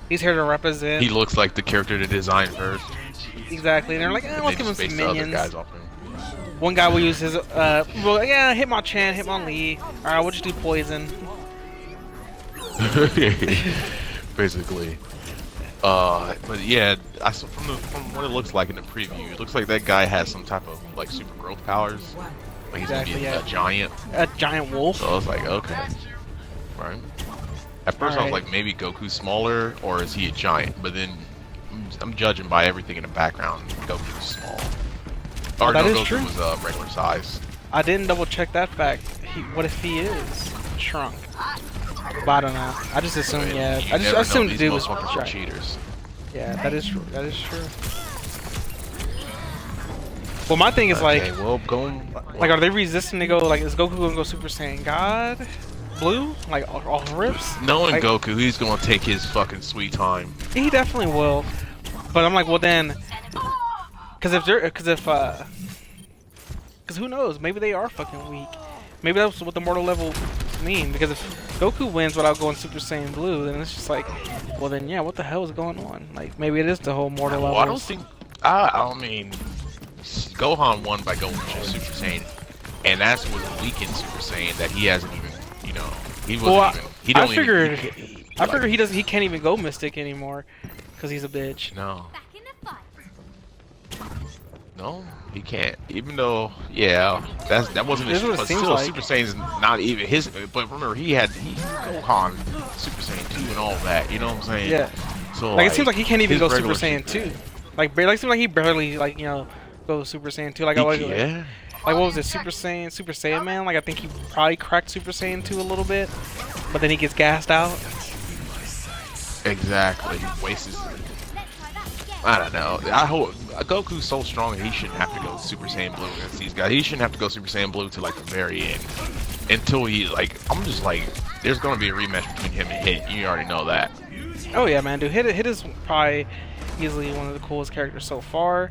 He's here to represent. He looks like the character to design first. Exactly. And they're like, let's give him space some the other minions. guys off him. One guy will use his, well, yeah, Hitmonchan, Hitmonlee. Alright, we'll just do poison. Basically. But yeah, I saw from what it looks like in the preview, it looks like that guy has some type of like super growth powers. Like he's Exactly, gonna be yeah. a giant. A giant wolf. So I was like, okay, right. At first I was Alright. like, maybe Goku's smaller, or is he a giant? But then I'm judging by everything in the background. Goku's small. Or that no, is Goku true. was regular size. I didn't double check that fact. What if he is shrunk? But I don't know. I just assumed, yeah. You I never know, assumed the these dude was motherfuckers are giant. cheaters. Yeah, that is true. That is true. Well, my thing is Okay, like, well, going. are they resisting to go? Like, is Goku gonna go Super Saiyan God, Blue, like all rips? Knowing Like, Goku, he's gonna take his fucking sweet time. he definitely will. But I'm like, well then, because who knows? Maybe they are fucking weak. Maybe that's what the mortal level mean. Because if Goku wins without going Super Saiyan Blue, then it's just like, well then, yeah, what the hell is going on? Like, maybe it is the whole mortal level. Well, I don't think. I mean, Gohan won by going to Super Saiyan, and that's what weakened Super Saiyan that he hasn't even, you know, he wasn't Well, even. He don't I figured. Even, I figured he can't even go Mystic anymore, because he's a bitch. No. No, he can't. Even though, yeah, that wasn't his. This is what it But seems still, like. Super Saiyan's not even his. But remember, he Gohan, Super Saiyan 2, and all that. You know what I'm saying? Yeah. So Like, it seems like he can't even his go Super regular Saiyan 2. Like, it seems like he barely, like, you know, goes Super Saiyan 2. Like, Yeah. like, what was it, Super Saiyan Man? Like, I think he probably cracked Super Saiyan 2 a little bit, but then he gets gassed out. Exactly. He wastes. I don't know. I hope Goku's so strong he shouldn't have to go Super Saiyan Blue against these guys. He shouldn't have to go Super Saiyan Blue to like the very end. Until he like, I'm just like, there's gonna be a rematch between him and Hit. You already know that. Oh yeah, man, dude. Hit is probably easily one of the coolest characters so far.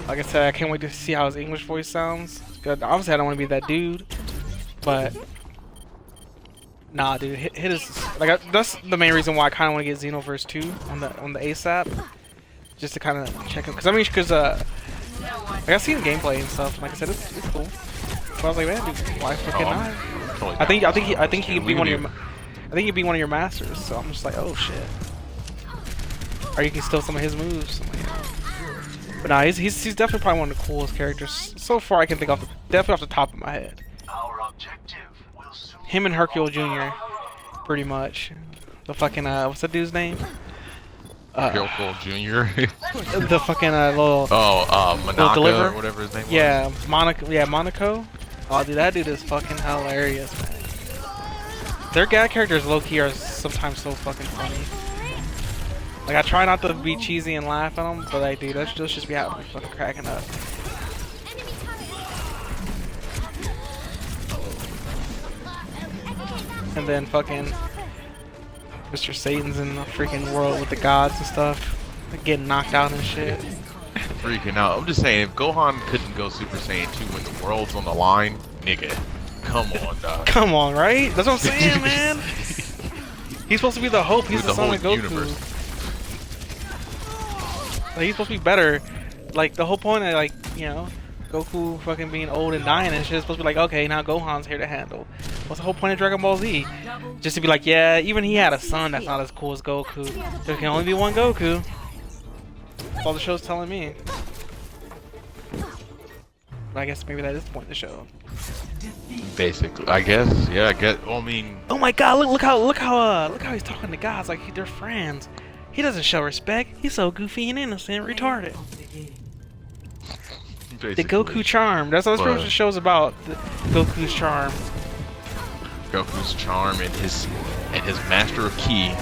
Like I said, I can't wait to see how his English voice sounds. Good. Obviously, I don't want to be that dude, but nah, dude. Hit is like that's the main reason why I kind of want to get Xenoverse 2 on the ASAP, just to kind of check him. Cause I mean, like I've seen gameplay and stuff. Like I said, it's cool. So I was like, man, dude, why fucking not? Totally I think down. he could be one of your. I think he'd be one of your masters. So I'm just like, oh shit. Or you can steal some of his moves. I'm like, yeah. But nah, he's definitely probably one of the coolest characters so far I can think definitely off the top of my head. Our objective will soon Him and Hercule Jr. Pretty much. The fucking what's that dude's name? Belko Jr. The fucking little Monaco deliver? or whatever his name was. yeah, Monaco. Yeah, Monaco. Oh, dude, that dude is fucking hilarious, man. Their gag characters, low key, are sometimes so fucking funny. Like I try not to be cheesy and laugh at them, but like, dude, those just be having me fucking cracking up. And then fucking Mr. Satan's in the freaking world with the gods and stuff, like getting knocked out and shit. Freaking out. I'm just saying, if Gohan couldn't go Super Saiyan 2 when the world's on the line, nigga, come on, dog. Come on, right? That's what I'm saying, man. He's supposed to be the hope. He's the son of Goku. Universe. Like, he's supposed to be better. Like, the whole point of, like, you know, Goku fucking being old and dying and shit is supposed to be like, okay, now Gohan's here to handle. What's the whole point of Dragon Ball Z? Just to be like, yeah, even he had a son that's not as cool as Goku. There can only be one Goku. That's all the show's telling me. But I guess maybe that is the point of the show. Basically, I guess. Yeah, I guess. Well, I mean, Oh my God! Look how he's talking to gods like they're friends. He doesn't show respect. He's so goofy and innocent, retarded. The basically, Goku charm. That's what this show's about. The Goku's charm. Goku's charm and his master of ki.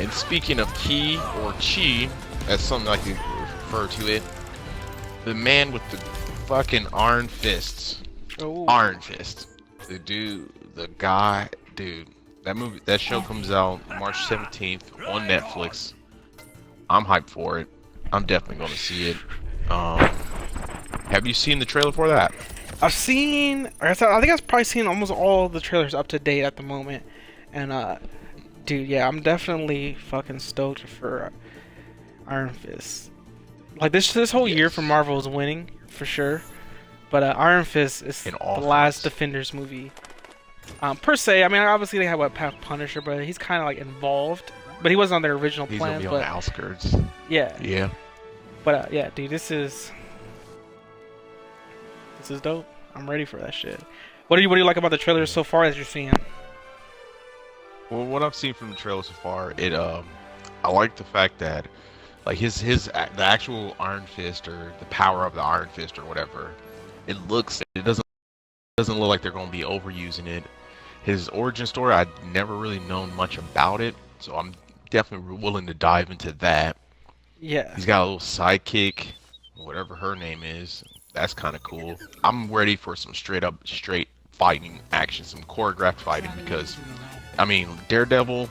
And speaking of ki or chi, as some like to refer to it, the man with the fucking iron fists. Oh. Iron Fist. The dude, the guy, dude. That show comes out March 17th on Netflix. I'm hyped for it. I'm definitely going to see it. Have you seen the trailer for that? I've seen. I think I've probably seen almost all the trailers up to date at the moment. And dude, yeah, I'm definitely fucking stoked for Iron Fist. Like this whole year for Marvel is winning for sure. But Iron Fist is the last Defenders movie. Per se, I mean, obviously they have Punisher, but he's kind of like involved. But he wasn't on their original He's plan. gonna be on the outskirts. Yeah. Yeah. But yeah, dude, this is dope. I'm ready for that shit. What do you like about the trailer so far as you're seeing? Well, what I've seen from the trailer so far, I like the fact that, like the actual Iron Fist or the power of the Iron Fist or whatever, it doesn't look like they're gonna be overusing it. His origin story, I'd never really known much about it, so I'm definitely willing to dive into that. Yeah. He's got a little sidekick, whatever her name is. That's kind of cool. I'm ready for some straight fighting action, some choreographed fighting, because I mean, Daredevil,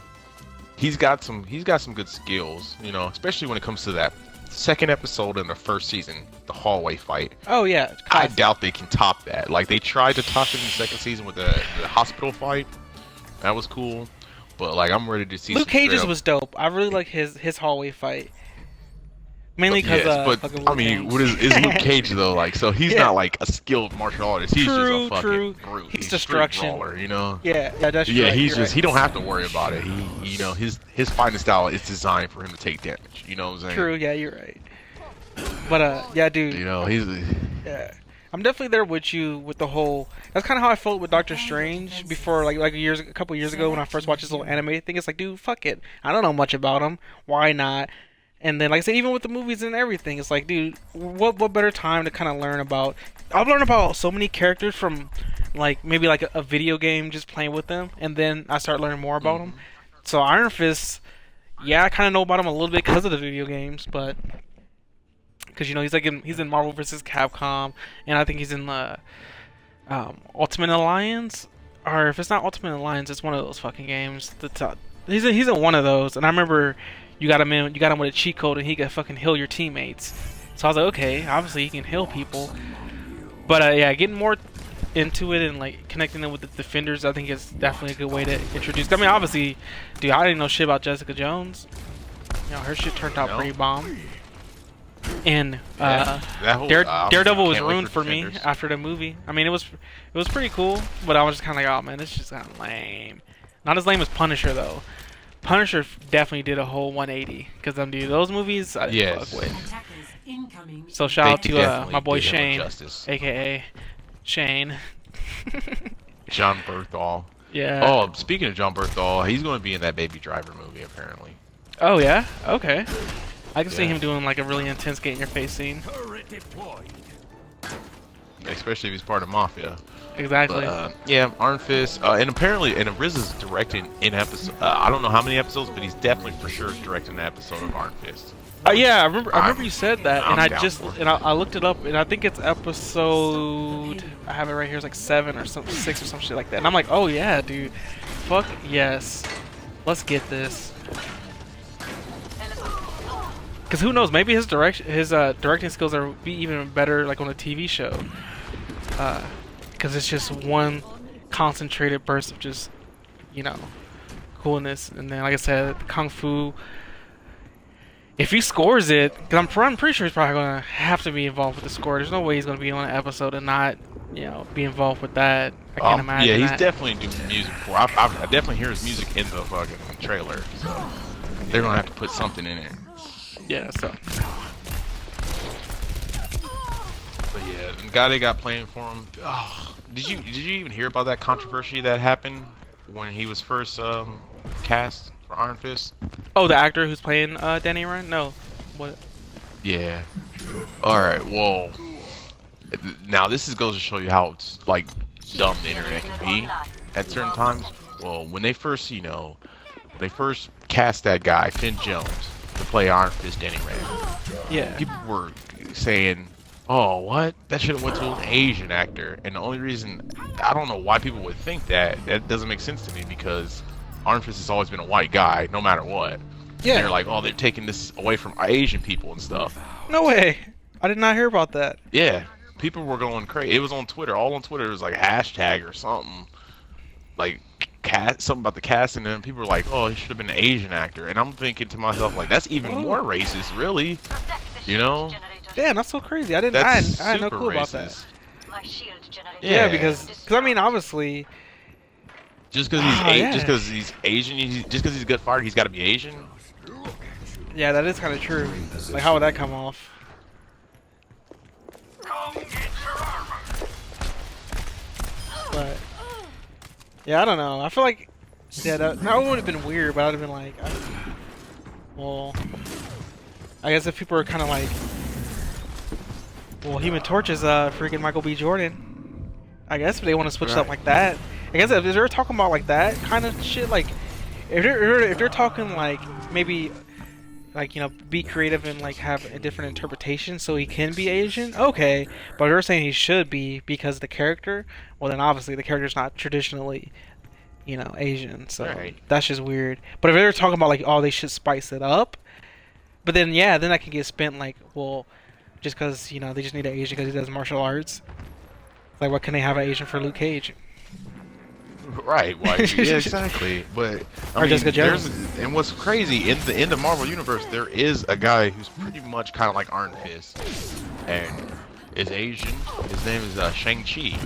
he's got some good skills, you know, especially when it comes to that second episode in the first season, the hallway fight. Oh yeah. I doubt they can top that. Like, they tried to top it in the second season with the hospital fight. That was cool. But like, I'm ready to see Luke Cage's was dope. I really like his hallway fight. Mainly because but I mean, what is Luke Cage though? Like, so he's not like a skilled martial artist. He's just a fucking brute. He's destruction. Brawler, you know. Yeah, that's yeah. right, He's just right. he don't have to worry about it. He, you know, his fighting style is designed for him to take damage. You know what I'm saying? True. Yeah, you're right. But yeah, dude. You know, Yeah, I'm definitely there with you with the whole. That's kind of how I felt with Doctor Strange before, like a couple years ago when I first watched this little anime thing. It's like, dude, fuck it. I don't know much about him. Why not? And then, like I said, even with the movies and everything, it's like, dude, what better time to kind of learn about? I've learned about so many characters from, like, maybe like a video game, just playing with them, and then I start learning more about them. So Iron Fist, yeah, I kind of know about him a little bit because of the video games, but because, you know, he's in Marvel vs. Capcom, and I think he's in the Ultimate Alliance, or if it's not Ultimate Alliance, it's one of those fucking games. He's in one of those, and I remember. You got him with a cheat code, and he could fucking heal your teammates. So I was like, okay, obviously he can heal people. But yeah, getting more into it and like connecting them with the Defenders, I think is definitely a good way to introduce. I mean, obviously, dude, I didn't know shit about Jessica Jones. You know, her shit turned out pretty bomb. And Daredevil was ruined for me after the movie. I mean, it was pretty cool, but I was just kind of like, oh man, this is just kind of lame. Not as lame as Punisher though. Punisher definitely did a whole 180 because those movies I didn't fuck with. So shout out to my boy Shane, aka Shane. John Berthal. Yeah. Oh, speaking of John Berthal, he's going to be in that Baby Driver movie apparently. Oh yeah. Okay. I can see Yeah. him doing like a really intense get in your face scene. Especially if he's part of Mafia. Exactly. But, yeah, Ironfist, and apparently, and Riz is directing an episode. I don't know how many episodes, but he's definitely for sure directing an episode of Ironfist. Yeah, I remember you said that, and I'm down for it. I looked it up, and I think it's episode. I have it right here. It's like 7 or 6 or some shit like that. And I'm like, oh yeah, dude, fuck yes, let's get this. Cause who knows? Maybe his directing skills are be even better like on a TV show. Cause it's just one concentrated burst of just, you know, coolness. And then, like I said, kung fu. If he scores it, because I'm pretty sure he's probably gonna have to be involved with the score. There's no way he's gonna be on an episode and not, you know, be involved with that. I can't imagine. Yeah, he's that. definitely doing music for. I definitely hear his music in the fucking trailer. So they're gonna have to put something in it. Yeah. So. But yeah, the guy they got playing for him. Oh, did you even hear about that controversy that happened when he was first cast for Iron Fist? Oh, the actor who's playing Danny Rand? No. What? Yeah. All right. Well, now this goes to show you how like dumb the internet can be at certain times. Well, when they first, cast that guy Finn Jones to play Iron Fist Danny Rand, Yeah. people were saying, "Oh, what? That should have went to an Asian actor." And the only reason I don't know why people would think that doesn't make sense to me because Iron Fist has always been a white guy, no matter what. Yeah. And they're like, "Oh, they're taking this away from Asian people and stuff." No way. I did not hear about that. Yeah, people were going crazy. It was on Twitter. All on Twitter. It was like hashtag or something, like something about the casting, and then people were like, "Oh, he should have been an Asian actor." And I'm thinking to myself, like, that's even more racist, really. You know? Damn, that's so crazy. I That's had no super clue about racist. that. Yeah, Yeah, because I mean, obviously, just because he's yeah. just because he's Asian, just because he's a good fighter, he's got to be Asian. yeah, that is kind of true. Like, how would that come off? Come get your armor. But yeah, I don't know. I feel like that would have been weird, but I'd have been like, well, I guess if people are kind of like, well, Human Torch is freaking Michael B. Jordan. I guess if they want to switch it up like that, I guess if they're talking about like that kind of shit, like if they're talking like maybe like, you know, be creative and like have a different interpretation so he can be Asian, okay. But they're saying he should be because of the character. Well, then obviously the character's not traditionally, you know, Asian, so that's just weird. But if they're talking about like, oh, they should spice it up, but then yeah, then that can get spent like, well, just because, you know, they just need an Asian because he does martial arts. Like, what can they have an Asian for Luke Cage? Right, why? Yeah, exactly. But I Or mean, Jessica Jones. and what's crazy in the Marvel universe, there is a guy who's pretty much kind of like Iron Fist, and is Asian. His name is Shang-Chi.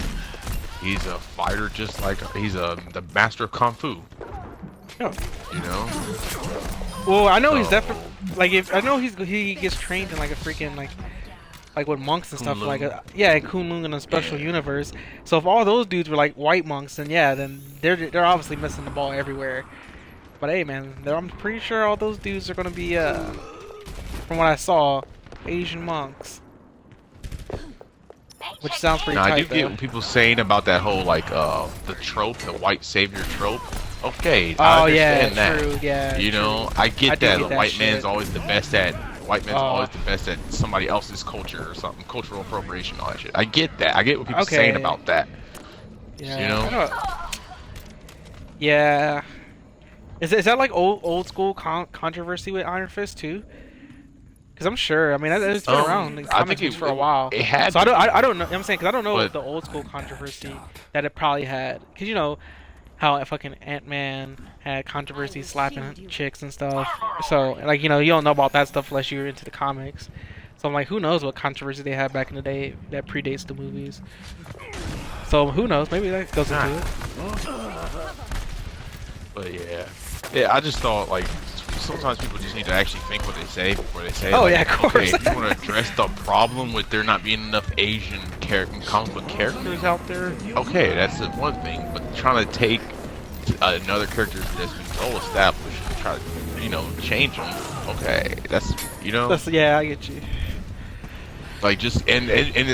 He's a fighter, just like he's the master of kung fu. Oh. You know. Well, I know he's So- definitely like if I know he gets trained in like a freaking like with monks and stuff, Kunlun. like yeah, Kunlun in a special universe. So if all those dudes were like white monks, then yeah, then they're obviously missing the ball everywhere. But hey, man, I'm pretty sure all those dudes are gonna be from what I saw, Asian monks. Which sounds pretty Now, I tight, do get though. what people saying about that whole like the trope, the white savior trope. Okay, Oh I yeah, understand that. true, yeah. You true. know, I get I do that get the that white man's shit. always the best at Oh. always the best at somebody else's culture or something, cultural appropriation, all that shit. I get that. I get what people Okay. saying about that. Yeah. You know? I don't- Yeah. Is that like old school controversy with Iron Fist too? Because I'm sure. I mean, it's been around in I comics think for a while. It had. So I don't know. I'm saying because I don't know But- the old school controversy that it probably had. Because you know how fucking Ant-Man had controversy slapping chicks and stuff. So like, you know, you don't know about that stuff unless you're into the comics. So I'm like, who knows what controversy they had back in the day that predates the movies. So who knows? Maybe that goes into it. But yeah. I just thought like sometimes people just need to actually think what they say before they say it. Oh, Like, yeah, of course. Okay, if you want to address the problem with there not being enough Asian comic book characters out there, okay, that's one thing. But trying to take another character that's been so established and try to, change them. Okay, that's, Yeah, I get you. like just and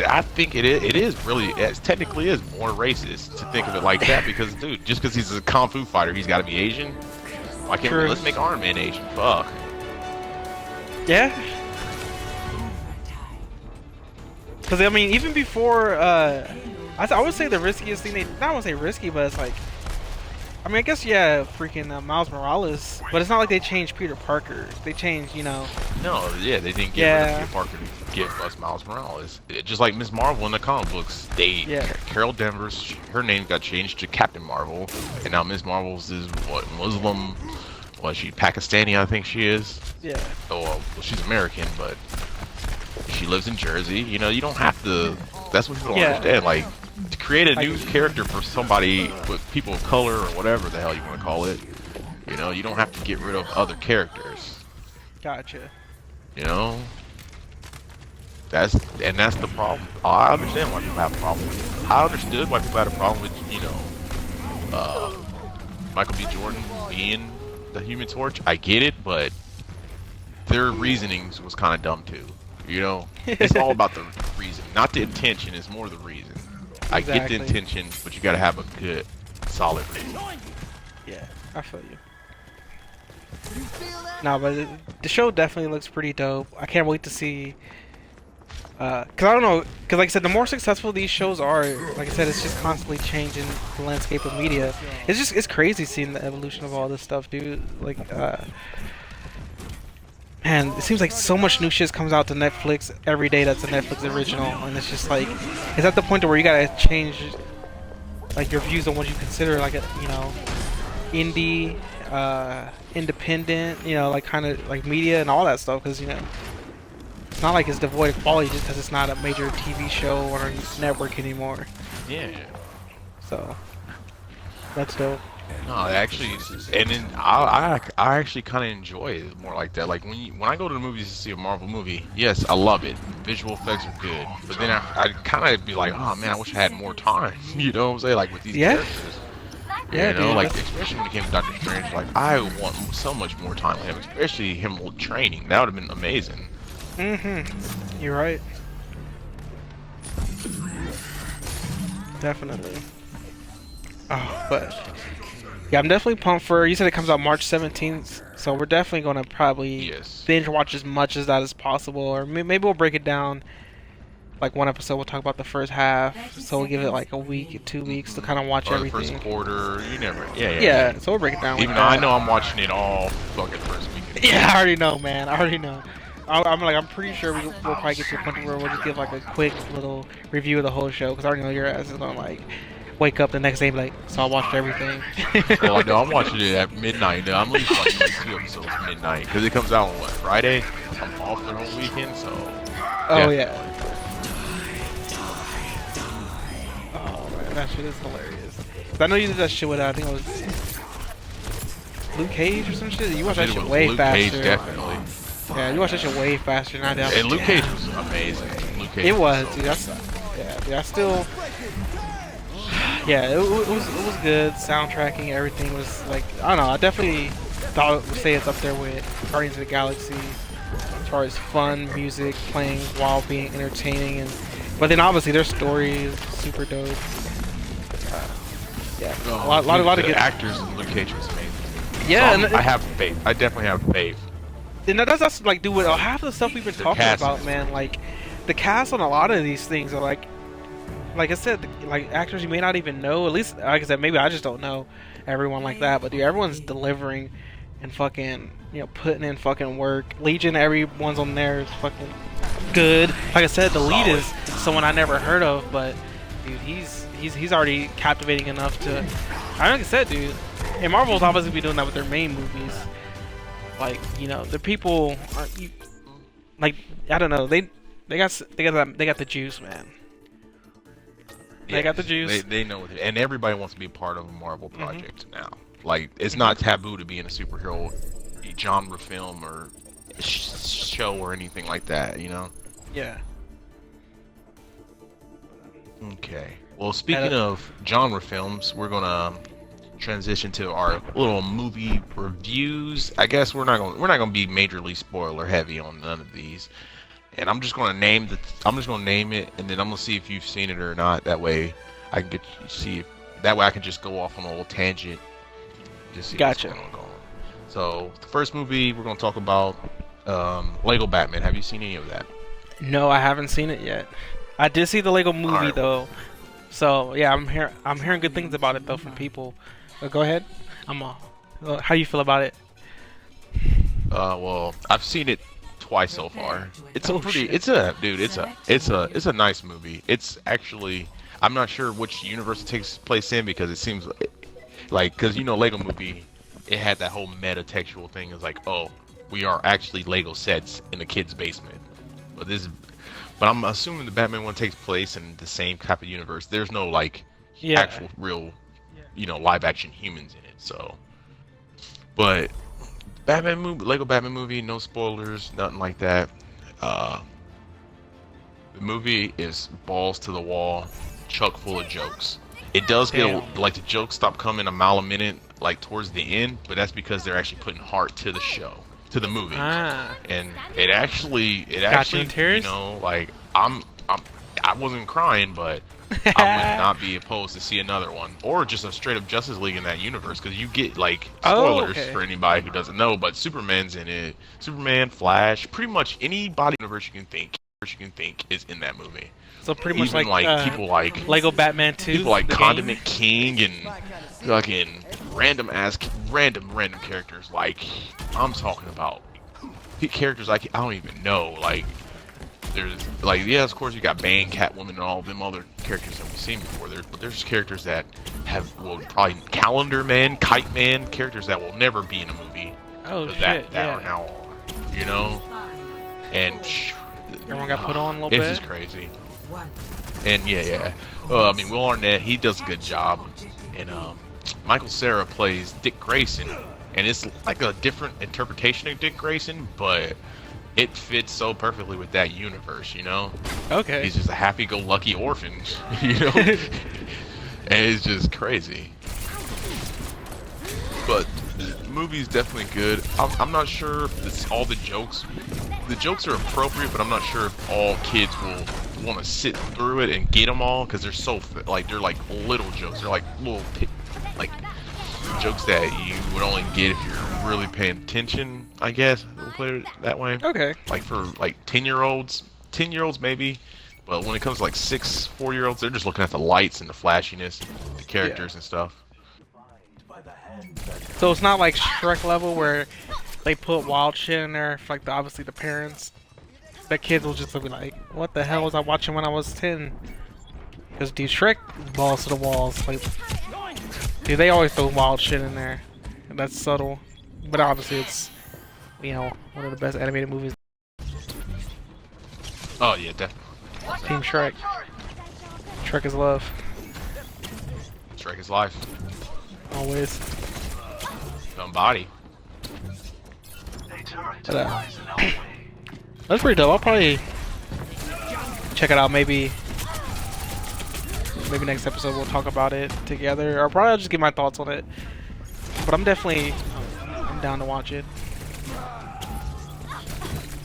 I think it is really it technically is more racist to think of it like that because dude, just because he's a kung fu fighter, he's got to be Asian. Why can't we, True. let's make Iron Man Asian? Fuck. Yeah. Because I mean, even before, I would say the riskiest thing not want to say risky, but it's like, I mean, I guess yeah, freaking Miles Morales, but it's not like they changed Peter Parker. They changed, No, yeah, they didn't get rid of Peter Parker to give us Miles Morales. Just like Ms. Marvel in the comic books, Carol Danvers, her name got changed to Captain Marvel, and now Ms. Marvel's is what, Muslim? Well, she Pakistani, I think she is. Yeah. Oh, well, she's American, but she lives in Jersey. You don't have to. That's what people don't understand. Like, to create a new character for somebody with people of color or whatever the hell you want to call it, you don't have to get rid of other characters. Gotcha. That's the problem. I understand why people have a problem with it. I understood why people had a problem with, Michael B. Jordan being the Human Torch. I get it, but their reasonings was kind of dumb too. It's all about the reason, not the intention. It's more the reason. I get the intention, but you got to have a good, solid reason. Yeah, I feel you. No, but the show definitely looks pretty dope. I can't wait to see. Cause I don't know, cause like I said, the more successful these shows are, like I said, it's just constantly changing the landscape of media. It's crazy seeing the evolution of all this stuff, dude. Like, man, it seems like so much new shit comes out to Netflix every day that's a Netflix original, and it's just like, it's at the point where you gotta change, like, your views on what you consider like a, indie, independent, like kind of like media and all that stuff, because it's not like it's devoid of quality just because it's not a major TV show or a network anymore. Yeah. So that's dope. No, actually, and then I actually kind of enjoy it more like that. Like when I go to the movies to see a Marvel movie, yes, I love it. Visual effects are good, but then I kind of be like, oh man, I wish I had more time. You know what I'm saying? Like with these characters. Yeah, dude, like especially when it came to Doctor Strange, like I want so much more time with him, especially him training. That would have been amazing. You're right. Definitely. Oh, but yeah, I'm definitely pumped for. You said it comes out March 17th, so we're definitely gonna probably binge watch as much as that as possible, or maybe we'll break it down. Like one episode, we'll talk about the first half, so we'll give it like a week, 2 weeks to kind of watch everything. The first quarter, you never. Yeah, so we'll break it down. Even though I know I'm watching it all fucking first weekend. Yeah, I already know, man. I already know. I'm pretty sure we'll probably get to a point where we'll just give like a quick little review of the whole show, because I already know your ass is gonna like wake up the next day and be like, so I watched everything. Well, no, I'm watching it at midnight. No, I'm at least watching like 2 episodes at midnight, because it comes out on what, Friday? I'm off the whole weekend, so. Oh yeah. Oh man, that shit is hilarious. I know you did that shit with I think it was Luke Cage or some shit. You watched that shit way faster. Luke Cage, definitely. Yeah, you watched that shit way faster than I did. And Luke Cage was amazing. Luke Cage it was, so dude. I still. Yeah, it was good. Soundtracking, everything was like, I don't know. I definitely thought it would say it's up there with Guardians of the Galaxy as far as fun music playing while being entertaining, but then obviously their story is super dope. Yeah, a lot of good actors in Luke Cage was amazing. Yeah, so I have faith. I definitely have faith. And that's like, dude, with half the stuff we've been talking about, man. Like the cast on a lot of these things are like I said, like actors you may not even know. At least, like I said, maybe I just don't know everyone like that. But dude, everyone's delivering and fucking, putting in fucking work. Legion, everyone's on there is fucking good. Like I said, the lead is someone I never heard of, but dude, he's already captivating enough to. Like I said, dude, and Marvel's obviously be doing that with their main movies. Like, the people aren't like, I don't know, they got the juice, man. They got the juice. They know it, and everybody wants to be a part of a Marvel project now. Like, it's not taboo to be in a superhero genre film or show or anything like that, Yeah. Okay. Well, speaking of genre films, we're gonna transition to our little movie reviews. I guess we're not gonna be majorly spoiler heavy on none of these. And I'm just gonna name it, and then I'm gonna see if you've seen it or not. That way, I can that way I can just go off on a little tangent. Just see Gotcha. what's going on. So the first movie we're gonna talk about, Lego Batman. Have you seen any of that? No, I haven't seen it yet. I did see the Lego movie Alright. though, so yeah, I'm hearing good things about it though from people. Go ahead. How you feel about it? Well, I've seen it twice so far. It's Oh, a pretty. shit. It's a nice movie. It's actually. I'm not sure which universe it takes place in because it seems like because Lego Movie, it had that whole meta textual thing. It's like, oh, we are actually Lego sets in a kid's basement. But I'm assuming the Batman one takes place in the same type of universe. There's no like Yeah. actual real, live action humans in it. So, but Batman movie, Lego Batman movie, no spoilers, nothing like that. The movie is balls to the wall, chock full of jokes. It does get like the jokes stop coming a mile a minute, like towards the end, but that's because they're actually putting heart to the show, to the movie. And it actually, in tears? like I wasn't crying, but I would not be opposed to see another one, or just a straight up Justice League in that universe, because you get like spoilers for anybody who doesn't know, but Superman's in it. Superman, Flash, pretty much anybody universe you can think is in that movie. So pretty much Even like people like Lego Batman 2. people like the Condiment game? King and fucking random characters. Like I'm talking about characters I don't even know. Like there's like of course you got Bane, Catwoman, and all them other characters that we've seen before. But there's characters that probably Calendar Man, Kite Man, characters that will never be in a movie. Oh but shit! that are now on, and Everyone got put on a little it's bit. just crazy. And I mean, Will Arnett, he does a good job, and Michael Cera plays Dick Grayson, and it's like a different interpretation of Dick Grayson, but it fits so perfectly with that universe, Okay. He's just a happy-go-lucky orphan, and it's just crazy. But the movie's definitely good. I'm not sure if it's all the jokes. The jokes are appropriate, but I'm not sure if all kids will want to sit through it and get them all, because they're so they're like little jokes. They're like little like jokes that you would only get if you're really paying attention. I guess we'll put it that way. Okay. Like for like 10-year-olds maybe, but when it comes to like 4-year-olds, they're just looking at the lights and the flashiness, the characters and stuff. So it's not like Shrek level where they put wild shit in there for like obviously the parents. The kids will just be like, "What the hell was I watching when I was 10?" Because dude, Shrek balls to the walls. Like, dude, they always throw wild shit in there. And that's subtle, but obviously it's one of the best animated movies. Oh yeah, definitely. Team Shrek. Shrek is love. Shrek is life. Always. Somebody. But, that's pretty dope. I'll probably check it out. Maybe next episode we'll talk about it together, or probably I'll just give my thoughts on it. But I'm down to watch it.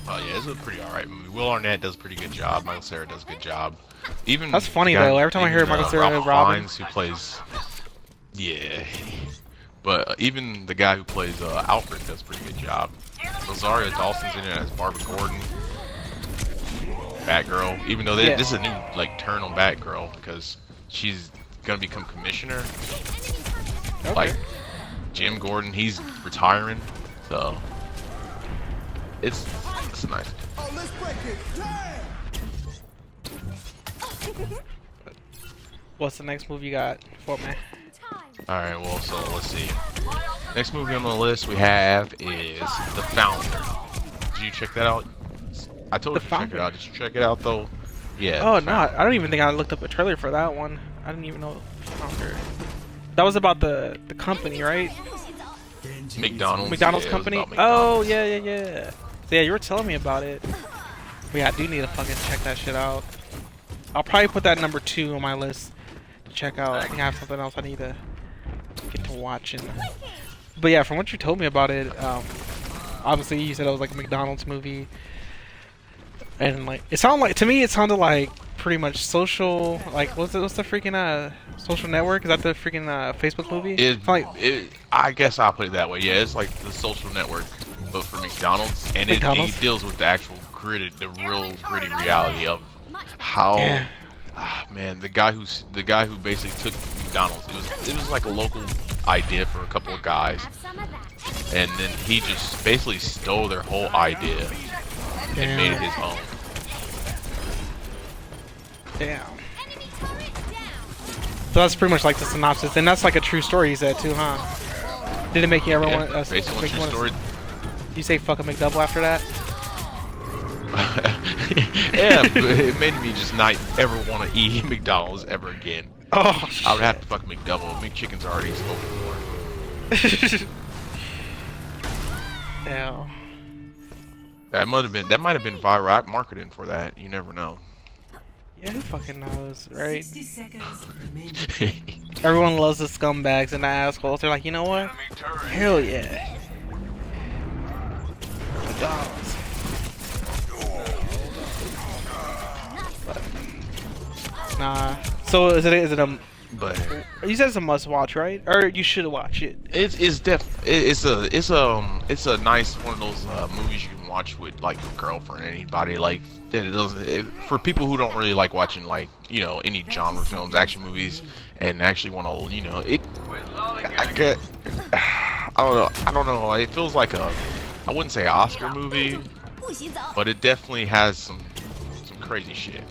Oh yeah, it's a pretty alright movie. Will Arnett does a pretty good job. Michael Cera does a good job. Even That's funny though. Every time I hear Michael Cera and Robin, Fiennes, who plays, but even the guy who plays Alfred does a pretty good job. Rosario Dawson's in it as Barbara Gordon, Batgirl. Even though this is a new turn on Batgirl because she's gonna become commissioner. okay. Like Jim Gordon, he's retiring, so it's nice. What's the next movie you got for me? Alright, well, so let's see. Next movie on the list we have is The Founder. Did you check that out? I told you to check it out. Did you check it out, though? Yeah. Oh, no. I don't even think I looked up a trailer for that one. I didn't even know. That was about the company, right? McDonald's McDonald's yeah, company? it was about Oh, McDonald's. yeah. So, yeah, you were telling me about it. But yeah, I do need to fucking check that shit out. I'll probably put that number 2 on my list to check out. I think I have something else I need to get to watching. But yeah, from what you told me about it, obviously you said it was like a McDonald's movie, and like it sounded like to me it sounded like pretty much social. Like what's the freaking Social Network? Is that the freaking Facebook movie? I guess I'll put it that way. Yeah, it's like the Social Network, but for McDonald's, and it deals with the actual the real gritty reality of how. Yeah. Man, the guy who basically took McDonald's. It was like a local idea for a couple of guys, and then he just basically stole their whole idea and made it his own. Damn. So that's pretty much like the synopsis, and that's like a true story you said too, huh? Did it make you ever want to? Based on true story. You say fuck a McDouble after that? Yeah, but it made me just not ever want to eat McDonald's ever again. Oh, shit. I would have to fuck McDouble. McChicken's already spoken for. Yeah. That might have been viral marketing for that. You never know. Yeah, who fucking knows, right? 60 seconds remaining. Everyone loves the scumbags and the assholes. They're like, you know what? Hell yeah. McDonald's. Nah. So is it a? But You said it's a must-watch, right? Or you should watch it. it's a nice one of those movies you can watch with like your girlfriend, anybody. Like that. It doesn't for people who don't really like watching like any genre films, action movies, and actually want to I don't know. It feels like I wouldn't say Oscar movie, but it definitely has some crazy shit.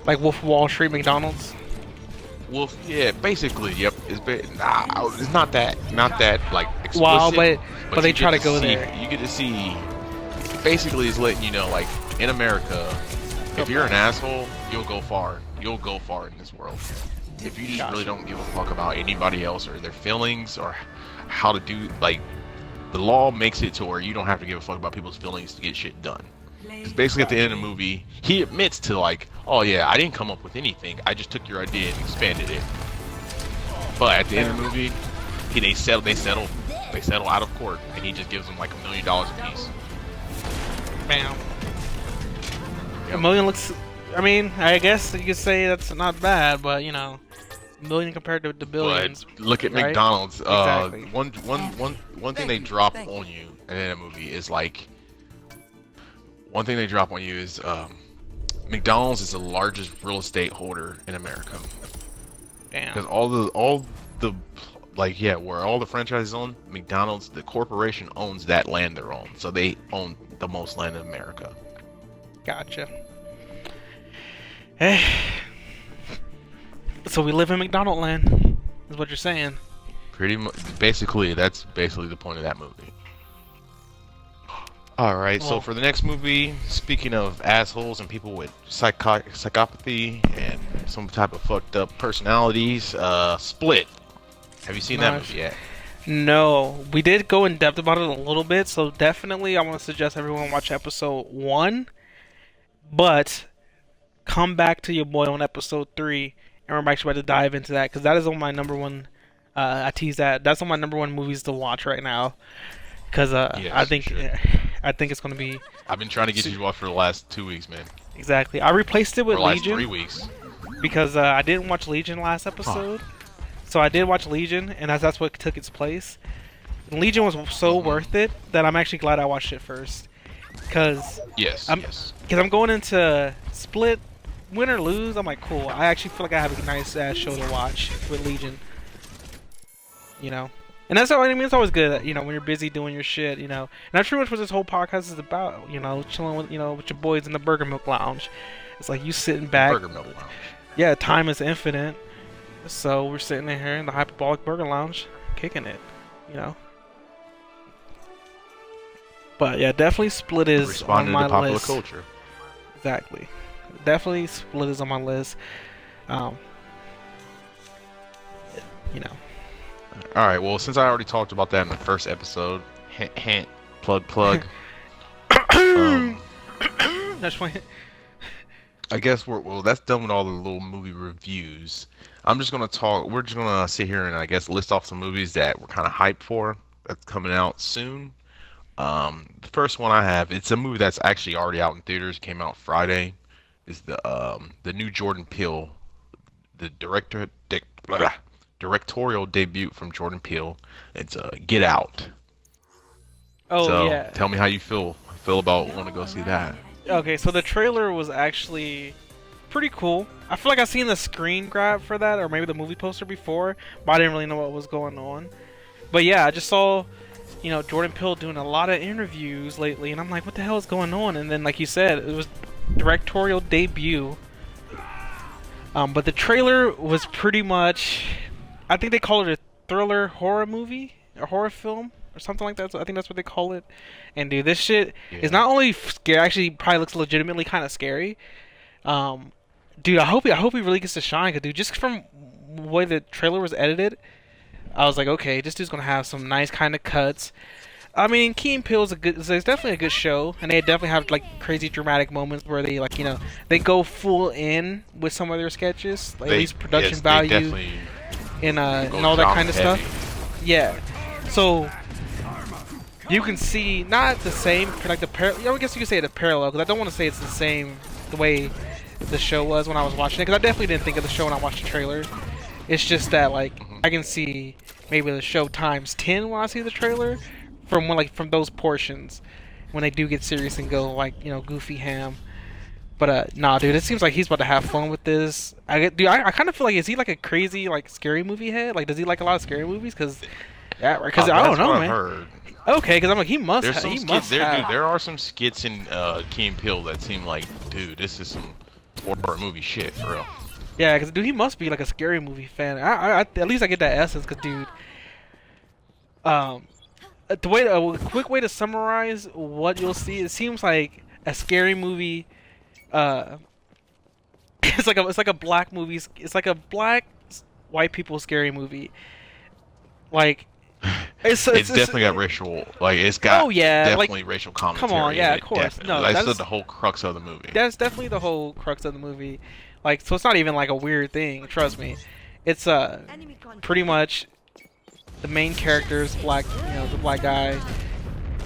Like Wolf of Wall Street, McDonald's. Wolf, yeah, basically, yep. It's not that like explicit. Wow, but they try to go there. You get to see. Basically, it's letting you know, like in America, if you're an asshole, you'll go far. You'll go far in this world. If you just really don't give a fuck about anybody else or their feelings or how to do, like, the law makes it to where you don't have to give a fuck about people's feelings to get shit done. Because basically at the end of the movie, he admits to like, oh yeah, I didn't come up with anything. I just took your idea and expanded it. But at the end of the movie, they settle out of court, and he just gives them like $1 million a piece. Bam. Yep. $1 million looks. I mean, I guess you could say that's not bad, but $1 million compared to the billions. But look at right? McDonald's. Exactly. One thing they drop on you in a movie is like. One thing they drop on you is McDonald's is the largest real estate holder in America. Damn. Because where all the franchises own, McDonald's, the corporation owns that land they're on. So they own the most land in America. Gotcha. Hey. So we live in McDonald land, is what you're saying. Pretty much. Basically, that's basically the point of that movie. Alright, so for the next movie, speaking of assholes and people with psychopathy and some type of fucked up personalities, Split. Have you seen that movie yet? No. We did go in depth about it a little bit, so definitely I want to suggest everyone watch episode 1, but come back to your boy on episode 3, and we're actually about to dive into that, because that is on my number one, I tease that, that's on my number one movies to watch right now. Because yes, I think it's gonna be. I've been trying to get you to watch for the last 2 weeks, man. Exactly. I replaced it with Legion. For the last 3 weeks. Because I didn't watch Legion last episode, so I did watch Legion, and that's what took its place. Legion was so worth it that I'm actually glad I watched it first. Because I'm going into Split, win or lose. I'm like, cool. I actually feel like I have a nice ass show to watch with Legion. And that's what I mean. It's always good, when you're busy doing your shit, And that's pretty much what this whole podcast is about, chilling with, with your boys in the BurgerMilk Lounge. It's like you sitting back. BurgerMilk Lounge. Yeah, time is infinite. So we're sitting in here in the Hyperbolic Burger Lounge, kicking it, But yeah, definitely Split is responding on my to popular list. Culture. Exactly. Definitely Split is on my list. Alright, well, since I already talked about that in the first episode, hint, plug. That's why. I guess well, that's done with all the little movie reviews. I'm just gonna talk. We're just gonna sit here and I guess list off some movies that we're kind of hyped for that's coming out soon. The first one I have, it's a movie that's actually already out in theaters. Came out Friday. Is the new Jordan Peele, the directorial debut from Jordan Peele. It's Get Out. Oh So yeah. tell me how you feel about want to go see that. Okay, so the trailer was actually pretty cool. I feel like I seen the screen grab for that, or maybe the movie poster before, but I didn't really know what was going on. But yeah, I just saw, Jordan Peele doing a lot of interviews lately, and I'm like, what the hell is going on? And then, like you said, it was directorial debut. But the trailer was pretty much, I think they call it a thriller horror movie, a horror film, or something like that. So I think that's what they call it. And dude, this shit is not only scary, actually probably looks legitimately kind of scary. Dude, I hope he really gets to shine. Cause dude, just from the way the trailer was edited, I was like, okay, this dude's gonna have some nice kind of cuts. I mean, Key and Peele is definitely a good show, and they definitely have like crazy dramatic moments where they they go full in with some of their sketches, like, at least production value and all that kind of stuff. Yeah, so you can see not the same like the I guess you could say the parallel, because I don't want to say it's the same the way the show was when I was watching it, because I definitely didn't think of the show when I watched the trailer. It's just that like I can see maybe the show times 10 when I see the trailer. From those portions when they do get serious and go like goofy ham. But nah, dude, it seems like he's about to have fun with this. I kind of feel like, is he like a crazy like scary movie head? Like, does he like a lot of scary movies? Because I don't know, man. Heard. Okay, because I'm like, he must have. Dude, there are some skits in Key and Peele that seem like, dude, this is some horror movie shit for real. Yeah, because dude, he must be like a scary movie fan. I at least I get that essence, because dude, a quick way to summarize what you'll see, it seems like a scary movie. It's like a black movie. It's like a black white people scary movie. Like it's definitely got racial. Like it's got definitely racial commentary. Come on, yeah, of course. Definitely. No, that's the whole crux of the movie. That's definitely the whole crux of the movie. Like, so it's not even like a weird thing. Trust me, it's pretty much. The main character is black, the black guy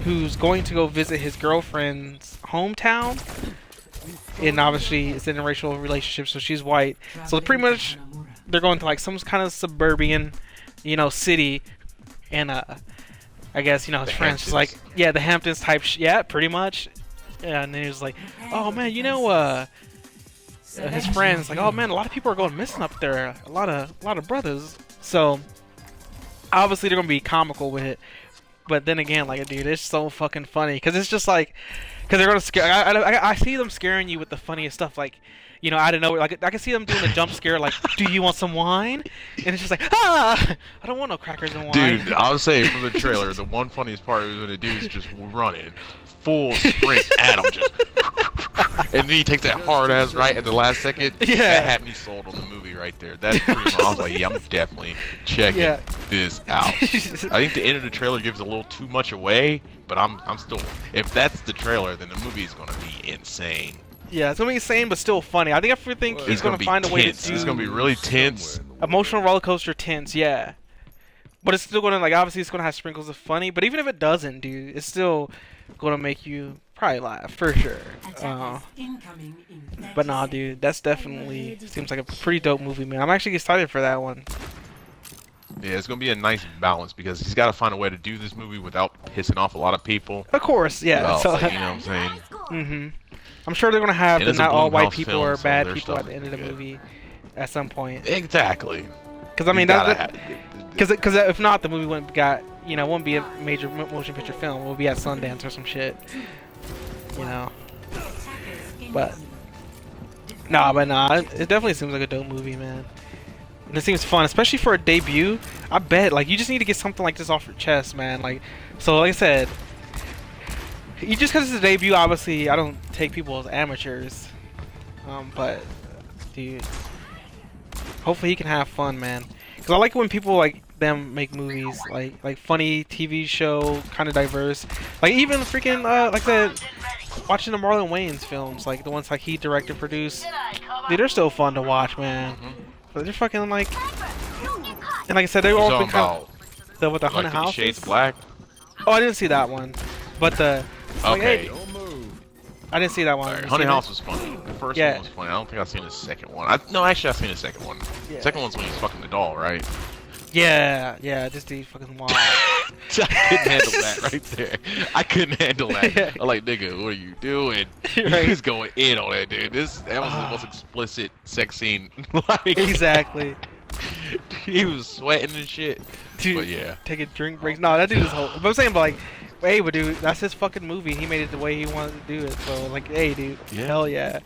who's going to go visit his girlfriend's hometown, and obviously it's an interracial relationship, so she's white. So pretty much they're going to like some kind of suburban, city, and I guess his friends just like the Hamptons type, pretty much. Yeah, and then he was like, oh man, his friends like, oh man, a lot of people are going missing up there, a lot of brothers. So obviously they're gonna be comical with it, but then again, like, dude, it's so fucking funny because it's just like, because they're gonna scare. I see them scaring you with the funniest stuff, like, I don't know, like I can see them doing a jump scare, like, do you want some wine? And it's just like, I don't want no crackers and wine. Dude, I would say from the trailer, the one funniest part was when the dude's just running full sprint at him, just, and then he takes that hard ass right at the last second. Yeah, that had me sold on the movie right there. That's pretty much, I was like, yeah, I'm definitely checking this out. I think the end of the trailer gives a little too much away, but I'm still, if that's the trailer, then the movie is gonna be insane. Yeah, it's gonna be insane, but still funny. I think he's gonna find a way to do. It's gonna be really tense, emotional roller coaster tense. Yeah, but it's still gonna, like, obviously it's gonna have sprinkles of funny. But even if it doesn't, dude, it's still gonna make you probably laugh for sure. But nah, dude, that's definitely seems like a pretty dope movie, man. I'm actually excited for that one. Yeah, it's gonna be a nice balance because he's got to find a way to do this movie without pissing off a lot of people. Of course, yeah. Well, so, like, you know what I'm saying? I'm sure they're gonna have the not all white people are bad so people at the end of the movie at some point. Exactly. Because I mean, because if not, the movie wouldn't be a major motion picture film. It would be at Sundance or some shit. But nah, it definitely seems like a dope movie, man. And it seems fun, especially for a debut. I bet, like, you just need to get something like this off your chest, man. Like, so like I said, just because it's a debut, obviously, I don't take people as amateurs. But dude, hopefully he can have fun, man. Because I like when people like them make movies like funny TV show, kind of diverse. Like even freaking like I said, watching the Marlon Wayans films, like the ones like he directed, produced. Dude, they're still fun to watch, man. But they're fucking like, and like I said, they've all been kind of with the Haunted like Houses. Shades of Black. Oh, I didn't see that one, but the like, Okay. hey, I didn't see that one. Alright, You Haunted seen it? House was funny. The first Yeah. one was funny. I don't think I've seen the second one. No, actually, I've seen the second one. Yeah. Second one's when he's fucking the doll, right? Yeah, this dude fucking wild. I couldn't handle that right there. I couldn't handle that. Yeah. I'm like, nigga, what are you doing? Right. He's going in on that, dude. That was the most explicit sex scene. Like, Exactly. he was sweating and shit. Dude, But yeah. taking drink breaks. No, that dude is whole. But I'm saying, but like, hey, but dude, that's his fucking movie. He made it the way he wanted to do it. So like, hey, dude, Yeah. hell yeah.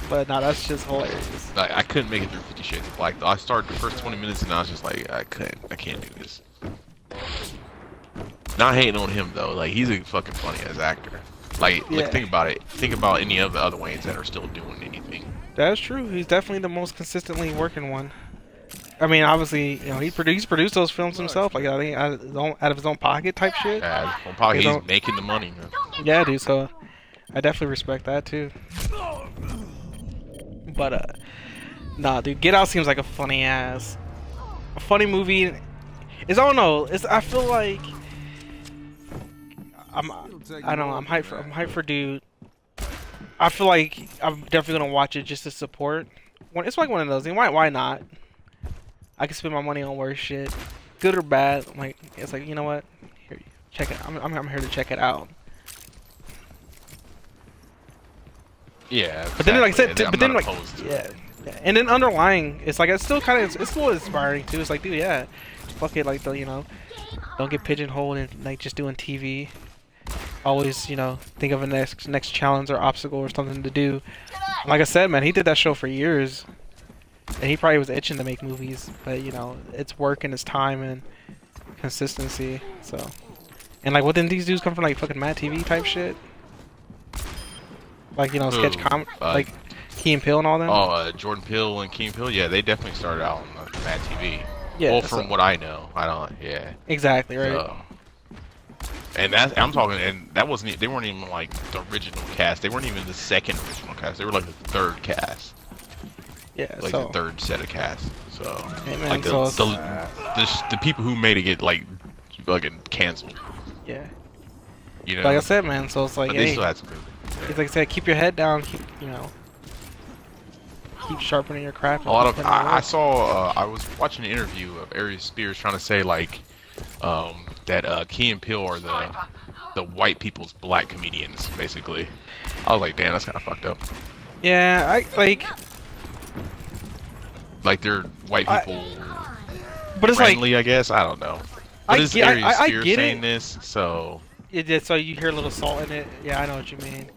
But no, that's just hilarious. Like, I couldn't make it through 50 Shades of Black. Though. I started the first 20 minutes and I was just like, I can't do this. Not hating on him though. Like, he's a fucking funny ass actor. Like, Yeah. think about it. Think about any of the other Wayans that are still doing anything. That's true. He's definitely the most consistently working one. I mean, obviously, you know, he's produced those films himself. Like, I think out of his own pocket type shit. Well, probably You he's know- making the money, man. Yeah, dude. So I definitely respect that too. But nah, dude, Get Out seems like a funny movie. I don't know. I feel like I don't know. I'm hyped for Dude. I feel like I'm definitely gonna watch it just to support. It's like one of those. Why not? I can spend my money on worse shit, good or bad. I'm like, it's like, you know what? Here, check it. I'm here to check it out. Yeah. But then, like I said, exactly. but then, I'm like, not opposed to it. yeah, and then underlying, it's like it's still kind of, it's still inspiring too. It's like, dude, yeah, fuck it, like don't get pigeonholed and like just doing TV. Always, think of a next challenge or obstacle or something to do. Like I said, man, he did that show for years, and he probably was itching to make movies, but it's work and it's time and consistency. So, and like, what didn't these dudes come from, like fucking Mad TV type shit? Like, sketch like Key and Peele and all them? Oh, Jordan Peele and Keen Peele, yeah, they definitely started out on Mad TV. Yeah, Well, from what I know, yeah. Exactly, right. So, and I'm talking, and that wasn't. They weren't even like the original cast. They weren't even the second original cast. They were like the third cast, Yeah, like so the third set of cast. So, Hey, man, like so the people who made it get like fucking canceled. yeah. You know, Like I said, man, so it's like, but they hey, still had some movies. it's like I said, keep your head down, keep sharpening your craft. A lot of I saw. I was watching an interview of Ari Spears trying to say like that Key and Peele are the white people's black comedians, basically. I was like, damn, that's kind of fucked up. Yeah, I like. Like they're white people But it's friendly, I guess. I don't know. But it's Ari I Spears get saying it. this, so So you hear a little salt in it. Yeah, I know what you mean.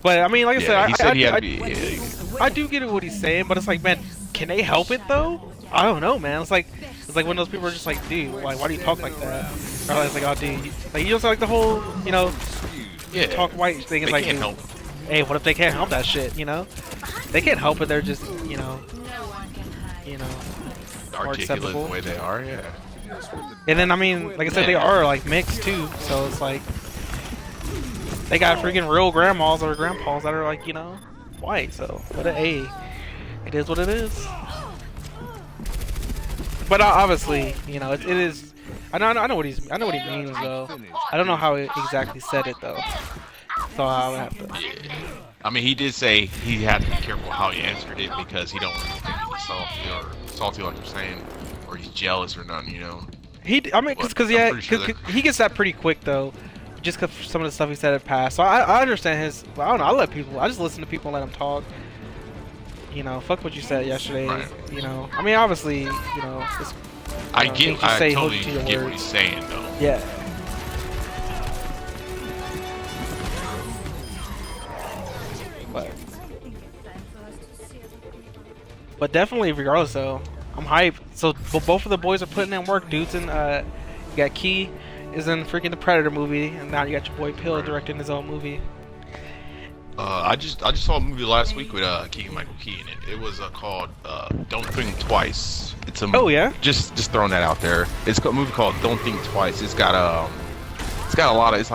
But I mean, like I yeah, said, he said he had to be. I do get what he's saying, but it's like, man, can they help it though? I don't know, man. It's like when those people are just like, dude, like, why do you talk like that? Or it's like, oh, dude, you know, like the whole, Yeah, talk white thing is they like, can't dude, help. hey, what if they can't help that shit? They can't help it. They're just, more Articulate acceptable. the way they are. Yeah. And then, I mean, like I said, they are like mixed too. So it's like they got freaking real grandmas or grandpas that are like, white. So it is what it is. But obviously, it is. I know what he means though. I don't know how he exactly said it though. So I would have to. Yeah. I mean, he did say he had to be careful how he answered it because he don't want to think he's salty like you're saying, or he's jealous or nothing, I mean, because I'm pretty sure he gets that pretty quick though, just because some of the stuff he said in the past. So I understand his. I don't know. I just listen to people and let them talk. Fuck what you said yesterday. Right. I mean, obviously, it's, I things you say, hold totally you to your get what words. he's saying though. Yeah. But definitely, regardless though, I'm hyped. So both of the boys are putting in work. Dudes and you got Key is in freaking the Predator movie, and now you got your boy Pill directing his own movie. I just saw a movie last week with Keegan Michael Key in it. It was called Don't Think Twice. It's a Oh, yeah? Just throwing that out there. It's a movie called Don't Think Twice. It's got a lot of it's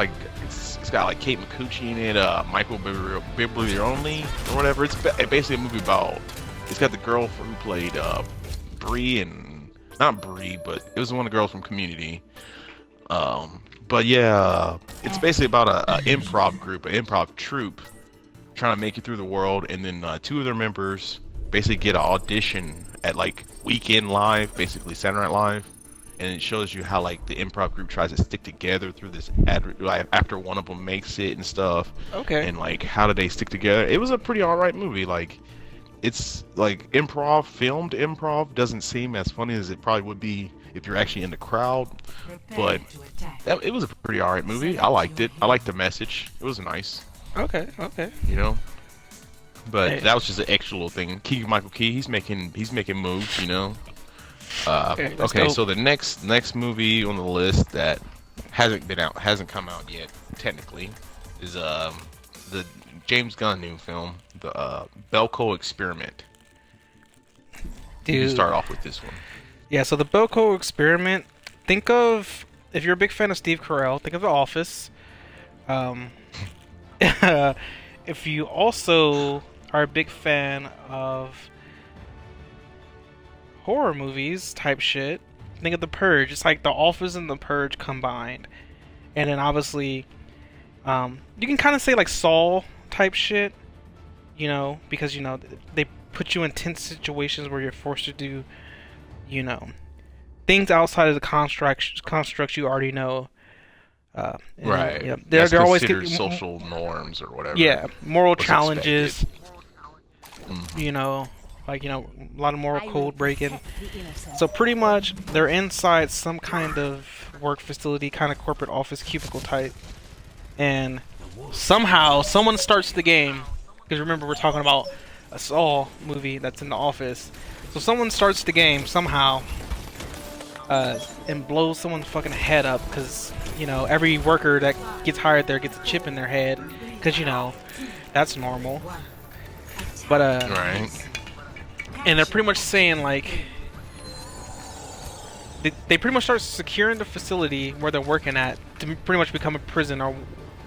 got like Kate McCucci in it, Michael Biblioni or whatever. It's basically a movie about. It's got the girl who played Bree and not Bree, but it was one of the girls from Community. But yeah, it's basically about a improv group, an improv troupe, trying to make it through the world, and then two of their members basically get an audition at like Weekend Live, basically Saturday Night Live, and it shows you how like the improv group tries to stick together through this like, after one of them makes it and stuff. Okay. And like how do they stick together? It was a pretty alright movie. Like it's like filmed improv doesn't seem as funny as it probably would be if you're actually in the crowd, but it was a pretty alright movie. I liked it. I liked the message. It was nice. Okay. You know. But Hey. that was just an extra little thing. Keegan-Michael Key, he's making moves, you know. Okay, let's go. So the next movie on the list that hasn't come out yet, technically, is the James Gunn new film, the Belko Experiment. Dude. You start off with this one. Yeah, so the Belko Experiment, think of, if you're a big fan of Steve Carell, think of The Office. If you also are a big fan of horror movies type shit, think of The Purge. It's like The Office and The Purge combined. And then obviously, you can kind of say like Saw type shit, you know, because, you know, they put you in tense situations where you're forced to do, you know, things outside of the constructs you already know. Right. Yeah, That's they're always considered social norms or whatever. yeah, moral What's challenges. expected. You know, like, you know, a lot of moral code breaking. So pretty much they're inside some kind of work facility, kind of corporate office cubicle type, and somehow someone starts the game. Because remember, we're talking about a Saw movie that's in the office. So someone starts the game somehow, and blows someone's fucking head up. Because, you know, every worker that gets hired there gets a chip in their head. Because, you know, that's normal. But Right. and they're pretty much saying like they pretty much start securing the facility where they're working at to pretty much become a prison or,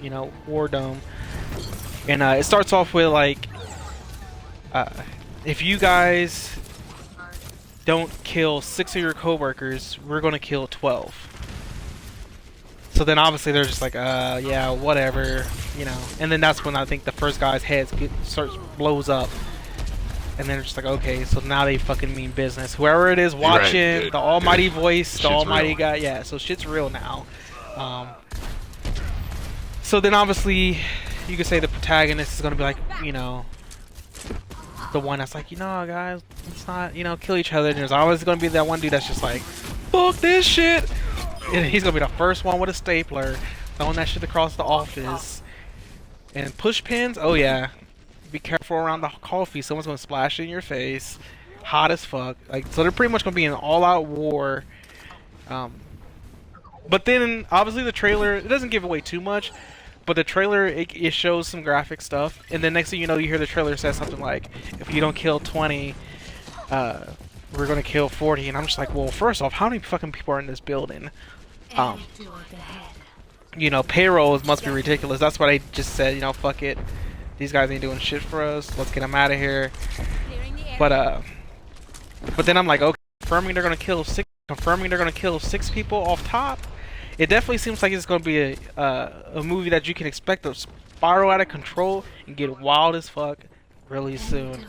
you know, war dome. And it starts off with like, if you guys don't kill 6 of your coworkers, we're gonna kill 12. So then obviously they're just like, yeah, whatever, you know. And then that's when I think the first guy's head blows up. And then they're just like, okay, so now they fucking mean business. Whoever it is watching, Good, the almighty good. voice, the Shit's almighty real. guy, yeah, so shit's real now. So then obviously you could say the protagonist is gonna be like, you know, the one that's like, you know, guys, let's not, you know, kill each other. And there's always gonna be that one dude that's just like, fuck this shit. And he's gonna be the first one with a stapler, throwing that shit across the office. And push pins, oh yeah. Be careful around the coffee, someone's gonna splash it in your face. Hot as fuck. Like, so they're pretty much gonna be in an all-out war. But then obviously the trailer, it doesn't give away too much, but the trailer it shows some graphic stuff, and then next thing you know, you hear the trailer says something like, if you don't kill 20, we're gonna kill 40. And I'm just like, well, first off, how many fucking people are in this building? You know, payrolls must be ridiculous. That's why they just said, you know, fuck it, these guys ain't doing shit for us, let's get them out of here. But then I'm like, okay, confirming they're gonna kill 6 people off top. It definitely seems like it's gonna be a movie that you can expect to spiral out of control and get wild as fuck really soon,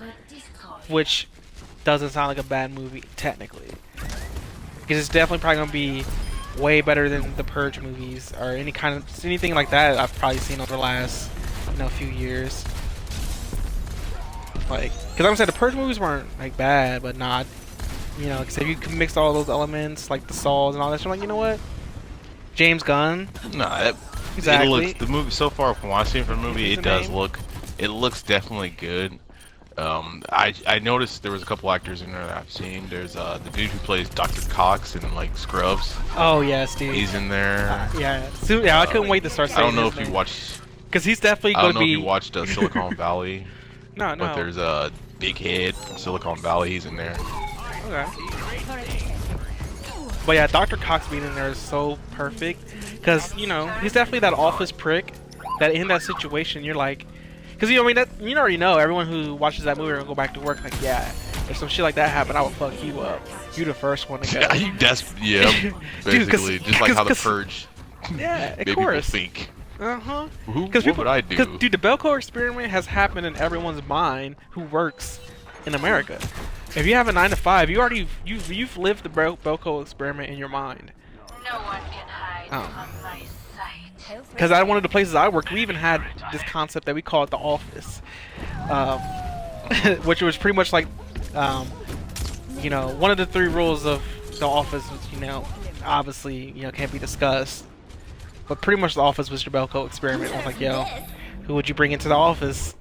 which doesn't sound like a bad movie technically, because it's definitely probably gonna be way better than the Purge movies or anything like that I've probably seen over the last, you know, few years. Like, because I'm saying the Purge movies weren't like bad, but not, you know, because if you can mix all those elements like the Saws and all that shit, I'm like, you know what, James Gunn. No, Exactly. it looks, the movie so far from what I've seen from the movie, What's it the does name? look, it looks definitely good. I noticed there was a couple actors in there that I've seen. There's the dude who plays Dr. Cox in like Scrubs. Oh yes, dude. He's in there. Yeah, so, yeah. I couldn't wait to start saying. I don't know if you watched. because he's definitely I going don't to know be. if you watched Silicon Valley, No, but there's a Big Head from Silicon Valley. He's in there. Okay. But yeah, Dr. Cox being in there is so perfect because, you know, he's definitely that office prick, that in that situation you're like, because you know, I mean, that you already know everyone who watches that movie will go back to work like, yeah, if some shit like that happened, I would fuck you up. You the first one to go. Yeah, basically, just like how the Purge. Yeah, of made people course. think. Uh-huh. What would I do? Because, dude, the Belko Experiment has happened in everyone's mind who works in America. If you have a 9 to 5, you've lived the Belko Experiment in your mind. No one can hide from my sight. Because at one of the places I worked, we even had this concept that we call it the office, which was pretty much like, you know, one of the 3 rules of the office was, you know, obviously, you know, can't be discussed. But pretty much the office was your Belko Experiment. I was like, yo, who would you bring into the office?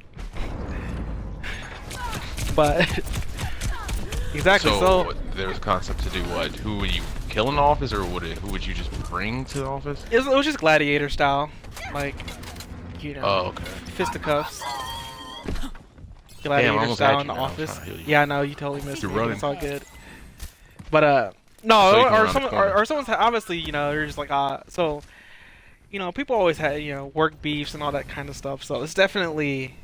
But exactly. So there was a concept to do what? Who would you kill in the office, or who would you just bring to the office? it was just gladiator style, like, you know, Oh, okay. fisticuffs. Damn, I Gladiator almost style had in you the now. I'm office. trying to heal you. Yeah, I know you totally missed You're me. running. It's all good. But no, So you come or around the someone, corner. or someone's obviously, you know, they're just like so. You know, people always had, you know, work beefs and all that kind of stuff. So it's definitely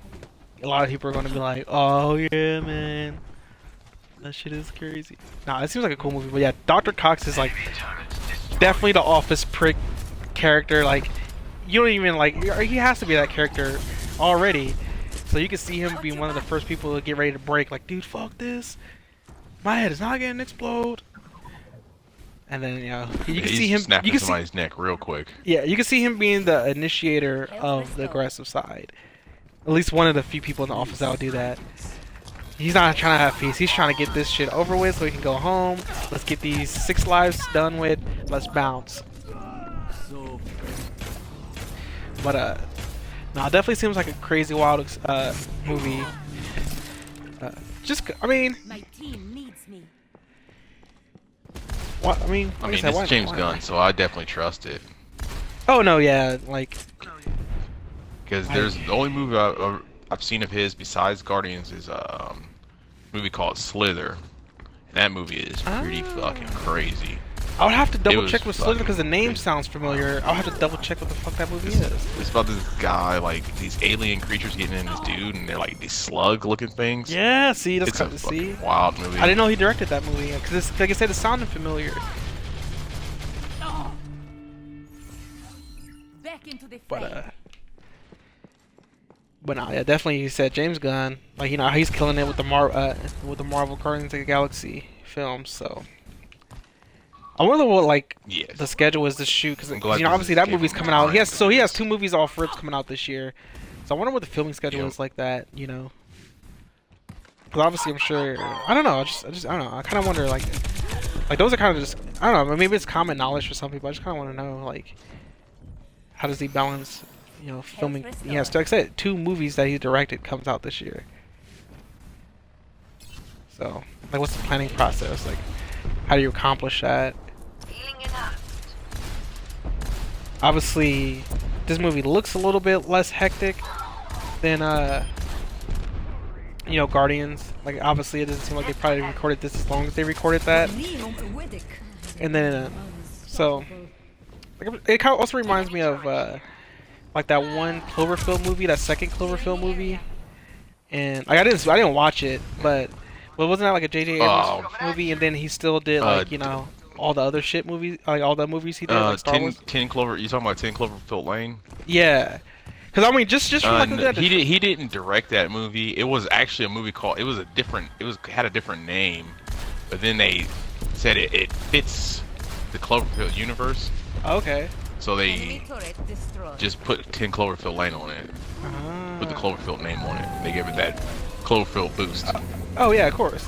a lot of people are going to be like, "Oh yeah, man, that shit is crazy." Nah, it seems like a cool movie, but yeah, Dr. Cox is like definitely the office prick character. Like, you don't even like, he has to be that character already. So you can see him being one of the first people to get ready to break. Like, dude, fuck this. My head is not getting to explode. And then, you know, you can see him snapping you can see, somebody's neck real quick. yeah, you can see him being the initiator of the aggressive side. At least one of the few people in the office that will do that. He's not trying to have peace. He's trying to get this shit over with so he can go home. Let's get these 6 lives done with. Let's bounce. But no, it definitely seems like a crazy wild movie. I mean, My team needs me. what? I mean, I like mean, said, it's James Gunn, so I definitely trust it. Oh no, yeah, like. Because there's the only movie I've seen of his besides Guardians is a movie called Slither. And that movie is pretty fucking crazy. I would have to double was check with Slither because the fucking name crazy. sounds familiar. I'll have to double check what the fuck that movie is. It's about this guy, like these alien creatures getting in this dude, and they're like these slug-looking things. Yeah, see, that's It's a kind of see. fucking wild movie. I didn't know he directed that movie because, like I said, it sounded familiar. Back into the But fray. but no, yeah, definitely. You said James Gunn, like, you know, he's killing it with the Marvel Guardians of the Galaxy films. So I wonder what like Yes. the schedule is to shoot because, I'm you glad know, this obviously is that escaping movie's my coming out. mind, He has 2 movies off ribs coming out this year. So I wonder what the filming schedule Yep. is like that. You know. Because obviously, I'm sure. I don't know. I just don't know. I kind of wonder, like those are kind of just. I don't know. Maybe it's common knowledge for some people. I just kind of want to know, like, how does he balance, you know, filming? He has, like I said, 2 movies that he directed comes out this year. So, like, what's the planning process? Like, how do you accomplish that? Feeling enough. Obviously, this movie looks a little bit less hectic than you know, Guardians. Like, obviously, it doesn't seem like they probably recorded this as long as they recorded that. And then, so, like, it kind of also reminds me of like that one Cloverfield movie, that second Cloverfield movie. And like, I didn't watch it, but wasn't that like a J.J. Abrams movie? And then he still did, like, you know, all the other shit movies, like all the movies he did, like Star Wars. 10 Clover. You talking about 10 Cloverfield Lane? Yeah, because I mean, just from like No, he didn't direct that movie. It was actually a movie called. It had a different name, but then they said it fits the Cloverfield universe, Okay. so they Enemy turret destroyed. just put 10 Cloverfield Lane on it, put the Ah. Cloverfield name on it. They gave it that Cloverfield boost. Oh yeah, of course.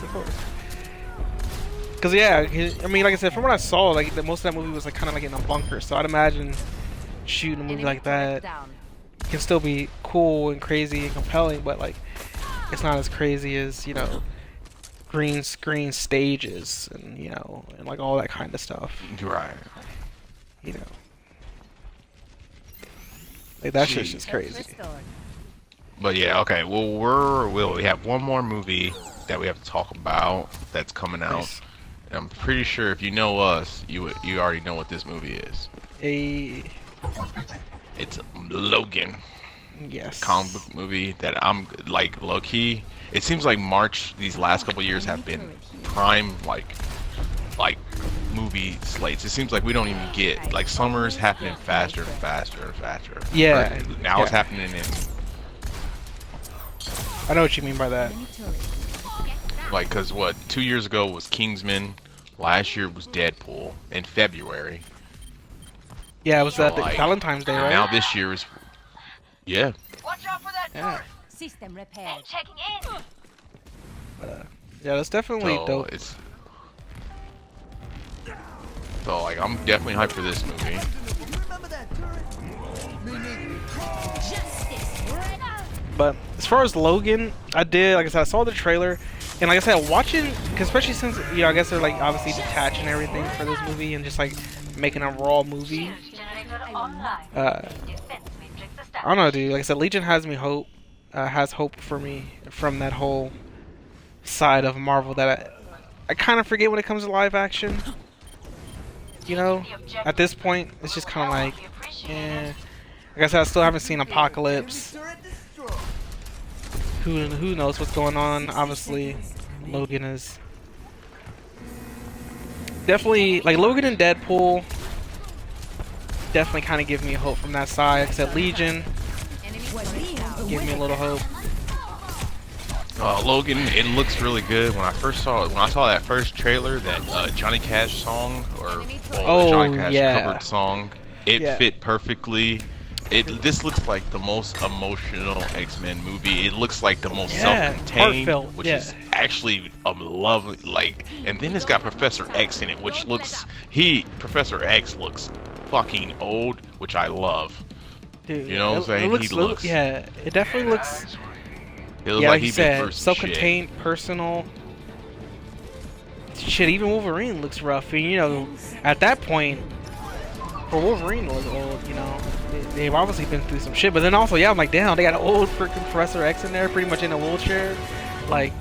Cause yeah, I mean, like I said, from what I saw, like most of that movie was like kind of like in a bunker. So I'd imagine shooting a movie Enemy like turret that down. can still be cool and crazy and compelling, but like it's not as crazy as, you know, green screen stages and, you know, and like all that kind of stuff. Right. You know, like that shit's just Health crazy. restored. But yeah, okay. Well, we have one more movie that we have to talk about that's coming out. Nice. And I'm pretty sure if you know us, you already know what this movie is. It's Logan, Yes. comic book movie that I'm like low key. It seems like March these last couple years have been prime like movie slates. It seems like we don't even get like summer's happening faster and faster and faster. Yeah. Now it's happening in I know what you mean by that. like because what 2 years ago was Kingsman, last year was Deadpool in February. Yeah, it was So, the Valentine's Day, and right? now this year is yeah. Watch out for that Yeah. door. System repaired. Checking in. Yeah, that's definitely So dope. it's so like I'm definitely hyped for this movie. But as far as Logan, I did, like I said, I saw the trailer, and like I said, watching, cause especially since, you know, I guess they're like obviously detaching everything for this movie and just like making a raw movie. Generator online. Defense matrix I don't know, dude. Like I said, Legion has hope for me from that whole side of Marvel that I kind of forget when it comes to live action. You know, at this point, it's just kind of like, eh. Like I said, I still haven't seen Apocalypse. Who knows what's going on? Obviously, Logan is definitely like Logan and Deadpool. Definitely kind of give me hope from that side. Except Legion, give me a little hope. Logan, it looks really good. When I saw that first trailer, that Johnny Cash song Oh, Johnny Cash yeah. covered song, it Yeah. fit perfectly. This looks like the most emotional X-Men movie. It looks like the most Yeah, self-contained, heartfelt, which yeah. is actually a lovely like. And then it's got Professor X in it, which Professor X looks fucking old, which I love. Dude, You know what I'm saying? It looks, He looks- yeah, it definitely looks. It looks Yeah, like like you he'd be said, through some self-contained, personal. Shit, even Wolverine looks rough. And, you know, at that point, for Wolverine was old, you know. They've obviously been through some shit. But then also, yeah, I'm like, damn, they got an old freaking Professor X in there, pretty much in a wheelchair. Like,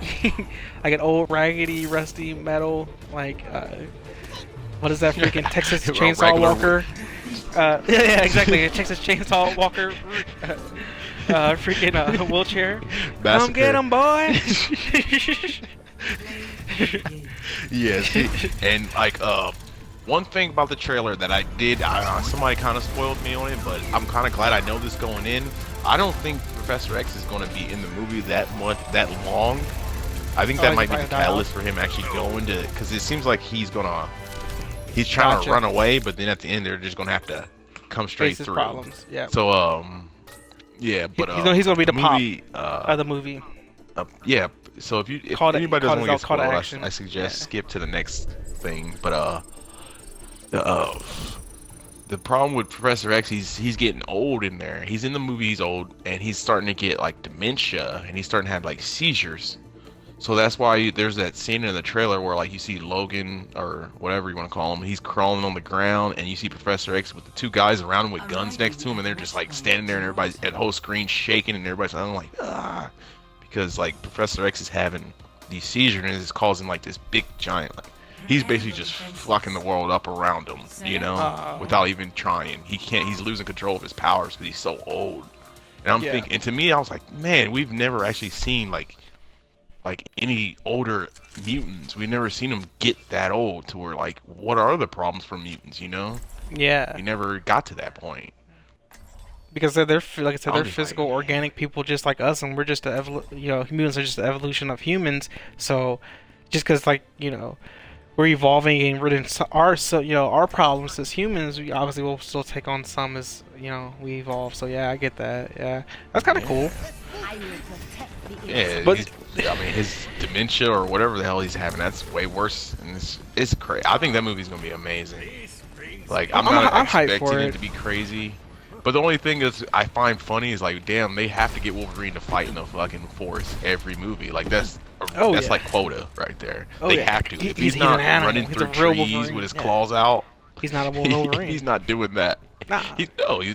like an old, raggedy, rusty metal, like, what is that freaking Texas Chainsaw Regular- Walker? Yeah, exactly, a Texas Chainsaw Walker. Freaking wheelchair. Come Massacre. get him, boy! Yes, and like one thing about the trailer that I did, somebody kind of spoiled me on it, but I'm kind of glad I know this going in. I don't think Professor X is going to be in the movie that long. I think that might be the catalyst for him actually going to, because it seems like he's trying Gotcha. to run away, but then at the end they're just gonna have to come straight Face his through. problems, yeah. So yeah, but he's gonna be the movie, pop of the movie. yeah. So if Call to- anybody call doesn't to- want to get call to spoiled, action. I suggest Yeah. skip to the next thing. But the problem with Professor X, he's getting old in there. He's in the movie, he's old, and he's starting to get like dementia, and he's starting to have like seizures. So that's why there's that scene in the trailer where like you see Logan or whatever you want to call him, he's crawling on the ground, and you see Professor X with the two guys around him with guns next to him, and they're just like standing there, and everybody's at the whole screen shaking, and everybody's like because like Professor X is having these seizures, and it's causing like this big giant like. He's basically just fucking the world up around him, you know, without even trying. He's losing control of his powers because he's so old. And I'm thinking, and to me, I was like, man, we've never actually seen like any older mutants. We've never seen them get that old to where like, what are the problems for mutants, you know? Yeah, We never got to that point. because they're like I said, I'm they're just physical, like- organic people just like us, and we're just mutants are just the evolution of humans. So, just because like we're evolving and rid of our problems as humans, we obviously will still take on some as we evolve. So yeah, I get that. Yeah, that's kind of cool. I will protect the Yeah, But- I mean, his dementia or whatever the hell he's having, that's way worse. And it's crazy. I think that movie's gonna be amazing. Like, I'm not hyped expecting for it it. to be crazy. But the only thing is I find funny is like, damn, they have to get Wolverine to fight in the fucking forest every movie. Like that's yeah. like quota right there. Oh, they yeah. have to. If He's he's not an animal. running He's through a real trees Wolverine. with his Yeah. claws out, He's not a Wolverine. he's not doing that. Nah. He's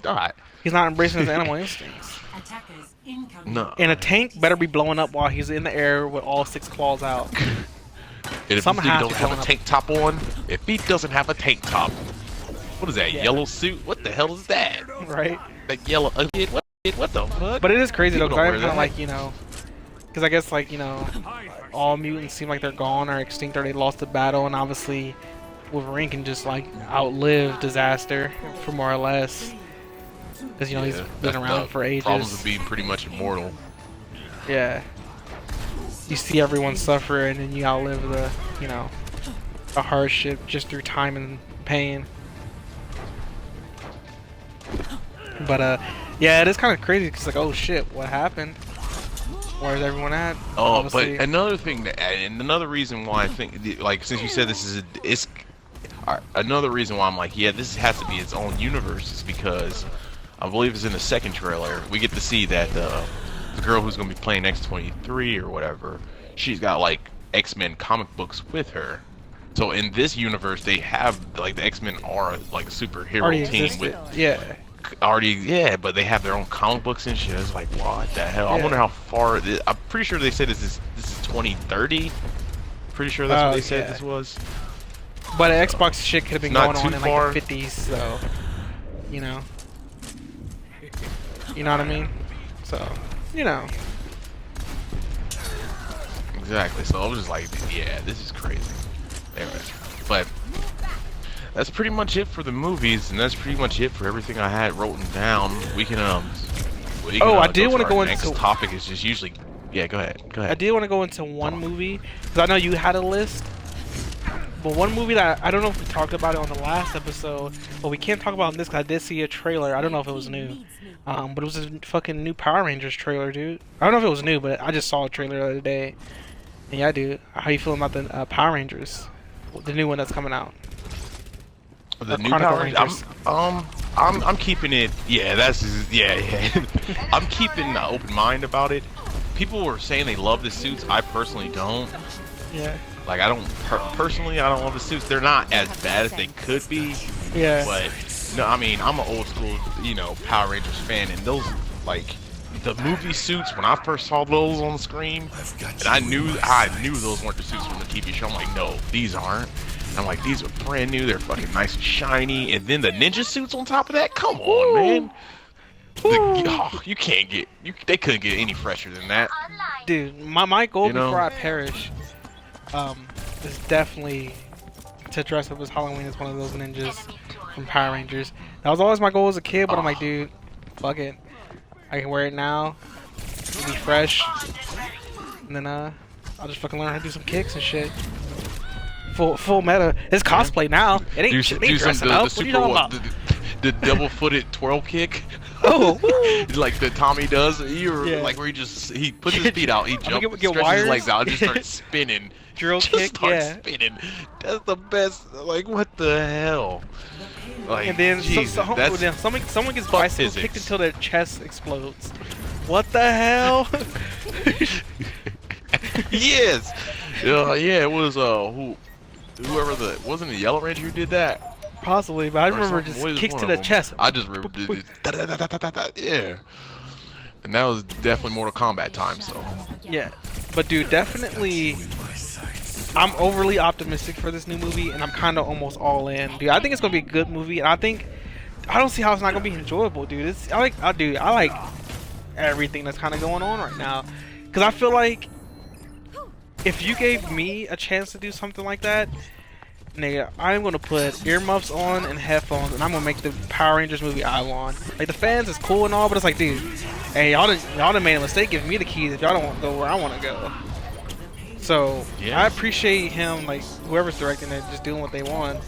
not. He's not embracing his animal instincts. Attackers incoming. No. And a tank better be blowing up while he's in the air with all 6 claws out. And if Some this dude have don't to have blow a up. tank top on, if he doesn't have a tank top, what is that, Yeah. yellow suit? What the hell is that? Right? That yellow kid. What the fuck? But it is crazy though, People because don't I'm wear kind of that. like, you know, because I guess like, you know, all mutants seem like they're gone or extinct or they lost the battle, and obviously Wolverine can just like outlive disaster for more or less, because you know he's been that's around the for ages. Problems of being pretty much immortal. Yeah. You see everyone suffer, and then you outlive the, you know, the hardship just through time and pain. But yeah, it is kind of crazy because like, oh shit, what happened? Where's everyone at? Oh, Obviously- but another thing, and another reason why I think, like, since you said this is it's another reason why I'm like, yeah, this has to be its own universe is because I believe it's in the second trailer we get to see that the girl who's gonna be playing X-23 or whatever, she's got like X-Men comic books with her. So in this universe, they have like the X-Men are like a superhero already team existed. with Yeah. yeah, but they have their own comic books and shit. It's like, what the hell? I Yeah. wonder how far. I'm pretty sure they said this is 2030. Pretty sure that's what they said yeah. this was. But Xbox shit could have been Not going too on in far. like the 50s, so you know. You know what I mean? So, you know. Exactly. So I was just like, yeah, this is crazy. Anyway, but that's pretty much it for the movies, and that's pretty much it for everything I had written down. We can Oh, I did want to go next into- topic is just usually, yeah, go ahead. I did want to go into one movie because I know you had a list. But one movie that I don't know if we talked about it on the last episode, but we can't talk about it in this because I did see a trailer. I don't know if it was new, but it was a fucking new Power Rangers trailer, dude. I don't know if it was new, but I just saw a trailer the other day. And yeah, dude, how you feeling about the Power Rangers, the new one that's coming out? The new Chronicle Power Rangers. I'm keeping it. Yeah, yeah. I'm keeping an open mind about it. People were saying they love the suits. I personally don't. Yeah. Like, I don't personally. I don't love the suits. They're not as bad as they could be. Yeah. But no, I mean, I'm an old school, Power Rangers fan, and those like the movie suits when I first saw those on the screen, and I knew those weren't the suits from the TV show. I'm like, no, these aren't. And I'm like, these are brand new. They're fucking nice and shiny. And then the ninja suits on top of that. Come on, man. You can't get. They couldn't get any fresher than that. Dude, my goal You know? before I perish, is definitely to dress up as Halloween as one of those ninjas from Power Rangers. That was always my goal as a kid, but I'm like, dude, fuck it. I can wear it now, be fresh, and then I'll just fucking learn how to do some kicks and shit. Full meta. It's cosplay now. It ain't, Do it ain't dressing the up. What super you talking about? the double-footed twirl kick. Oh, Like the Tommy does. Yeah. Like where he puts his feet out, he gonna jumps, get stretches wires. his legs out, and just starts spinning. Drill Just kick, starts yeah. spinning. That's the best. Like, what the hell? Like, And then, Jesus, that's then someone gets fuck bicycle physics. kicked until their chest explodes. What the hell? yes. Yeah, it was whoever wasn't the Yellow Ranger who did that. Possibly, but I Or remember something. just What is kicks one to of the them? chest. I just remember yeah. And that was definitely Mortal Kombat time. So Yeah, but dude, definitely, I'm overly optimistic for this new movie, and I'm kind of almost all in, dude. I think it's gonna be a good movie, and I don't see how it's not gonna be enjoyable, dude. I like everything that's kind of going on right now, because I feel like if you gave me a chance to do something like that, nigga, I'm gonna put earmuffs on and headphones, and I'm gonna make the Power Rangers movie I want. Like, the fans is cool and all, but it's like, dude, hey, y'all done made a mistake giving me the keys if y'all don't want to go where I want to go. So Yeah. I appreciate him, like whoever's directing it, just doing what they want.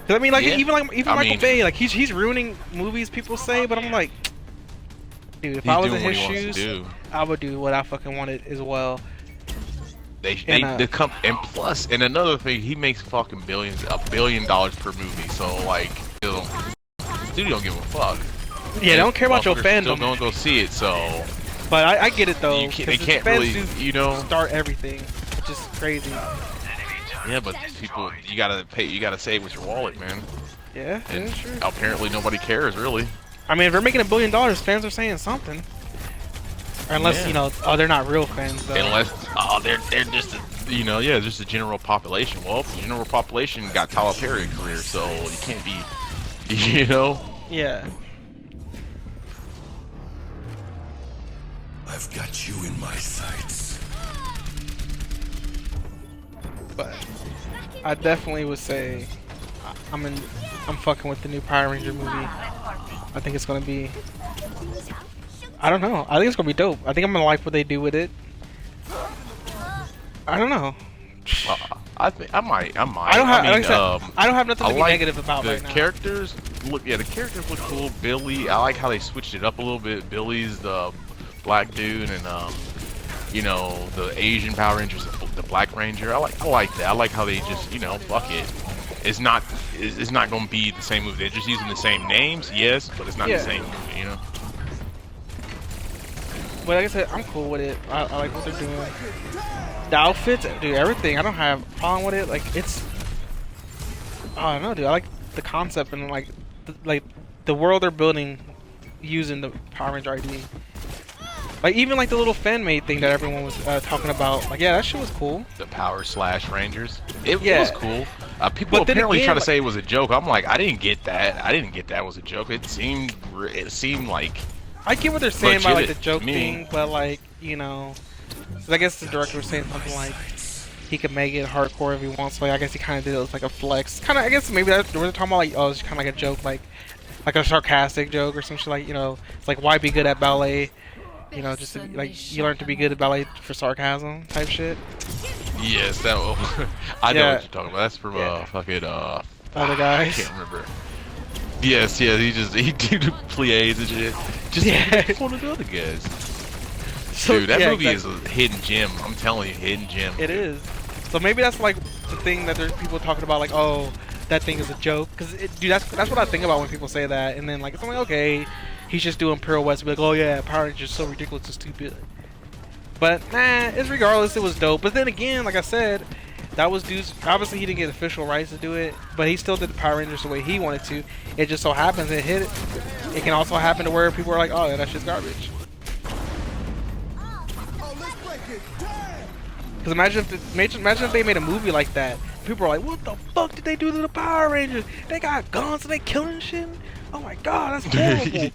'Cause I mean, like Yeah. even I Michael mean- Bay, like he's ruining movies, people say, but I'm like, dude, if he's I was doing in what his he wants to shoes, do. I would do what I fucking wanted as well. And plus, and another thing, he makes fucking $1 billion per movie. So like, dude don't give a fuck. Yeah, they don't care about your Motherfuckers Still fandom. gonna go see it. So But I get it though. they 'cause can't fans really, do start everything, which is crazy. Yeah, but people, you gotta pay. You gotta save with your wallet, man. Yeah, And yeah, sure. apparently nobody cares really. I mean, if they're making $1 billion, fans are saying something. Or unless Yeah. they're not real fans though. Unless they're just just the general population. Well, the general population got Tyler Perry career, so you can't be, Yeah. I've got you in my sights. But I definitely would say I'm fucking with the new Power Ranger movie. I think it's gonna be. I don't know. I think it's gonna be dope. I think I'm gonna like what they do with it. I don't know. I think I might. I don't have nothing to be like negative about the right now. characters. The characters look cool. Billy, I like how they switched it up a little bit. Billy's the black dude, and you know, the Asian Power Rangers, the Black Ranger. I like that. I like how they just, you know, fuck it. It's not gonna be the same movie. They're just using the same names, yes, but it's not the same movie, you know. But like I said, I'm cool with it. I like what they're doing. The outfits, dude, everything. I don't have a problem with it. Like it's, I don't know, dude. I like the concept and like the world they're building using the Power Ranger ID. Like even like the little fan made thing that everyone was talking about. Like yeah, that shit was cool. The Power / Rangers. It was cool. People But then apparently again, try to say it was a joke. I'm like, I didn't get that. I didn't get that was a joke. It seemed like. I get what they're saying by like the legit joke to me. thing, but like you know, 'cause I guess the director was saying something like he could make it hardcore if he wants. So I guess he kind of did it as like a flex. Kind of, I guess maybe that's what they're talking about. Like oh, it's kind of like a joke, like a sarcastic joke or some shit. Like you know, it's like why be good at ballet? You know, just to, like you learn to be good at ballet for sarcasm type shit. Yes, that. I know what you're talking about. That's from fucking Other guys. I can't remember. Yes, he do the plies and shit. Just like one of the other guys. So, Dude, that movie is a hidden gem. I'm telling you, hidden gem. It is. So maybe that's like the thing that there's people talking about, like, oh, that thing is a joke. Cause dude, that's what I think about when people say that. And then like it's like okay, he's just doing pirouettes. Be like, oh yeah, Power Rangers so ridiculous and stupid. But nah, it's regardless, it was dope. But then again, like I said, that was dude's. Obviously, he didn't get official rights to do it, but he still did the Power Rangers the way he wanted to. It just so happens it hit it. It can also happen to where people are like, oh, yeah, that shit's garbage. Because imagine if they made a movie like that. People are like, what the fuck did they do to the Power Rangers? They got guns and they killing shit? Oh my god, that's horrible.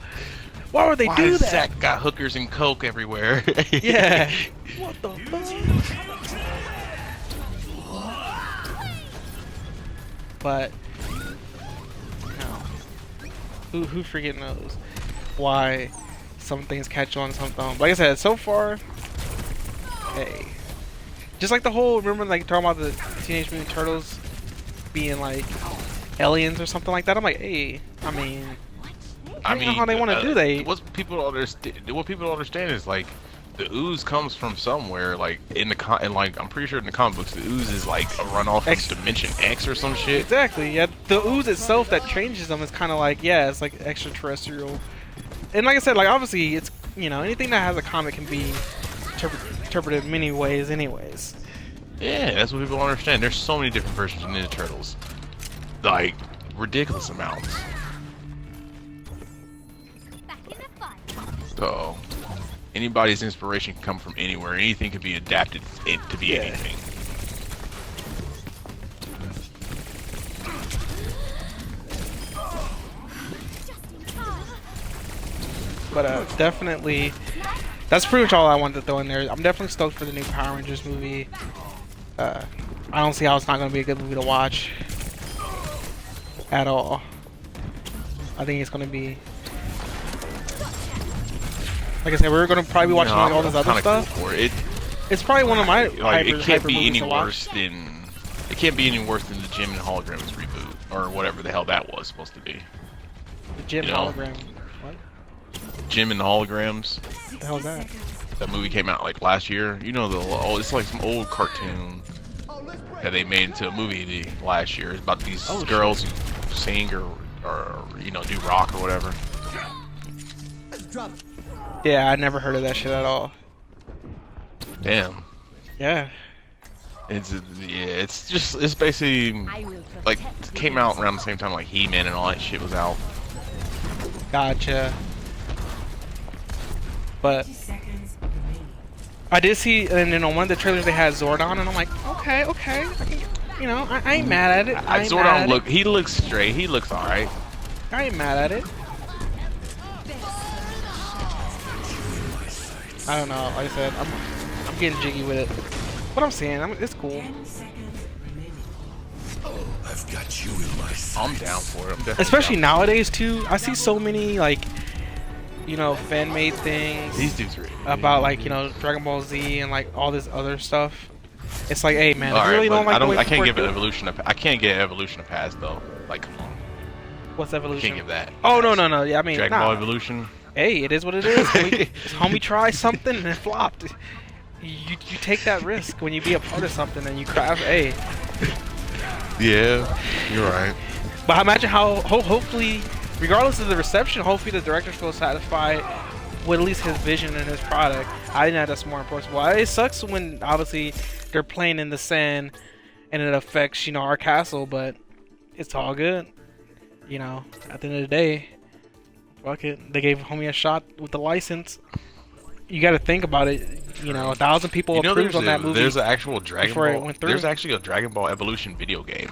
Why would they do that? Zach got hookers and coke everywhere. Yeah. What the fuck? But no. Who freaking knows why some things catch on, some don't. Like I said, so far, hey, just like the whole remember like talking about the Teenage Mutant Turtles being like aliens or something like that. I'm like, hey, I mean, how they want to do they? What people don't understand is like the ooze comes from somewhere. Like I'm pretty sure in the comic books, the ooze is like a runoff from Dimension X or some shit. Exactly. Yeah, the ooze itself that changes them is kind of like it's like extraterrestrial. And like I said, like obviously it's anything that has a comic can be interpreted in many ways, anyways. Yeah, that's what people don't understand. There's so many different versions of Ninja Turtles, like ridiculous amounts. So anybody's inspiration can come from anywhere. Anything can be adapted to be anything. But definitely, that's pretty much all I wanted to throw in there. I'm definitely stoked for the new Power Rangers movie. I don't see how it's not going to be a good movie to watch at all. I think it's going to be. Like I said, we're going to probably be watching like, all this other stuff. Cool for it. It's probably one of my it can't be any worse than the Jim and Holograms reboot or whatever the hell that was supposed to be. The Jim hologram. What? Jim and the Holograms. What the hell is that? That movie came out like last year. You know it's like some old cartoon that they made into a movie last year. It's about these girls who sing or do rock or whatever. Yeah, I never heard of that shit at all. Damn. Yeah. It's basically like it came out around the same time like He-Man and all that shit was out. Gotcha. But I did see, and on one of the trailers they had Zordon, and I'm like, okay, I ain't mad at it. Zordon he looks straight. He looks alright. I ain't mad at it. I don't know. Like I said, I'm getting jiggy with it. What I'm saying, it's cool. 10 seconds remaining. I've got you in my sights. I'm down for it. I'm definitely Especially down. nowadays too. I see so many like, you know, fan-made things These dudes are about like, you know, Dragon Ball Z and like all this other stuff. It's like, hey man, if you Alright, really but don't like I the way I can't people give are it doing- evolution. I can't get evolution of past though. Like, come on, What's I evolution? can't give that. Oh no. Yeah, I mean, Dragon nah. Ball evolution. Hey, it is what it is. Homie tried something and it flopped. You take that risk when you be a part of something and you craft. Hey, Yeah, you're right. but imagine how hopefully, regardless of the reception, hopefully the director's still satisfied with at least his vision and his product. I think that's more important. Well, it sucks when obviously they're playing in the sand and it affects, you know, our castle, but it's all good. You know, at the end of the day, fuck it. They gave homie a shot with the license. You got to think about it. You know, 1,000 people You know, approved on that movie. there's an actual Dragon before it Ball. went through. There's actually a Dragon Ball Evolution video game.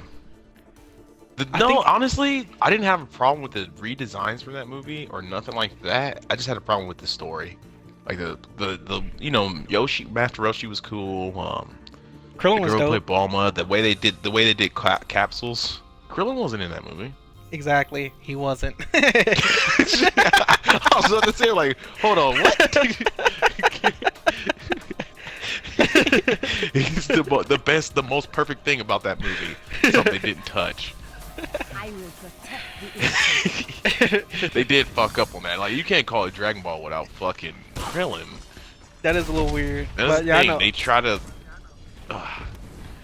I No, think- honestly, I didn't have a problem with the redesigns for that movie or nothing like that. I just had a problem with the story. Like the you know, Yoshi, Master Roshi was cool. Krillin The was girl dope. played Bulma. The way they did capsules. Krillin wasn't in that movie. Exactly, he wasn't. I was about to say, like, hold on, what? He's the best, the most perfect thing about that movie. Something they didn't touch. I will protect the innocent. They did fuck up on that. Like, you can't call it Dragon Ball without fucking Krillin. That is a little weird. That's But the yeah, I thing. know. They try to.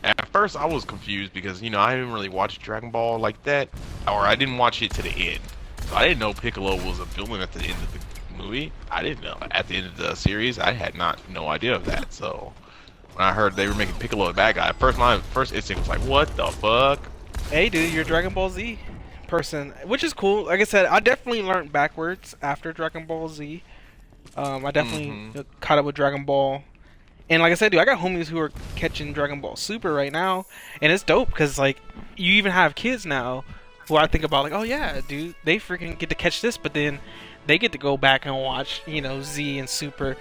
At first, I was confused because I didn't really watch Dragon Ball like that, or I didn't watch it to the end. So I didn't know Piccolo was a villain at the end of the movie. I didn't know at the end of the series. I had no idea of that. So when I heard they were making Piccolo a bad guy, my first instinct was like, "What the fuck?" Hey, dude, you're a Dragon Ball Z person, which is cool. Like I said, I definitely learned backwards after Dragon Ball Z. I definitely caught up with Dragon Ball. And like I said, dude, I got homies who are catching Dragon Ball Super right now, and it's dope because like you even have kids now who I think about like, oh yeah, dude, they freaking get to catch this, but then they get to go back and watch, you know, Z and Super.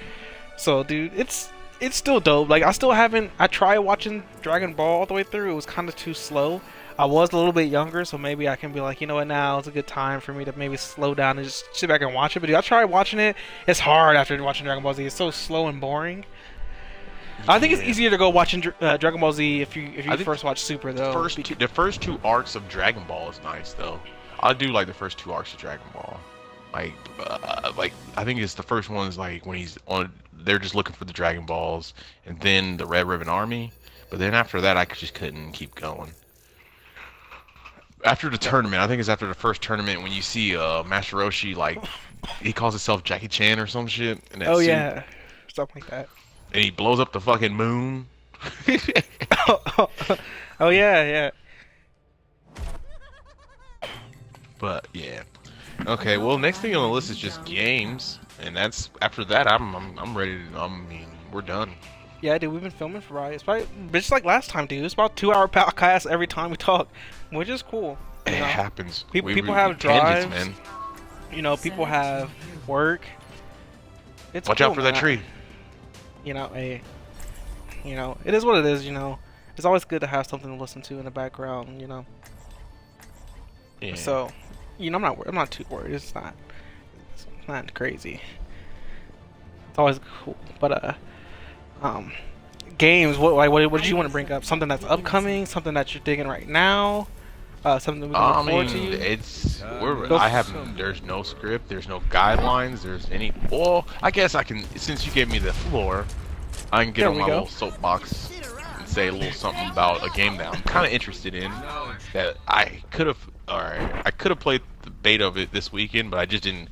So, dude, it's still dope. Like I tried watching Dragon Ball all the way through. It was kind of too slow. I was a little bit younger, so maybe I can be like, you know what, now it's a good time for me to maybe slow down and just sit back and watch it. But dude, I tried watching it. It's hard after watching Dragon Ball Z. It's so slow and boring. I think it's easier to go watching Dragon Ball Z if you first watch Super though. The first two arcs of Dragon Ball is nice though. I do like the first two arcs of Dragon Ball. Like I think it's the first one is like when he's on. They're just looking for the Dragon Balls, and then the Red Ribbon Army. But then after that, I just couldn't keep going. After the tournament, I think it's after the first tournament when you see Master Roshi, like he calls himself Jackie Chan or some shit. In that suit, yeah, something like that. and he blows up the fucking moon. Oh yeah. But yeah. Okay, well, next thing on the list is just games, and that's after that. I'm ready to. I mean, we're done. Yeah, dude, we've been filming for it's probably just like last time, dude. It's about 2-hour podcast every time we talk, which is cool. You It know? happens. People have tangents, drives. man. You know, people have work. It's Watch cool, out for that man. tree. You know, you know, it is what it is. You know, it's always good to have something to listen to in the background. You know, Yeah. so you know, I'm not too worried. It's not crazy. It's always cool, but games. What did you want to bring up? Something that's upcoming, something that you're digging right now, something we can look forward to. There's no script, there's no guidelines, there's any. Well, I guess I can. Since you gave me the floor, I can get There on we my go. little soapbox and say a little something about a game that I'm kind of interested in. That I could have played the beta of it this weekend, but I didn't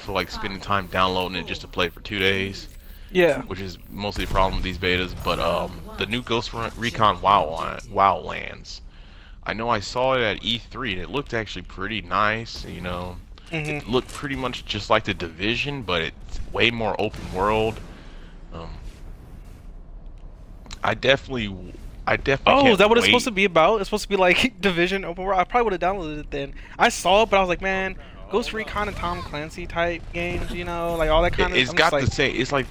feel like spending time downloading it just to play it for 2 days. Yeah. Which is mostly the problem with these betas. But the new Ghost Recon WoW lands. I know I saw it at E3 and it looked actually pretty nice. You know, it looked pretty much just like the Division, but it's way more open world. I definitely. Oh, Can't is that what it's wait. supposed to be about? It's supposed to be like Division open world. I probably would have downloaded it then. I saw it, but I was like, man, Ghost Recon and Tom Clancy type games, you know, like all that kind of. It's I'm got just the same. It's like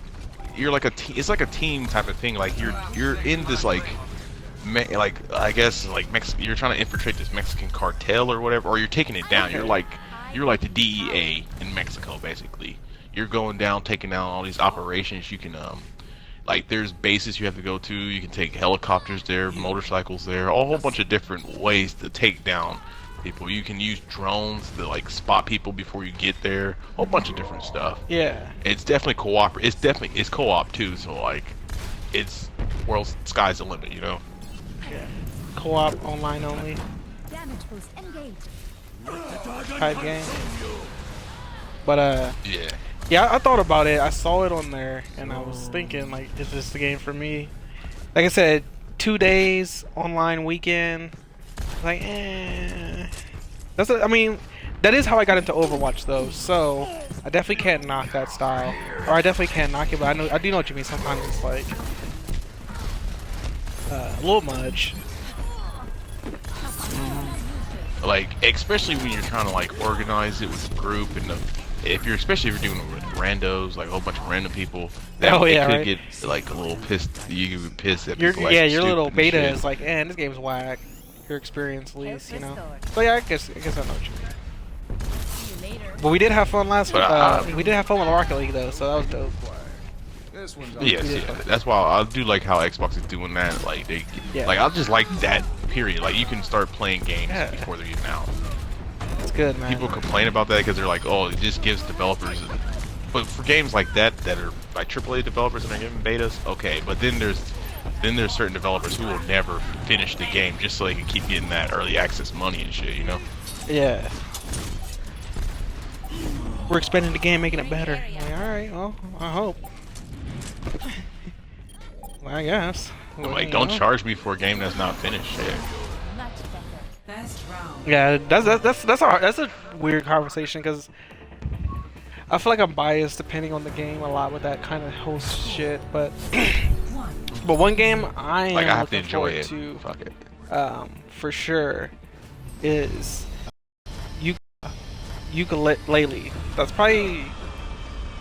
you're like it's like a team type of thing. Like you're in this like like I guess like you're trying to infiltrate this Mexican cartel or whatever, or you're taking it down. You're like the DEA in Mexico basically. You're going down, taking down all these operations. You can like there's bases you have to go to. You can take helicopters there, motorcycles there, a whole bunch of different ways to take down people. You can use drones to like spot people before you get there. A whole bunch of different stuff. Yeah. It's definitely co-op. It's co-op too. So like, it's world sky's the limit. You know. Yeah. Co-op online only Damage boost engaged. type game. But Yeah. yeah, I thought about it. I saw it on there, and I was thinking, like, is this the game for me? Like I said, 2 days online weekend. Like, I mean, that is how I got into Overwatch, though. So I definitely can't knock that style, or I definitely can't knock it. But I do know what you mean. Sometimes it's like a little much. Like, especially when you're trying to like organize it with a group, and especially if you're doing it with randos, like a whole bunch of random people, that Oh, yeah, could right. get like a little pissed. You could be pissed at Your people. Like, your little stupid and beta shit. is like, this game's whack. Your experience, at least, you know. Restored. So yeah, I guess I know what you mean. See you later. But we did have fun last. But, we did have fun with Rocket League though, so that was dope. Yes, yeah. That's why I do like how Xbox is doing that. Like Yeah. like I just like that period. Like you can start playing games Yeah. before they're even out. It's good, man. People complain about that because they're like, oh, it just gives developers. But for games like that are like AAA developers and they're giving betas, okay. But then there's certain developers who will never finish the game just so they can keep getting that early access money and shit, you know? Yeah. We're expanding the game, making it better. Like, all right, well, I hope. Well, I guess. I'm Well, like, you don't know. charge me for a game that's not finished. Yeah. Much better. First round. Yeah, that's a weird conversation because I feel like I'm biased depending on the game a lot with that kind of whole shit. But but one game I am Like I have to looking enjoy forward it. to Fuck it. for sure is Ukulele. That's probably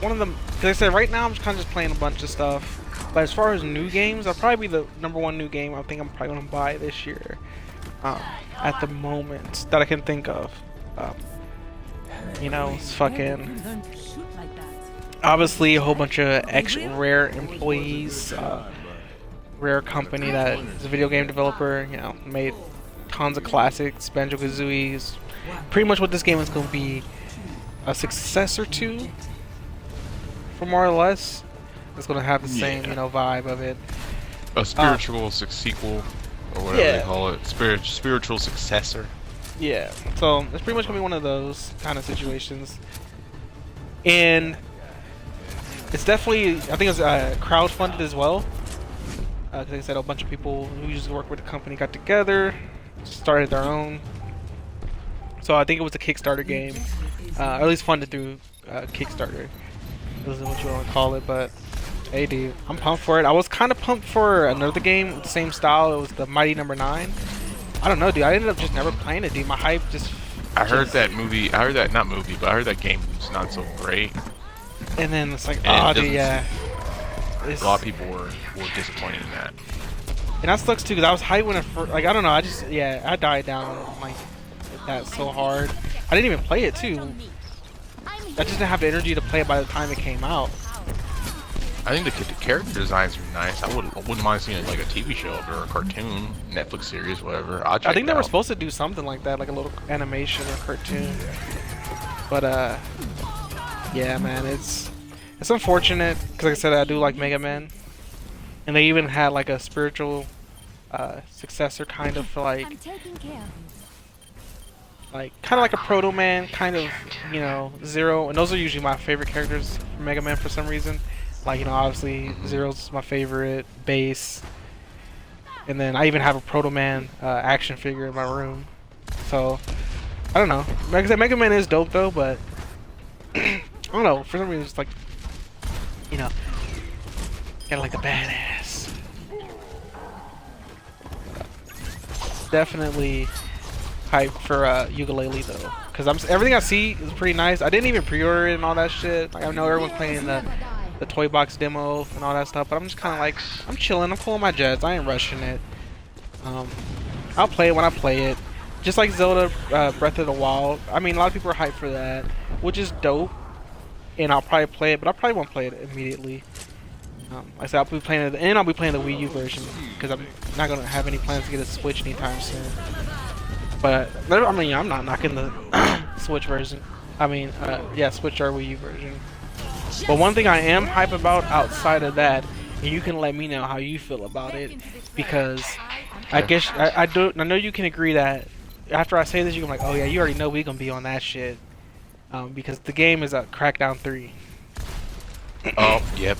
one of them. Cause I said right now I'm just kind of just playing a bunch of stuff. But as far as new games, that'll probably be the #1 new game I think I'm probably gonna buy this year. At the moment that I can think of. You know, it's fucking Learn to shoot like that. obviously a whole bunch of Rare employees. Rare company that is a video game developer. You know, made tons of classics, Banjo-Kazooies. Pretty much what this game is going to be a successor to, for more or less. It's going to have the same, you know, vibe of it. A spiritual sequel, or whatever yeah. they call it. Spiritual successor. Yeah, so it's pretty much gonna be one of those kind of situations, and it's definitely, I think it's crowdfunded as well. Because like I said, a bunch of people who used to work with the company got together, started their own. So I think it was a Kickstarter game, or at least funded through Kickstarter. This is what you want to call it, but hey, dude, I'm pumped for it. I was kind of pumped for another game with the same style. It was the Mighty Number 9. I don't know, dude. I ended up just never playing it, dude. My hype just. I heard that movie. I heard that not movie, but I heard that game was not so great. And then it's like, And oh, it dude, doesn't- yeah. A lot of people were disappointed in that. And that sucks too, because I was hyped when it first. Like, I don't know. I died down like that so hard. I didn't even play it too. I just didn't have the energy to play it by the time it came out. I think the character designs are nice. I wouldn't mind seeing like a TV show or a cartoon, Netflix series, whatever. I'll check I think they it were out. supposed to do something like that, like a little animation or cartoon. But yeah, man, it's unfortunate because, like I said, I do like Mega Man, and they even had like a spiritual successor, kind of for like I'm taking care of you. kind of like a Proto Man, kind of, you know, Zero, and those are usually my favorite characters for Mega Man for some reason. Like, you know, obviously Zero's my favorite, Bass, and then I even have a Proto Man action figure in my room. So I don't know. Like I said, Mega Man is dope though, but I don't know. For some reason, it's like, you know, kind of like the badass. Definitely hyped for Ukulele though, because everything I see is pretty nice. I didn't even pre-order it and all that shit. Like, I know everyone's playing the the toy box demo and all that stuff. But I'm just kind of like, I'm chilling. I'm pulling my jets. I ain't rushing it. I'll play it when I play it. Just like Zelda Breath of the Wild. I mean, a lot of people are hyped for that, which is dope. And I'll probably play it, but I probably won't play it immediately. Like I said, I'll be playing it, and I'll be playing the Wii U version because I'm not gonna have any plans to get a Switch anytime soon. But I mean, I'm not knocking the Switch version. I mean, yeah, Switch or Wii U version. But one thing I am hype about outside of that, and you can let me know how you feel about it, because I guess I know you can agree that after I say this, you're gonna be like, oh yeah, you already know we gonna be on that shit, because the game is a Crackdown 3. Oh, yep.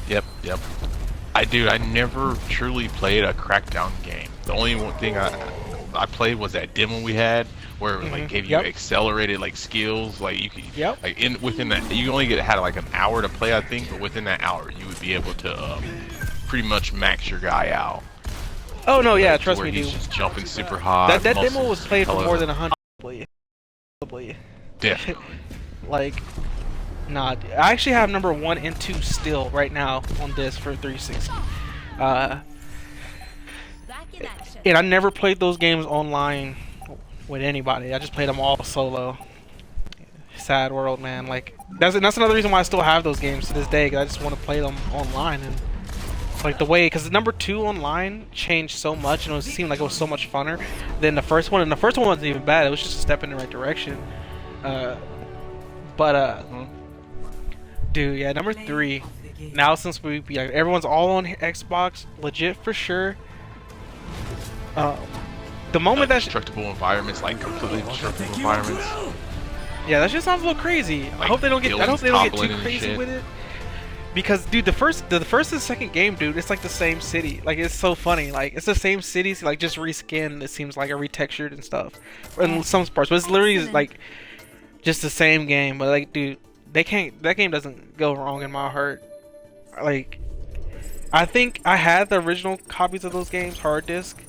I never truly played a Crackdown game. The only one thing I played was that demo we had, where it like gave you accelerated like skills, like you could like within that you only had like an hour to play, I think, but within that hour you would be able to pretty much max your guy out. Oh no, yeah, trust me, he's dude. just jumping super high. That demo was played for more than 100. Yeah. Like, nah, I actually have number 1 and 2 still right now on this for 360. And I never played those games online with anybody. I just played them all solo. Sad world, man. Like that's another reason why I still have those games to this day. 'Cause I just want to play them online, and like the way, because number 2 online changed so much, and it seemed like it was so much funner than the first one. And the first one wasn't even bad. It was just a step in the right direction. Dude, yeah, number 3. Now since everyone's all on Xbox, legit for sure. The moment that destructible environments, like completely destructible environments. Yeah, that just sounds a little crazy. Like I hope they don't get too and crazy shit. with it. Because dude, the first and second game, dude, it's like the same city. Like it's so funny. Like it's the same cities, like just reskinned. It seems like, or retextured and stuff in some parts, but it's literally like just the same game. But like, dude, that game doesn't go wrong in my heart. Like, I think I had the original copies of those games, hard disk.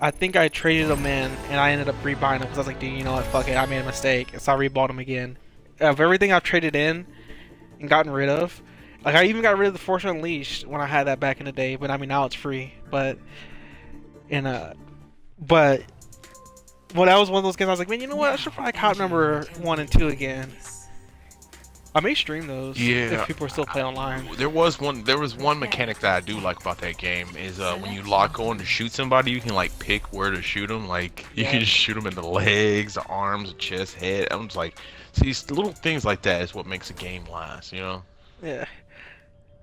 I think I traded them in, and I ended up rebuying them because I was like, dude, you know what, fuck it, I made a mistake, so I rebought them again. Of everything I've traded in and gotten rid of, like I even got rid of the Force Unleashed when I had that back in the day, but I mean now it's free. But that was one of those games I was like, man, you know what, I should probably cop number 1 and 2 again. I may stream those if people are still playing online. There was one mechanic that I do like about that game is when you lock on to shoot somebody, you can like pick where to shoot them. Like you can just shoot them in the legs, the arms, the chest, head. I'm just like, see, little things like that is what makes a game last, you know? Yeah.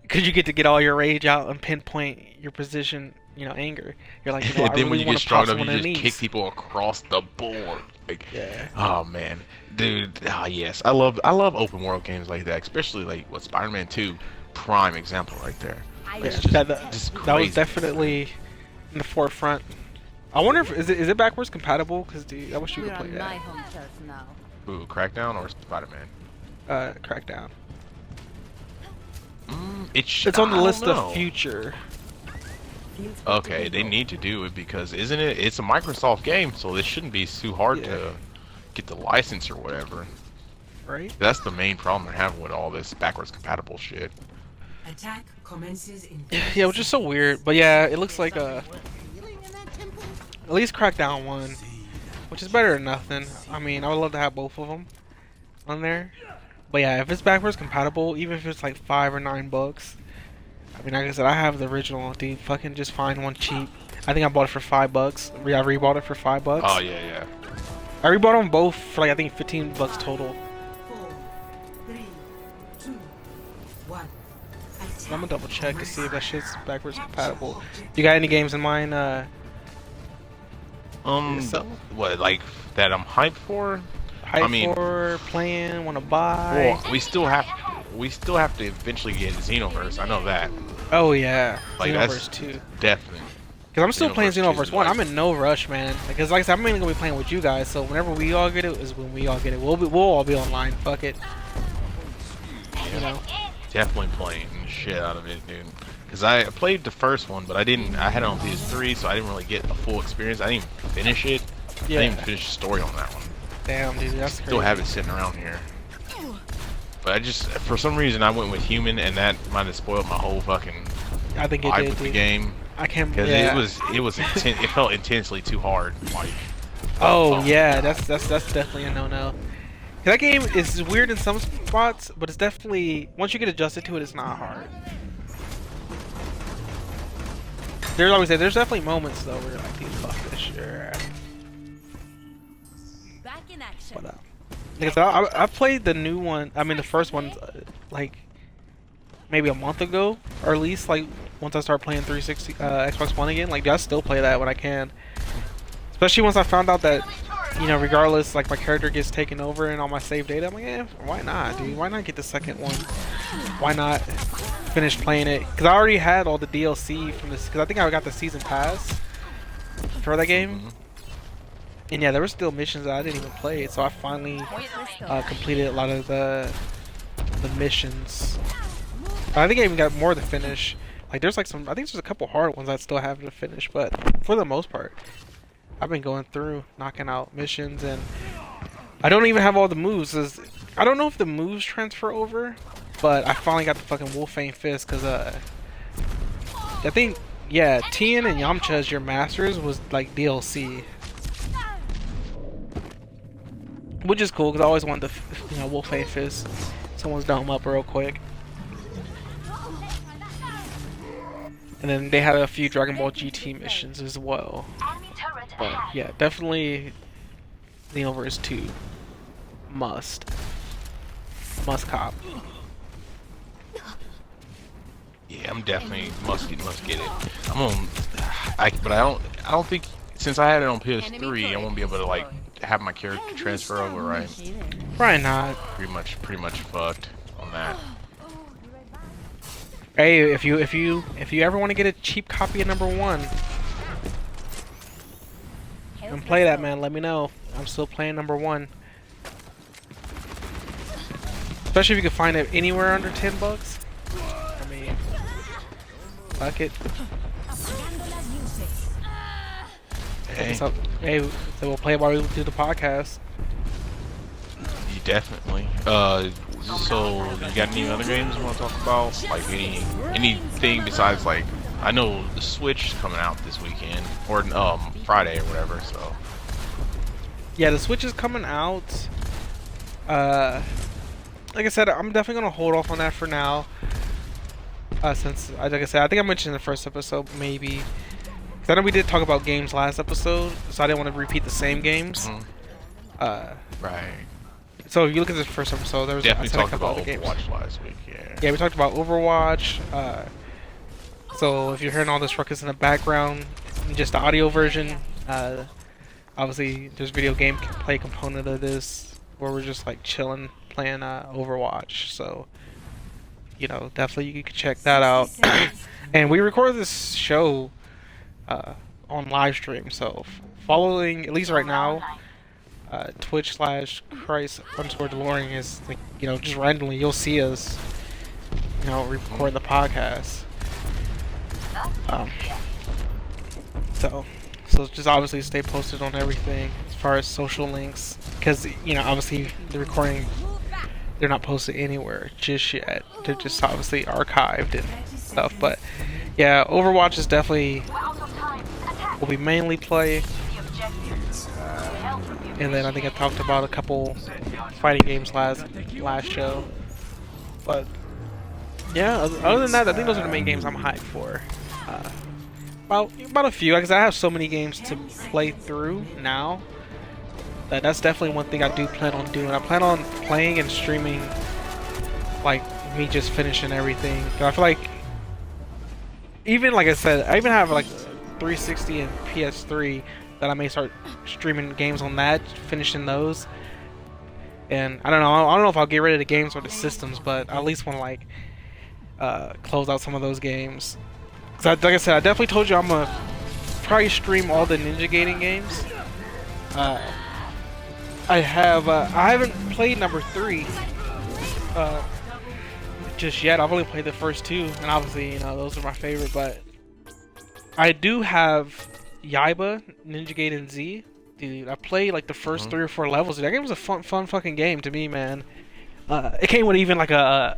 Because you get to get all your rage out and pinpoint your position, anger. You're like, and then when you get strong enough, you just knees. kick people across the board. Like, yeah. Oh man, dude. Yes, I love open world games like that, especially like what Spider-Man 2, prime example right there. It's that just was crazy. definitely in the forefront. I wonder if is it backwards compatible? Because dude, I wish you could play that. Ooh, Crackdown or Spider-Man? Crackdown. It's on the list of future. Okay, they need to do it because isn't it? It's a Microsoft game, so this shouldn't be too hard to get the license or whatever. Right. That's the main problem they're having with all this backwards compatible shit. Attack commences in Yeah, which is so weird. But yeah, it looks like at least Crackdown 1, which is better than nothing. I mean, I would love to have both of them on there. But yeah, if it's backwards compatible, even if it's like $5 or $9. I mean, like I said, I have the original, dude. Fucking just find one cheap. I think I bought it for $5. I rebought it for $5. Oh yeah. I rebought them both for like I think $15 total. 4, 3, 2, 1. I'm gonna double check to see if that shit's backwards compatible. You got any games in mind? What, like that I'm hyped for? For playing, want to buy? Well, we still have to eventually get Xenoverse. I know that. Oh yeah, Like Xenoverse 2. Definitely. Because I'm still playing Xenoverse 2 Xenoverse 1. I'm in no rush, man. Because like I said, I'm mainly gonna be playing with you guys. So whenever we all get it, is when we all get it. We'll all be online. Fuck it. You know. Definitely playing the shit out of it, dude. Because I played the first one, but I had it on PS3, so I didn't really get a full experience. I didn't even finish it. Yeah. I didn't even finish the story on that one. Damn, dude, that's Still crazy. have it sitting around here. But I just, for some reason, I went with human, and that might have spoiled my whole fucking I think it vibe did, with the dude. game. I can't. Because Yeah. it felt intensely too hard. Like, Oh yeah, that's definitely a no-no. That game is weird in some spots, but it's definitely once you get adjusted to it, it's not hard. There's definitely moments though where you're like, dude, fuck this shit. Back in action. But like I said, I played the new one. I mean, the first one, like maybe a month ago, or at least like once I start playing 360 Xbox One again. Like, I still play that when I can. Especially once I found out that, you know, regardless, like my character gets taken over and all my save data, I'm like, eh, why not, dude? Why not get the second one? Why not finish playing it? Because I already had all the DLC from this. Because I think I got the season pass for that game. And yeah, there were still missions that I didn't even play. So I finally completed a lot of the missions. But I think I even got more to finish. Like there's like some, I think there's a couple hard ones I still have to finish. But for the most part, I've been going through, knocking out missions, and I don't even have all the moves. I don't know if the moves transfer over, but I finally got the fucking Wolfang Fist, because, I think, yeah, Tien and Yamcha as your masters was, like, DLC. Which is cool, because I always wanted the, you know, Wolfang Fist. Someone's dome him up real quick. And then they had a few Dragon Ball GT missions as well. But yeah, definitely Xenoverse 2. Must cop. yeah, I'm definitely must get it. I'm on, but I don't think, since I had it on PS3, I won't be able to like have my character transfer over, right? Probably not. Pretty much fucked on that. Hey, if you ever want to get a cheap copy of #1 and play that, man, let me know. I'm still playing #1. Especially if you can find it anywhere under $10. I mean, fuck it. Hey, So, hey, so we'll play while we do the podcast. you definitely. So you got any other games you want to talk about? Like anything besides, like, I know the Switch is coming out this weekend or Friday or whatever. So Yeah, the Switch is coming out. Like I said, I'm definitely gonna hold off on that for now. Since, like I said, I think I mentioned in the first episode, maybe. 'Cause I know we did talk about games last episode, so I didn't want to repeat the same games. right. So if you look at the first episode, there was Definitely I said a talked couple about other games. Overwatch last week. Yeah. Yeah, we talked about Overwatch. So if you're hearing all this ruckus in the background, just the audio version, obviously there's video game play component of this where we're just like chilling, playing Overwatch. So, you know, definitely you can check that out. And we recorded this show on live stream, so following, at least right now, Twitch/Christ_Dilorean is, like, you know, just randomly you'll see us, you know, record the podcast. So just obviously stay posted on everything as far as social links, because, you know, obviously the recording, they're not posted anywhere just yet. They're just obviously archived and stuff. But yeah, Overwatch is definitely what we mainly play. And then I think I talked about a couple fighting games last show. But yeah, other than that, I think those are the main games I'm hyped for. About a few, because I have so many games to play through now. That's definitely one thing I do plan on doing. I plan on playing and streaming, like, me just finishing everything. I feel like, even like I said, I even have like 360 and PS3 that I may start streaming games on that, finishing those. And I don't know if I'll get rid of the games or the systems, but I at least want to, like, close out some of those games. Cause like I said, I definitely told you I'm gonna probably stream all the Ninja Gaiden games. I haven't played #3 just yet. I've only played the first 2, and obviously, you know, those are my favorite. But I do have Yaiba Ninja Gaiden Z. Dude, I played like the first 3 or 4 levels. That game was a fun fucking game to me, man. It came with even like a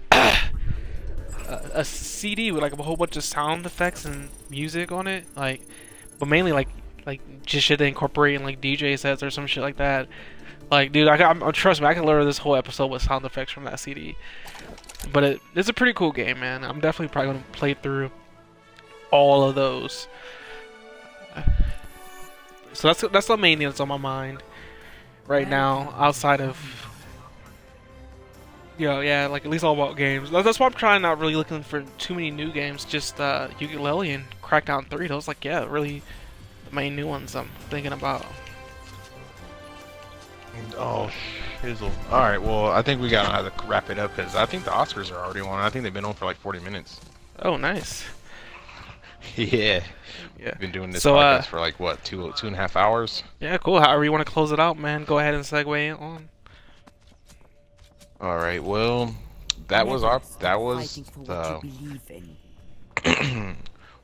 CD with like a whole bunch of sound effects and music on it, like, but mainly like just shit they incorporate in like DJ sets or some shit like that. Like, dude, trust me, I can learn this whole episode with sound effects from that CD. But it's a pretty cool game, man. I'm definitely probably gonna play through all of those. So that's the main thing that's on my mind right now, outside of, yeah, like at least all about games. That's why I'm trying, not really looking for too many new games. Just Ukulele and Crackdown 3. Those, like, yeah, really the main new ones I'm thinking about. Oh, shizzle. Alright, well, I think we gotta have to wrap it up because I think the Oscars are already on. I think they've been on for like 40 minutes. Oh, nice. Yeah. Yeah. Been doing this So, podcast for like, what, two and a half hours? Yeah, cool. However you want to close it out, man, go ahead and segue on. Alright, well, that was the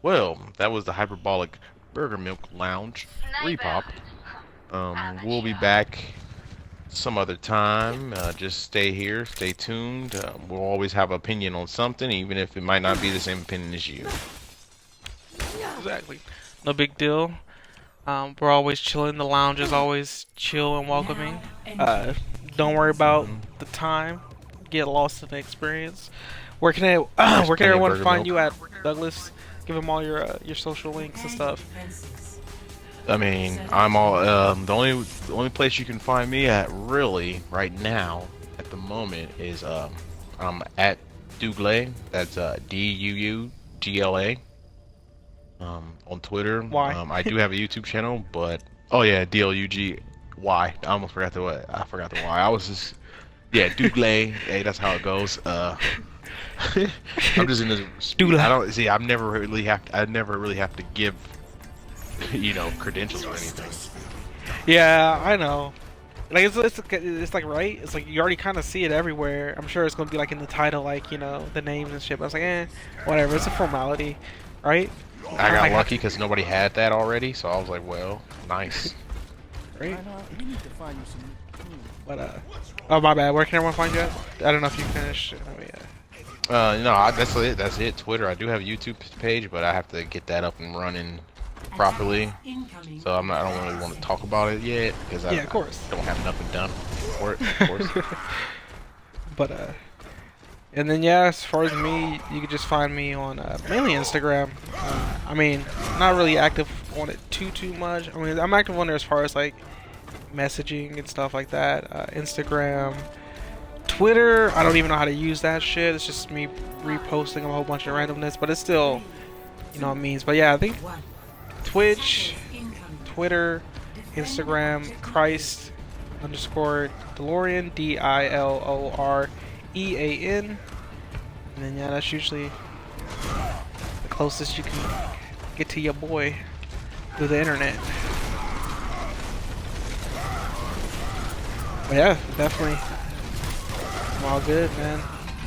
well, that was the Hyperbolic BurgerMilk Lounge repop. We'll be back some other time. Just stay here, stay tuned. We'll always have an opinion on something, even if it might not be the same opinion as you. Exactly. No big deal. We're always chilling. The lounge is always chill and welcoming. Don't worry about the time. Get lost in the experience. Where can everyone find you at, Douglas? Give them all your social links and stuff. I mean, I'm all the only place you can find me at really right now at the moment is I'm at Duuglay. That's DUUGLA. On Twitter. Why? I do have a YouTube channel, but oh yeah, DLUGY. I almost forgot the what. I forgot the why. I was just Duuglay. Hey, that's how it goes. I'm just in this. Duuglay. I don't see. I never really have to give credentials or anything. Yeah, I know. Like it's like, right? It's like you already kind of see it everywhere. I'm sure it's gonna be like in the title, like, the names and shit. But I was like, whatever. It's a formality, right? I got lucky because nobody had that already, so I was like, well, nice. Right? But oh, my bad. Where can everyone find you at? I don't know if you finished. Oh, yeah. No, that's it. That's it. Twitter. I do have a YouTube page, but I have to get that up and running properly. So I don't really want to talk about it yet because of course, don't have nothing done for it. Of course. But and then as far as me, you can just find me on mainly Instagram. I mean, not really active on it too much. I mean, I'm active on there as far as like messaging and stuff like that. Instagram, Twitter, I don't even know how to use that shit. It's just me reposting a whole bunch of randomness, but it's still, what it means. But yeah, I think Twitch, Twitter, Instagram, Christ_Dilorean, DILOREAN. And then that's usually the closest you can get to your boy through the internet. But yeah, definitely, I'm all good, man.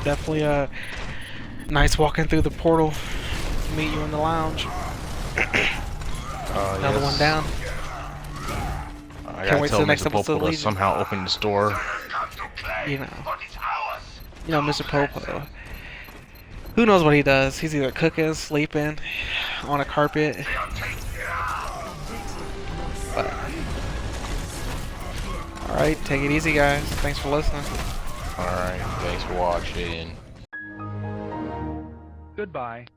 Definitely nice walking through the portal to meet you in the lounge. Another one down. I gotta tell Mr. Popo to somehow open the store. Mr. Popo. Who knows what he does? He's either cooking, sleeping, on a carpet. But, alright, take it easy, guys. Thanks for listening. Alright, thanks for watching. Goodbye.